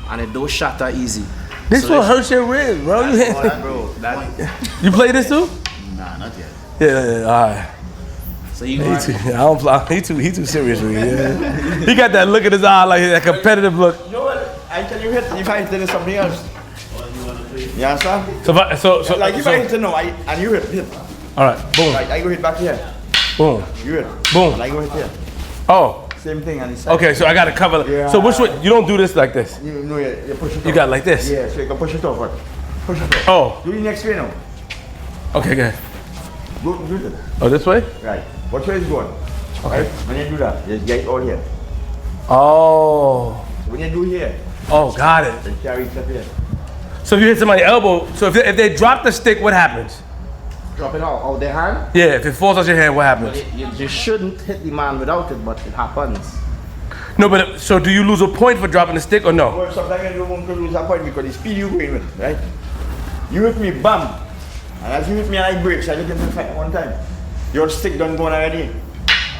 Speaker 5: and it don't shatter easy.
Speaker 3: This
Speaker 5: So
Speaker 3: one hurts your ribs, bro.
Speaker 4: Oh, that bro. That.
Speaker 3: You play this too?
Speaker 4: Nah, not yet.
Speaker 3: Yeah, all right.
Speaker 5: So you
Speaker 3: I don't fly. He too serious with me. Yeah. He got that look in his eye, like that competitive look.
Speaker 4: You know what? I tell you hit if I hit something else. You understand?
Speaker 3: So
Speaker 4: Like if I hit no, and you hit.
Speaker 3: All right, boom,
Speaker 4: Like I go hit back here.
Speaker 3: boom,
Speaker 4: You hit.
Speaker 3: boom.
Speaker 4: And I go hit here.
Speaker 3: Oh,
Speaker 4: Same thing on the side.
Speaker 3: okay. So I gotta cover.
Speaker 4: Yeah.
Speaker 3: So which way? You don't do this like this.
Speaker 4: You know, you push it
Speaker 3: You
Speaker 4: up.
Speaker 3: got like this.
Speaker 4: Yeah, so you can push it over. Push it over.
Speaker 3: Oh,
Speaker 4: Do the next way now.
Speaker 3: okay, good.
Speaker 4: Do it.
Speaker 3: Oh, this way?
Speaker 4: Right. What way is it going? Okay. Right? When you do that, just get it all here.
Speaker 3: Oh,
Speaker 4: So when you do here,
Speaker 3: oh, got it.
Speaker 4: then carry it up here.
Speaker 3: So if you hit somebody's elbow, so if they drop the stick, what happens?
Speaker 5: drop it out their hand.
Speaker 3: Yeah, if it falls out your hand, what
Speaker 5: But
Speaker 3: happens?
Speaker 5: you shouldn't hit the man without it, but it happens.
Speaker 3: No, but so do you lose a point for dropping the stick or no?
Speaker 4: Well, sometimes you don't lose a point because the speed you going with, right? You hit me, bam. And as you hit me, I break, so I look at the fight one time. Your stick done going already.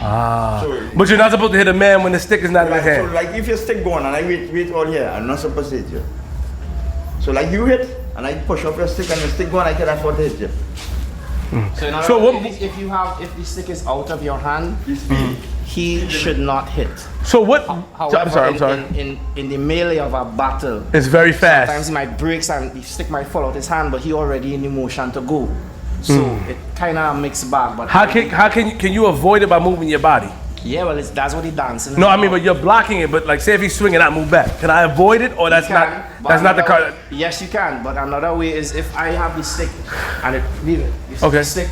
Speaker 3: Ah.
Speaker 4: So-
Speaker 3: But you're not supposed to hit a man when the stick is not in his
Speaker 4: Right, so
Speaker 3: hand.
Speaker 4: like if your stick going and I wait all here, I'm not supposed to hit you. So like you hit and I push up your stick and your stick going, I can afford to hit you.
Speaker 5: So, in other
Speaker 3: So
Speaker 5: words,
Speaker 3: what-
Speaker 5: if the stick is out of your hand, he should not hit.
Speaker 3: So what?
Speaker 5: However,
Speaker 3: I'm sorry.
Speaker 5: In the melee of a battle,
Speaker 3: It's very fast.
Speaker 5: sometimes he might break and the stick might fall out his hand, but he already in the motion to go. So it kind of mixed back. But
Speaker 3: How can you avoid it by moving your body?
Speaker 5: yeah, well, that's what he dancing. is
Speaker 3: No, I mean,
Speaker 5: about.
Speaker 3: but you're blocking it. But like, say if he's swinging out, move back. Can I avoid it, or that's
Speaker 5: You
Speaker 3: not
Speaker 5: can, but
Speaker 3: that's not the
Speaker 5: another-
Speaker 3: card?
Speaker 5: Yes, you can. But another way is if I have the stick and it leave it.
Speaker 3: Okay.
Speaker 5: The stick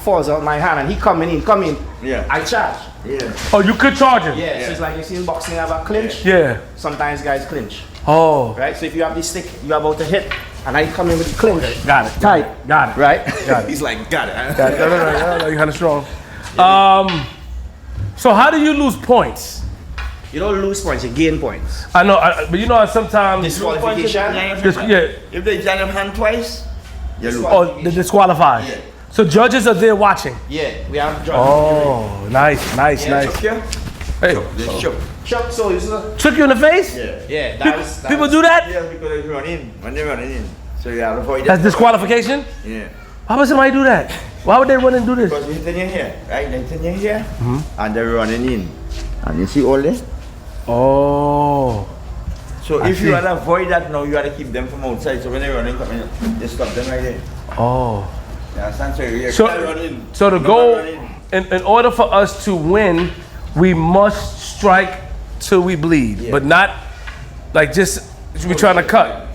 Speaker 5: falls out my hand and he come in.
Speaker 4: Yeah.
Speaker 5: I charge.
Speaker 4: Yeah.
Speaker 3: Oh, you could charge him.
Speaker 5: Yeah. So it's like you see in boxing, have a clinch.
Speaker 3: Yeah.
Speaker 5: Sometimes guys clinch.
Speaker 3: Oh,
Speaker 5: Right? So if you have the stick, you're about to hit, and I come in with the clinch.
Speaker 3: got it.
Speaker 5: Tight.
Speaker 3: Got it.
Speaker 5: Right?
Speaker 3: Got it.
Speaker 5: He's like, got it.
Speaker 3: Got it. No, you're kind of strong. So how do you lose points?
Speaker 5: You don't lose points, you gain points.
Speaker 3: I know, but you know, sometimes.
Speaker 5: Disqualification.
Speaker 3: Yeah.
Speaker 4: If they jam your hand twice, you lose.
Speaker 3: Oh, they're disqualified.
Speaker 4: Yeah.
Speaker 3: So judges are there watching.
Speaker 5: Yeah, we have judges.
Speaker 3: Oh, nice.
Speaker 4: Chuck here.
Speaker 3: Hey,
Speaker 4: Just chuck.
Speaker 5: Chuck, so it's a,
Speaker 3: took you in the face?
Speaker 5: yeah, that's
Speaker 3: People do that?
Speaker 4: Yeah, because they run in. When they run in. So you have to avoid
Speaker 3: That's
Speaker 4: that.
Speaker 3: disqualification?
Speaker 4: Yeah.
Speaker 3: Why would somebody do that? Why would they run and do this?
Speaker 4: Because you're hitting your here, right? They're hitting your here, and they're running in. And you see all this?
Speaker 3: Oh.
Speaker 4: So
Speaker 3: I
Speaker 4: if
Speaker 3: see.
Speaker 4: you want to avoid that now, you got to keep them from outside. So when they're running, come in, you stop them right there.
Speaker 3: Oh.
Speaker 4: You understand? So you
Speaker 3: So-
Speaker 4: can't run in.
Speaker 3: So the
Speaker 4: No
Speaker 3: goal,
Speaker 4: man run in.
Speaker 3: in order for us to win, we must strike till we bleed, but not like just we trying to cut.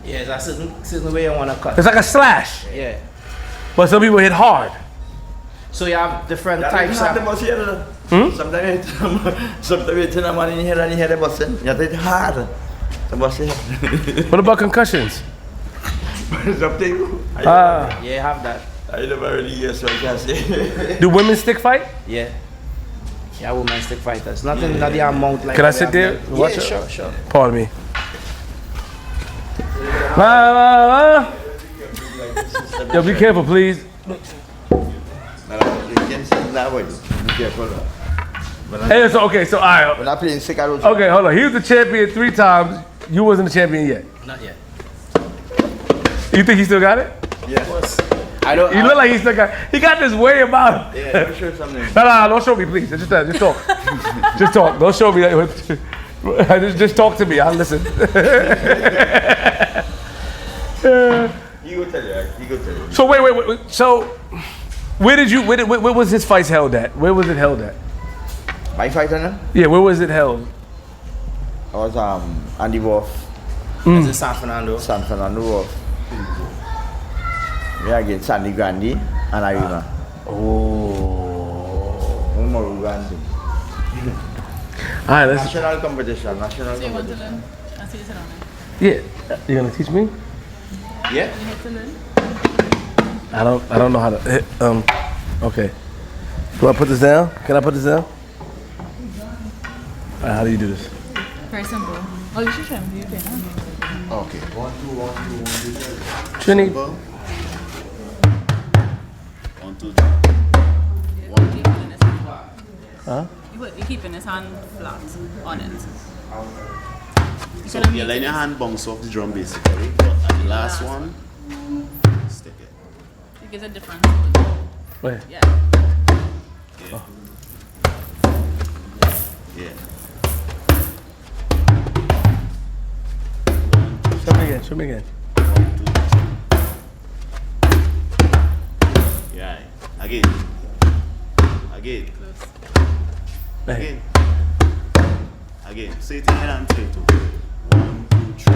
Speaker 5: yeah, that's a certain way you want to cut.
Speaker 3: It's like a slash,
Speaker 5: Yeah.
Speaker 3: but some people hit hard.
Speaker 5: So you have different
Speaker 4: That
Speaker 5: types
Speaker 4: is not the
Speaker 5: of.
Speaker 4: bus here. Sometimes you hit a man in here and you hit the bus in. You hit hard. The bus here.
Speaker 3: What about concussions?
Speaker 4: It's up to you.
Speaker 3: Ah.
Speaker 5: Yeah, you have that.
Speaker 4: I never really hear so I can say.
Speaker 3: Do women stick fight?
Speaker 5: Yeah. Yeah, women stick fighters. Nothing, not the amount like.
Speaker 3: Can I
Speaker 5: we
Speaker 3: sit
Speaker 5: have
Speaker 3: there?
Speaker 5: men.
Speaker 3: Watch
Speaker 5: Yeah,
Speaker 3: it?
Speaker 5: sure.
Speaker 3: Pardon me. Yo, be careful, please.
Speaker 4: You can sit that way. Be careful.
Speaker 3: Hey, so okay, so all right.
Speaker 4: When I play in sick, I don't.
Speaker 3: Okay, hold on. He was the champion 3 times. You wasn't the champion yet.
Speaker 5: Not yet.
Speaker 3: You think he still got it?
Speaker 4: Yes.
Speaker 5: I don't.
Speaker 3: You look like he still got. He got this way about him.
Speaker 4: Yeah, show something.
Speaker 3: No, don't show me, please. Just talk. Just talk. Don't show me. Just talk to me. I'll listen.
Speaker 4: He go tell you. He go tell you.
Speaker 3: So wait. So where was his fight held at? Where was it held at?
Speaker 4: My fighter now?
Speaker 3: Yeah, where was it held?
Speaker 4: I was Andy Wolf,
Speaker 5: This is San Fernando.
Speaker 4: San Fernando Wolf. Yeah, against Sandy Grandi and Arima.
Speaker 3: Oh.
Speaker 4: Umaru Grandi.
Speaker 3: All right, let's.
Speaker 4: National competition. National
Speaker 7: So you want to
Speaker 4: competition.
Speaker 7: learn? I see you sit down
Speaker 3: Yeah, you gonna teach me?
Speaker 5: Yeah.
Speaker 7: there. You need to learn?
Speaker 3: I don't know how to. Okay. Do I put this down? Can I put this down? All right, how do you do this?
Speaker 7: Very simple. Oh, you should try and do it now.
Speaker 8: Okay. 1, 2, 1, 2, 1, 2, 3.
Speaker 3: Trini.
Speaker 8: 1, 2, 3.
Speaker 7: You're keeping his hand flat.
Speaker 3: Huh?
Speaker 7: You're keeping his hand flat on it.
Speaker 8: So you're letting your hand bounce off the drum basically, but at the last one, stick it.
Speaker 7: It gives a different.
Speaker 3: Where?
Speaker 7: Yeah.
Speaker 8: Okay. Yeah. Yeah.
Speaker 3: Show me again.
Speaker 8: 1, 2, 3. Yeah. Again. Again. Again. Say it again and say it too. 1, 2, 3.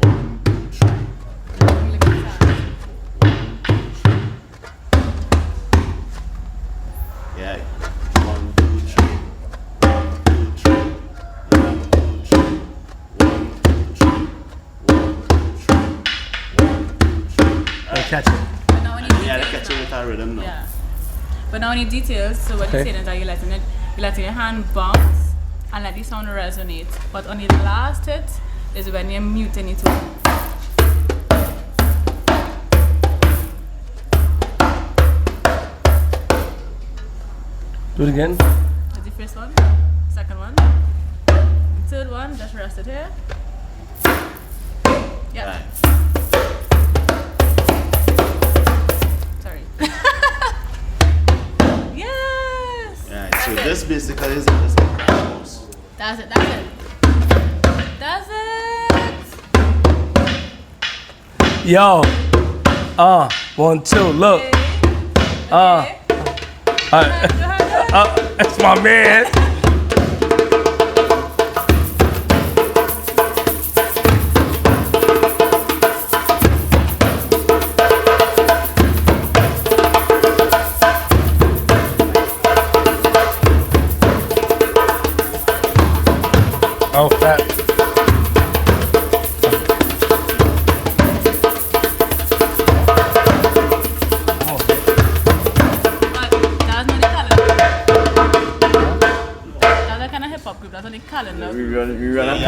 Speaker 8: 1, 2, 3. 1, 2, 3. Yeah. 1, 2, 3. 1, 2, 3. 1, 2, 3. 1, 2, 3. 1, 2, 3. 1, 2, 3.
Speaker 3: Catch it.
Speaker 7: But now when you
Speaker 8: Yeah, they catch it with our rhythm now.
Speaker 7: Yeah. But now in details, so what you're saying is that you're letting your hand bounce and let the sound resonate. But on the last hit is when you're muting it up.
Speaker 3: Do it again.
Speaker 7: That's the first one, second one, the third one, just rest it here. Yeah.
Speaker 8: Right.
Speaker 7: Sorry. Yes!
Speaker 8: Right. So
Speaker 7: That's it.
Speaker 8: this basically is this course.
Speaker 7: That's it. That's it!
Speaker 3: Yo. 1, 2, look.
Speaker 7: Okay.
Speaker 3: That's my man. Oh, fat.
Speaker 7: That's on the calendar.
Speaker 4: We run a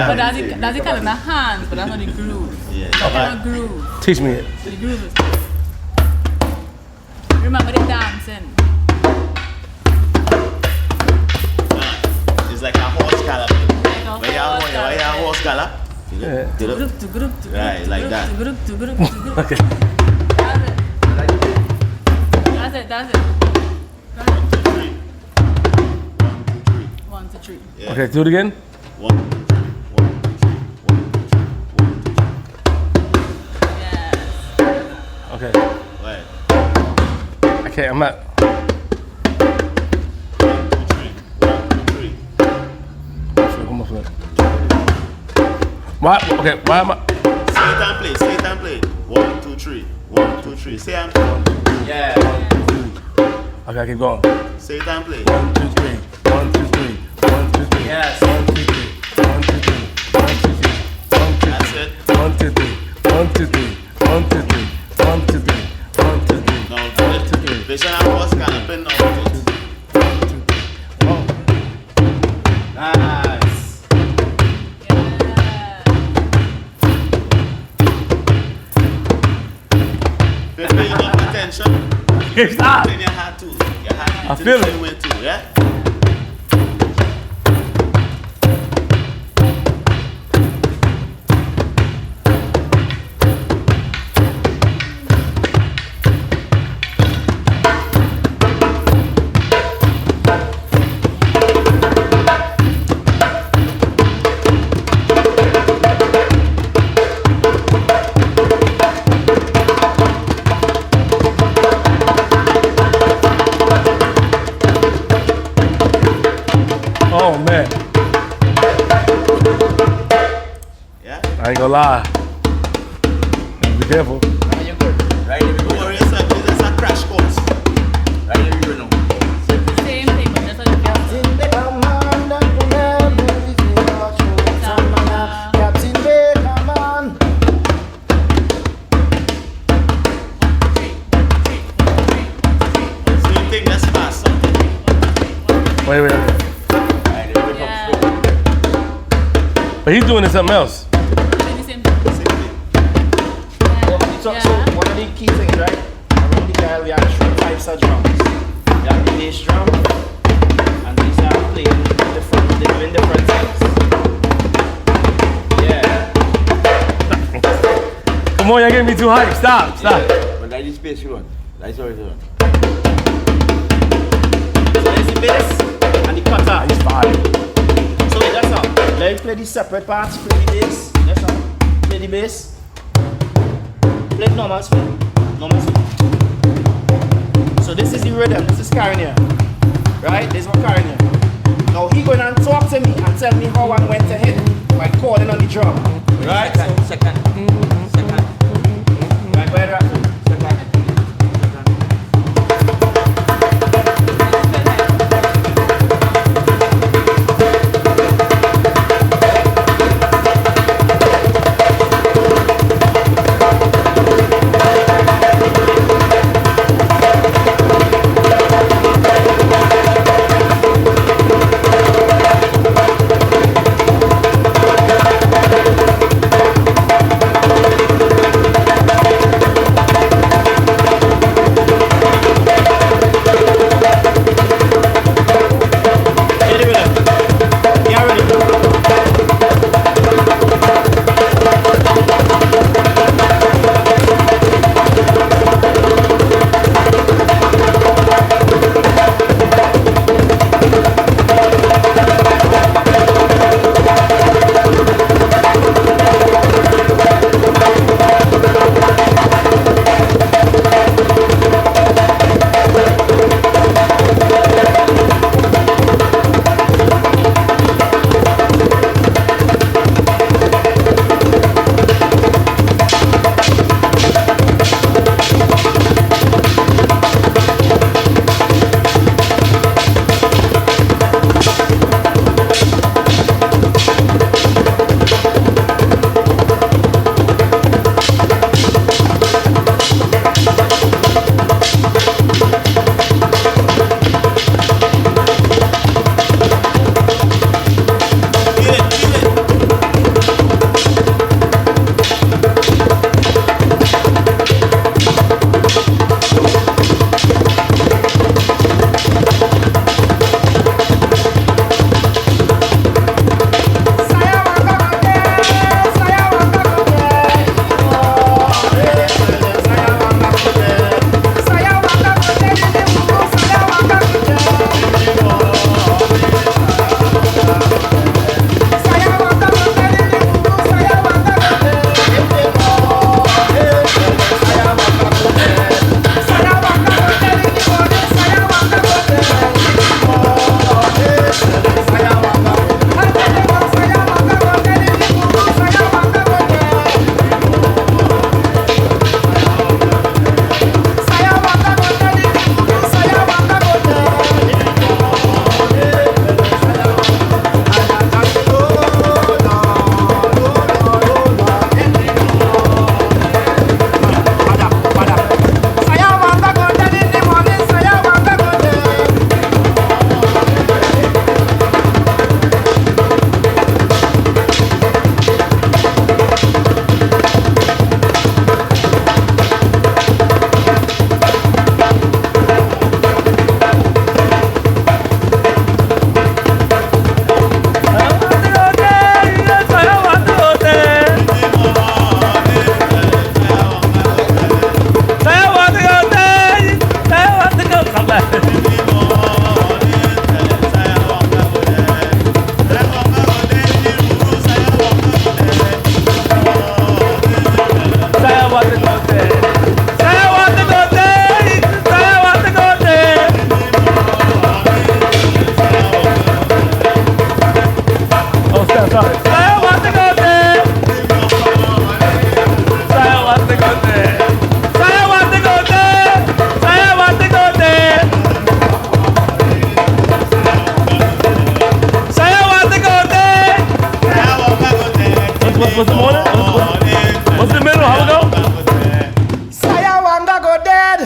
Speaker 7: But that's the calendar hands, but that's not the groove.
Speaker 8: Yeah.
Speaker 7: That's not the groove.
Speaker 3: Teach me it.
Speaker 7: So the groove is. Remember the dancing.
Speaker 8: It's like a horse gallop.
Speaker 7: Like a
Speaker 8: Where you have horse gallop?
Speaker 3: Yeah.
Speaker 8: Right, like that.
Speaker 3: Okay.
Speaker 7: That's it. 1, 2, 3.
Speaker 8: Yeah.
Speaker 3: Okay, do it again.
Speaker 8: 1, 2, 3. 1, 2, 3. 1, 2, 3. 1, 2, 3.
Speaker 7: Yes.
Speaker 3: Okay.
Speaker 8: Right.
Speaker 3: Okay, I'm not.
Speaker 8: 1, 2, 3. 1, 2, 3.
Speaker 3: Come on, flip. Why? Okay, why am I?
Speaker 8: Say it and play. Say it and play. 1, 2, 3. 1, 2, 3. Say and play. Yeah.
Speaker 3: Okay, keep going.
Speaker 8: Say it and play.
Speaker 3: 1, 2, 3. 1, 2, 3. 1, 2, 3.
Speaker 8: Yes.
Speaker 3: 1, 2, 3. 1, 2, 3. 1, 2, 3. 1, 2, 3.
Speaker 8: That's it.
Speaker 3: 1, 2, 3. 1, 2, 3. 1, 2, 3. 1, 2, 3. 1, 2, 3.
Speaker 8: Now, they should have horse galloping now. Nice. They pay enough attention.
Speaker 3: Hey, stop.
Speaker 8: Then you had to. You had to
Speaker 3: I
Speaker 8: do
Speaker 3: feel
Speaker 8: the
Speaker 3: it.
Speaker 8: same way too, yeah?
Speaker 3: Oh man,
Speaker 8: Yeah?
Speaker 3: I ain't gonna lie. Be careful.
Speaker 4: Right, here we
Speaker 8: Don't
Speaker 4: go.
Speaker 8: worry yourself, this is a crash course.
Speaker 4: Right, here we go now.
Speaker 7: Same thing, but just on the calendar.
Speaker 8: Same thing, that's fast.
Speaker 3: Wait.
Speaker 4: Right, here we go.
Speaker 7: Yeah.
Speaker 3: But he's doing something else.
Speaker 7: Doing the same thing.
Speaker 8: Same thing.
Speaker 9: So
Speaker 7: Yeah.
Speaker 9: one of the key things, right? Around the dial, we have 3 types of drums. We have the bass drum, and these are playing different, they're doing different things. Yeah.
Speaker 3: Come on, you're getting me too hype. Stop.
Speaker 4: But that is space you want. That's all it's on.
Speaker 9: So this is separate parts. Play the bass. That's all. Play the bass. Play it normal speed. Normal speed. So this is the rhythm. This is carrying here. Right? This is what carrying here. Now he going and talk to me and tell me how I'm going to hit by calling on the drum. Right? Second. Right, where are you?
Speaker 3: What's the morning? What's the middle? How it go?
Speaker 9: Saya wanga go dead.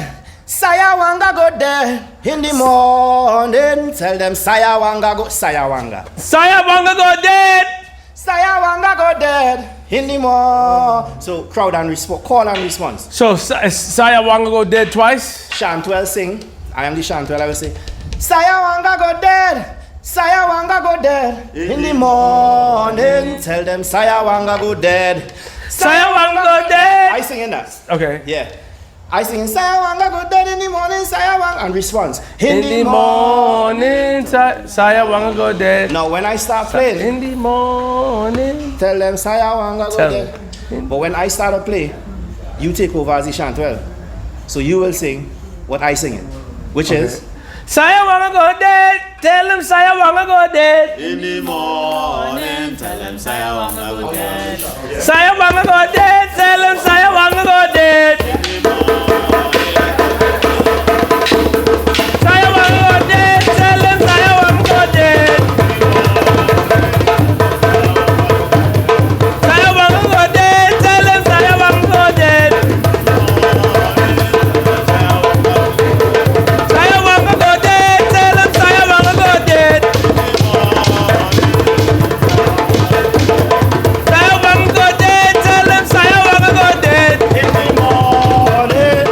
Speaker 9: Saya wanga go dead. In the morning, tell them Saya wanga go. Saya wanga.
Speaker 3: Saya wanga go dead.
Speaker 9: Saya wanga go dead. In the morning. So crowd and response, call and response.
Speaker 3: So Saya wanga go dead twice.
Speaker 9: Shantwell sing. I am the Shantwell. I will say, Saya wanga go dead. Saya wanga go dead. In the morning, tell them Saya wanga go dead.
Speaker 3: Saya wanga go dead.
Speaker 9: I singing that.
Speaker 3: Okay.
Speaker 9: Yeah. I sing Sayawanga go dead in the morning, Sayawanga, and response
Speaker 3: In the morning, Sayawanga go dead.
Speaker 9: Now when I start playing,
Speaker 3: In the morning.
Speaker 9: tell them Sayawanga go
Speaker 3: Tell
Speaker 9: dead. But when I start to play, you take over as the chanterelle. So you will sing what I sing it, which is
Speaker 3: Sayawanga go dead. Tell them Sayawanga go dead.
Speaker 8: In the morning, tell them Sayawanga go dead.
Speaker 3: Sayawanga go dead. Tell them Sayawanga go dead. Sayawanga go dead. Tell them Sayawanga go dead. Sayawanga go dead. Tell them Sayawanga go dead. Sayawanga go dead. Tell them Sayawanga go dead. Sayawanga go dead. Tell them Sayawanga go dead.
Speaker 9: in the morning.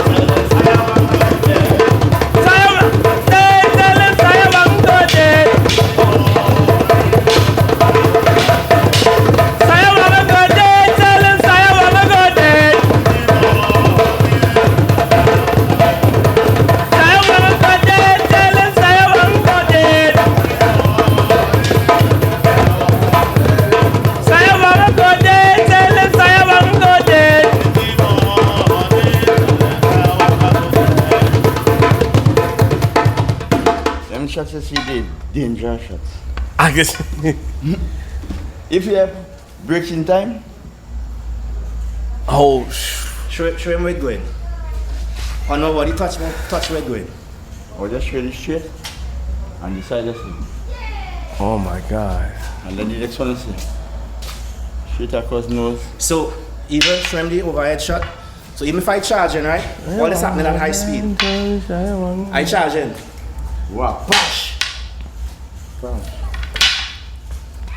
Speaker 4: Them shots you see, they dangerous shots.
Speaker 3: I guess.
Speaker 4: If you have breaks in time,
Speaker 3: Oh,
Speaker 9: Show him where it's going. Oh nobody touch where it's going.
Speaker 4: or just straight it straight and decide this thing.
Speaker 3: oh my God.
Speaker 4: And then the next one is straight across nose.
Speaker 9: So even show him the overhead shot. So even if I charge in, right? All this happening at high speed. I charge in.
Speaker 4: Wow.
Speaker 9: Bash!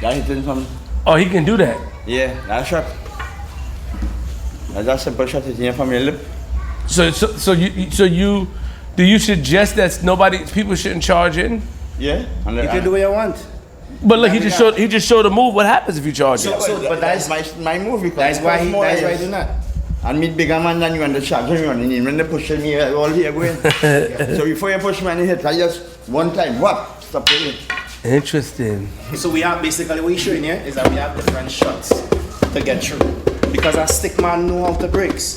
Speaker 4: That hitting some.
Speaker 3: Oh, he can do that.
Speaker 4: Yeah, that shot. That's a simple shot hitting from your lip.
Speaker 3: So you do you suggest that people shouldn't charge in?
Speaker 4: Yeah. And
Speaker 9: You can do what you want.
Speaker 3: But look, he just showed a move. What happens if you charge in?
Speaker 9: But that's
Speaker 4: my move because
Speaker 9: That's why he
Speaker 4: more
Speaker 9: that's why
Speaker 4: years.
Speaker 9: he do that.
Speaker 4: And me bigger man than you and the charging running in. When they push me all here going. So before you push me and hit, I just one time, whop, stop it.
Speaker 3: Interesting.
Speaker 9: So we have basically what he's showing here is that we have different shots to get through. Because a stick man know how to breaks.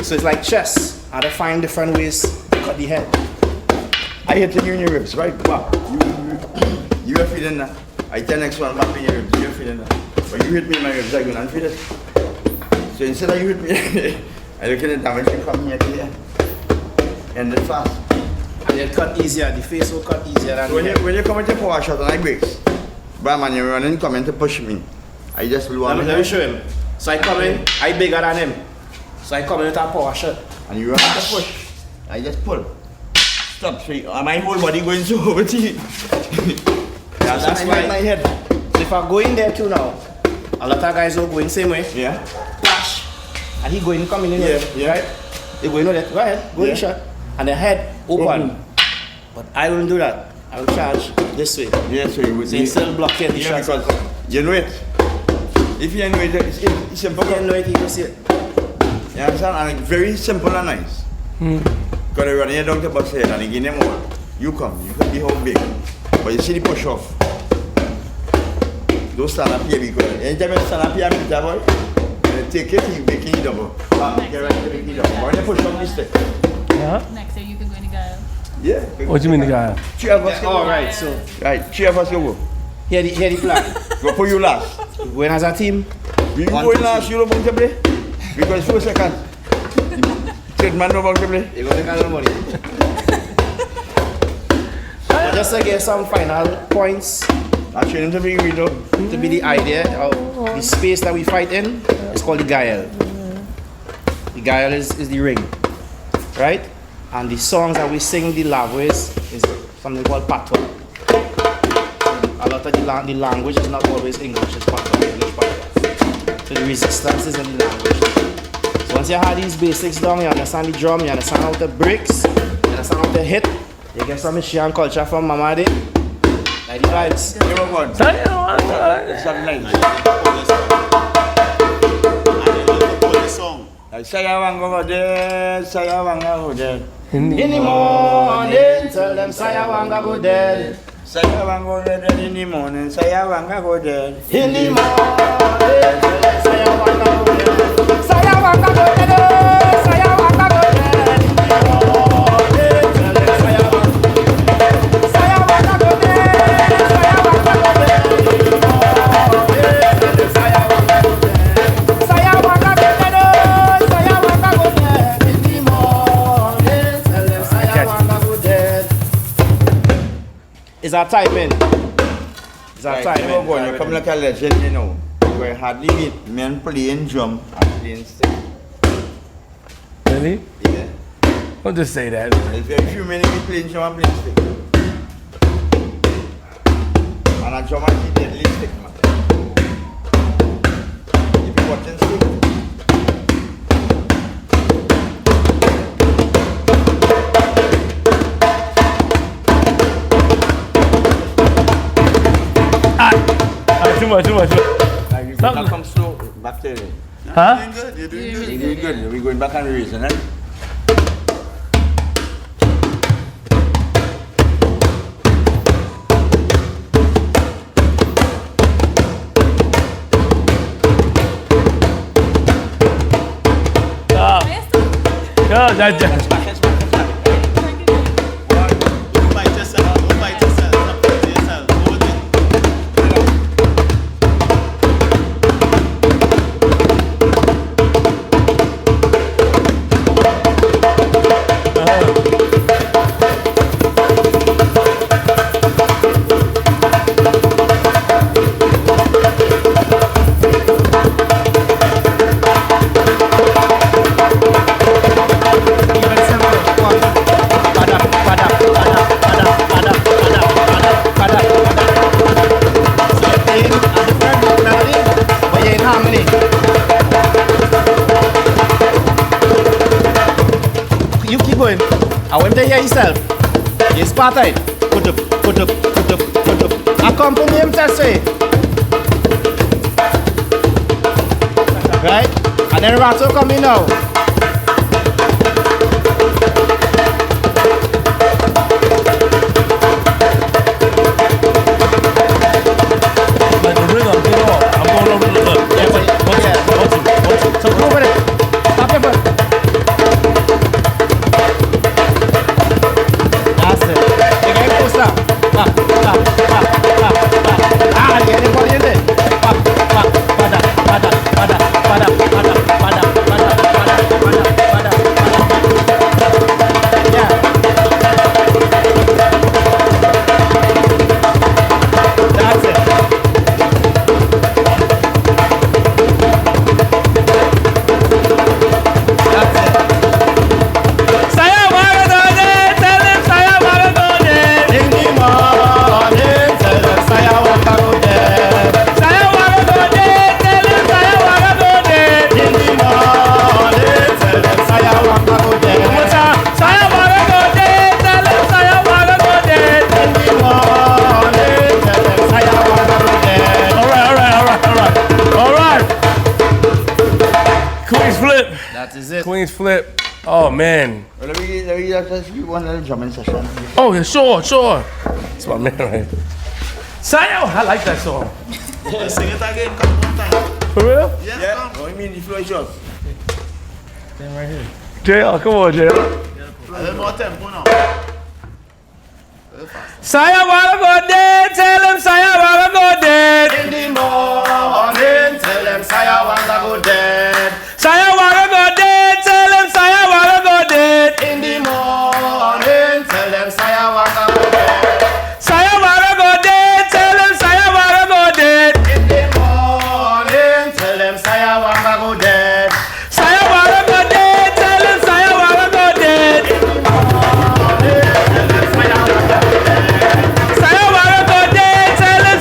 Speaker 9: So it's like chess. How to find different ways to cut the head.
Speaker 4: I hit you in your ribs, right? Wow. You were feeling that. I tell next one, back in your ribs, you were feeling that. But you hit me in my ribs, I go and feel it. So instead of you hit me, I look at the damage from here to here. And it fast.
Speaker 9: And it cut easier. The face will cut easier than
Speaker 4: When
Speaker 9: the
Speaker 4: you,
Speaker 9: head.
Speaker 4: when you come at your power shot and I breaks, bam, and you're running, coming to push me. I just will want
Speaker 9: Let me show him. So I come in, I bigger than him. So I come in with a power shot.
Speaker 4: And you run to push. I just pull. Stop. So my whole body going so over to you.
Speaker 9: That's why
Speaker 4: my head.
Speaker 9: So if I go in there too now, a lot of guys will go in same way.
Speaker 4: Yeah.
Speaker 9: Flash. And he going coming in
Speaker 4: Yeah,
Speaker 9: here.
Speaker 4: yeah.
Speaker 9: Right? They go in there. Go ahead. Go in
Speaker 4: Yeah.
Speaker 9: shot. And the head open. But I won't do that. I will charge this way.
Speaker 4: Yeah, so you would
Speaker 9: So you still blocking the
Speaker 4: yeah,
Speaker 9: shot.
Speaker 4: because you know it. If you know it, it's simple.
Speaker 9: You know it, you can see it.
Speaker 4: You understand? And it's very simple and nice. Because you run here down to bus head and you give them all. You come, you can be how big. But you see the push off. Don't stand up here because anytime you stand up here, I'm that boy. You take it, you make it double. Get right to make it double. But when you push off this stick.
Speaker 7: Next year you can go in the guy.
Speaker 4: Yeah.
Speaker 3: What do you mean the guy?
Speaker 4: Three of us can
Speaker 9: All
Speaker 4: go.
Speaker 9: right. So
Speaker 4: Right, three of us can go.
Speaker 9: here the plan.
Speaker 4: Go put you last.
Speaker 9: Going as a team.
Speaker 4: We
Speaker 9: One,
Speaker 4: go in
Speaker 9: two,
Speaker 4: last, you don't want to play? Because 2 seconds. Third man don't want to play.
Speaker 9: You're going to get the money. But just to get some final points
Speaker 4: I train him to be we know.
Speaker 9: to be the idea of the space that we fight in, it's called the Gael. The Gael is the ring, right? And the songs that we sing, the language is something called patois. A lot of the language is not always English, it's patois, English patois. So the resistance is in the language. So once you have these basics down, you understand the drum, you understand how to breaks, you understand how to hit, you get some Asian culture from Mama Day, like the vibes.
Speaker 4: Never gone. It's something like
Speaker 8: And then you pull the song.
Speaker 4: I say I want go dead, say I want go dead.
Speaker 9: In the morning, tell them say I want to go dead.
Speaker 4: Say I want go dead in the morning, say I want go dead.
Speaker 9: In the morning, tell them say I want to go dead. Say I want to go dead. Say I want to go dead. In the morning, tell them say I want to go dead. Say I want to go dead. Say I want to go dead. In the morning, tell them say I want to go dead. Say I want to go dead. Say I want to go dead. In the morning, tell them say I want to go dead. Is our timing? Is our timing?
Speaker 4: You come like a legend, you know. Where hardly meet men playing drum and playing stick.
Speaker 3: Really?
Speaker 4: Yeah.
Speaker 3: Don't just say that.
Speaker 4: There's very few men who playing drum and playing stick. And a drum and deadly stick, man. If you watching stick.
Speaker 3: Too much.
Speaker 4: Now come slow, back to it.
Speaker 3: Huh?
Speaker 4: You're doing good. We're going back and raising it.
Speaker 3: Yeah, that's
Speaker 9: you keep going. I want to hear yourself. You spot it. Put up. Accompany him to say. Right? And then Rato come in now.
Speaker 3: like the rhythm, get off. I'm going over the look.
Speaker 9: Yeah, but so go over it. Stop your foot. That's it. You get close now. Back. Ah, you get anybody in there? Back. Yeah. That's it.
Speaker 3: Queenzflip.
Speaker 9: That is it.
Speaker 3: Queenzflip. Oh man.
Speaker 4: Well, let me just give one little drumming session.
Speaker 3: Oh yeah, sure. That's my man right here. Sayo, I like that song.
Speaker 8: Sing it again, come one time.
Speaker 3: For real?
Speaker 8: Yeah,
Speaker 4: Oh, you mean the floor is yours?
Speaker 3: JL, come on, JL.
Speaker 8: A little more tempo now.
Speaker 3: Saya wanna go dead, tell him Saya wanna go dead.
Speaker 9: In the morning, tell them Saya wanna go dead.
Speaker 3: Saya wanna go dead, tell him Saya wanna go dead.
Speaker 9: In the morning, tell them Saya wanna go dead.
Speaker 3: Saya wanna go dead, tell him Saya wanna go dead.
Speaker 9: In the morning, tell them Saya wanna go dead.
Speaker 3: Saya wanna go dead, tell him Saya wanna go dead. Saya wanna go dead, tell him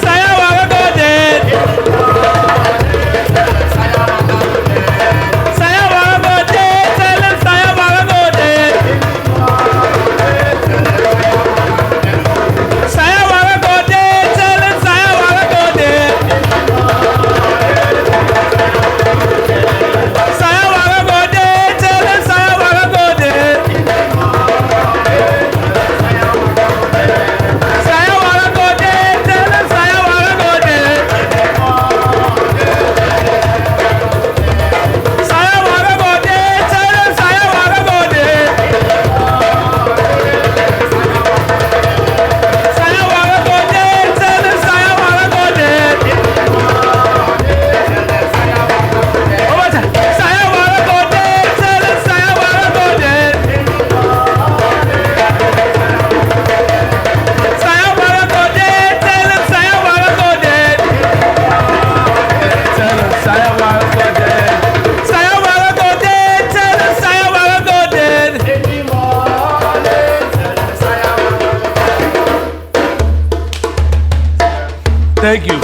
Speaker 3: Thank you.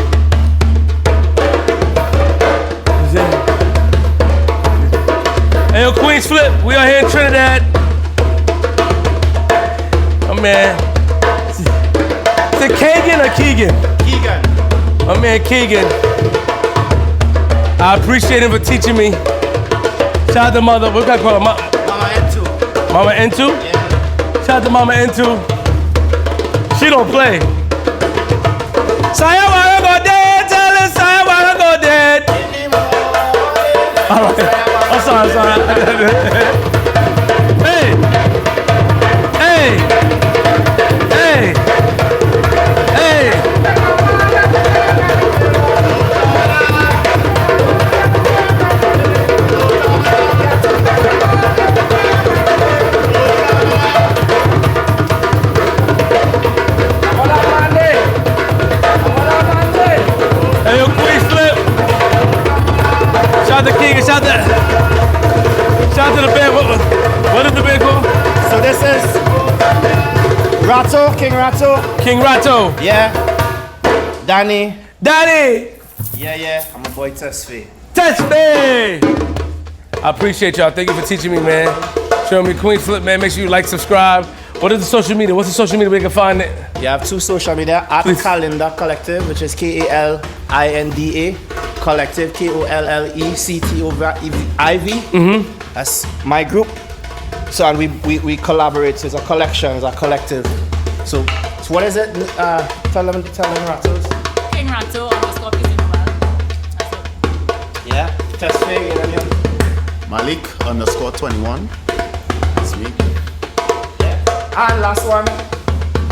Speaker 3: Hey, yo, Queenzflip, we are here in Trinidad. Oh, man. Is it Keegan or Keegan?
Speaker 9: Keegan.
Speaker 3: My man Keegan. I appreciate him for teaching me. Shout out to mother, what can I call her?
Speaker 9: Mama N2.
Speaker 3: Mama N2?
Speaker 9: Yeah.
Speaker 3: Shout out to Mama N2. She don't play. Saya wanna go dead, tell her Saya wanna go dead. All right. I'm sorry. Hey. Hey. Hey. Hey. Hey, yo, Queenzflip. Shout out to King and shout out to the band. What is the band called?
Speaker 9: So this is Rato, King Rato.
Speaker 3: King Rato.
Speaker 9: Yeah. Danny.
Speaker 3: Daddy.
Speaker 9: Yeah. I'm a boy Tesfaye.
Speaker 3: Touch me. I appreciate y'all. Thank you for teaching me, man. Showing me Queenzflip, man. Make sure you like, subscribe. What is the social media? What's the social media where you can find it?
Speaker 9: You have 2 social media at
Speaker 3: Please.
Speaker 9: Kalinda Collective, which is Kalinda Collective, KOLLECTOVIV. That's my group. So and we collaborate. So it's a collection, it's a collective. So what is it? Tell them Ratos.
Speaker 7: King Rato _ Peace in the world.
Speaker 9: Yeah. Tesfaye, you know what I mean?
Speaker 8: Malik _21. That's me.
Speaker 9: And last one,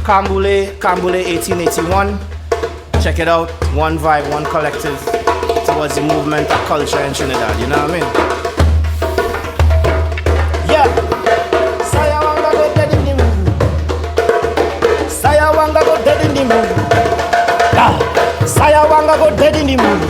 Speaker 9: Kambule 1881. Check it out. One vibe, one collective towards the movement of culture in Trinidad. You know what I mean? Yeah. Saya wanga go dead in the mood. Saya wanga go dead in the mood. Saya wanga go dead in the mood.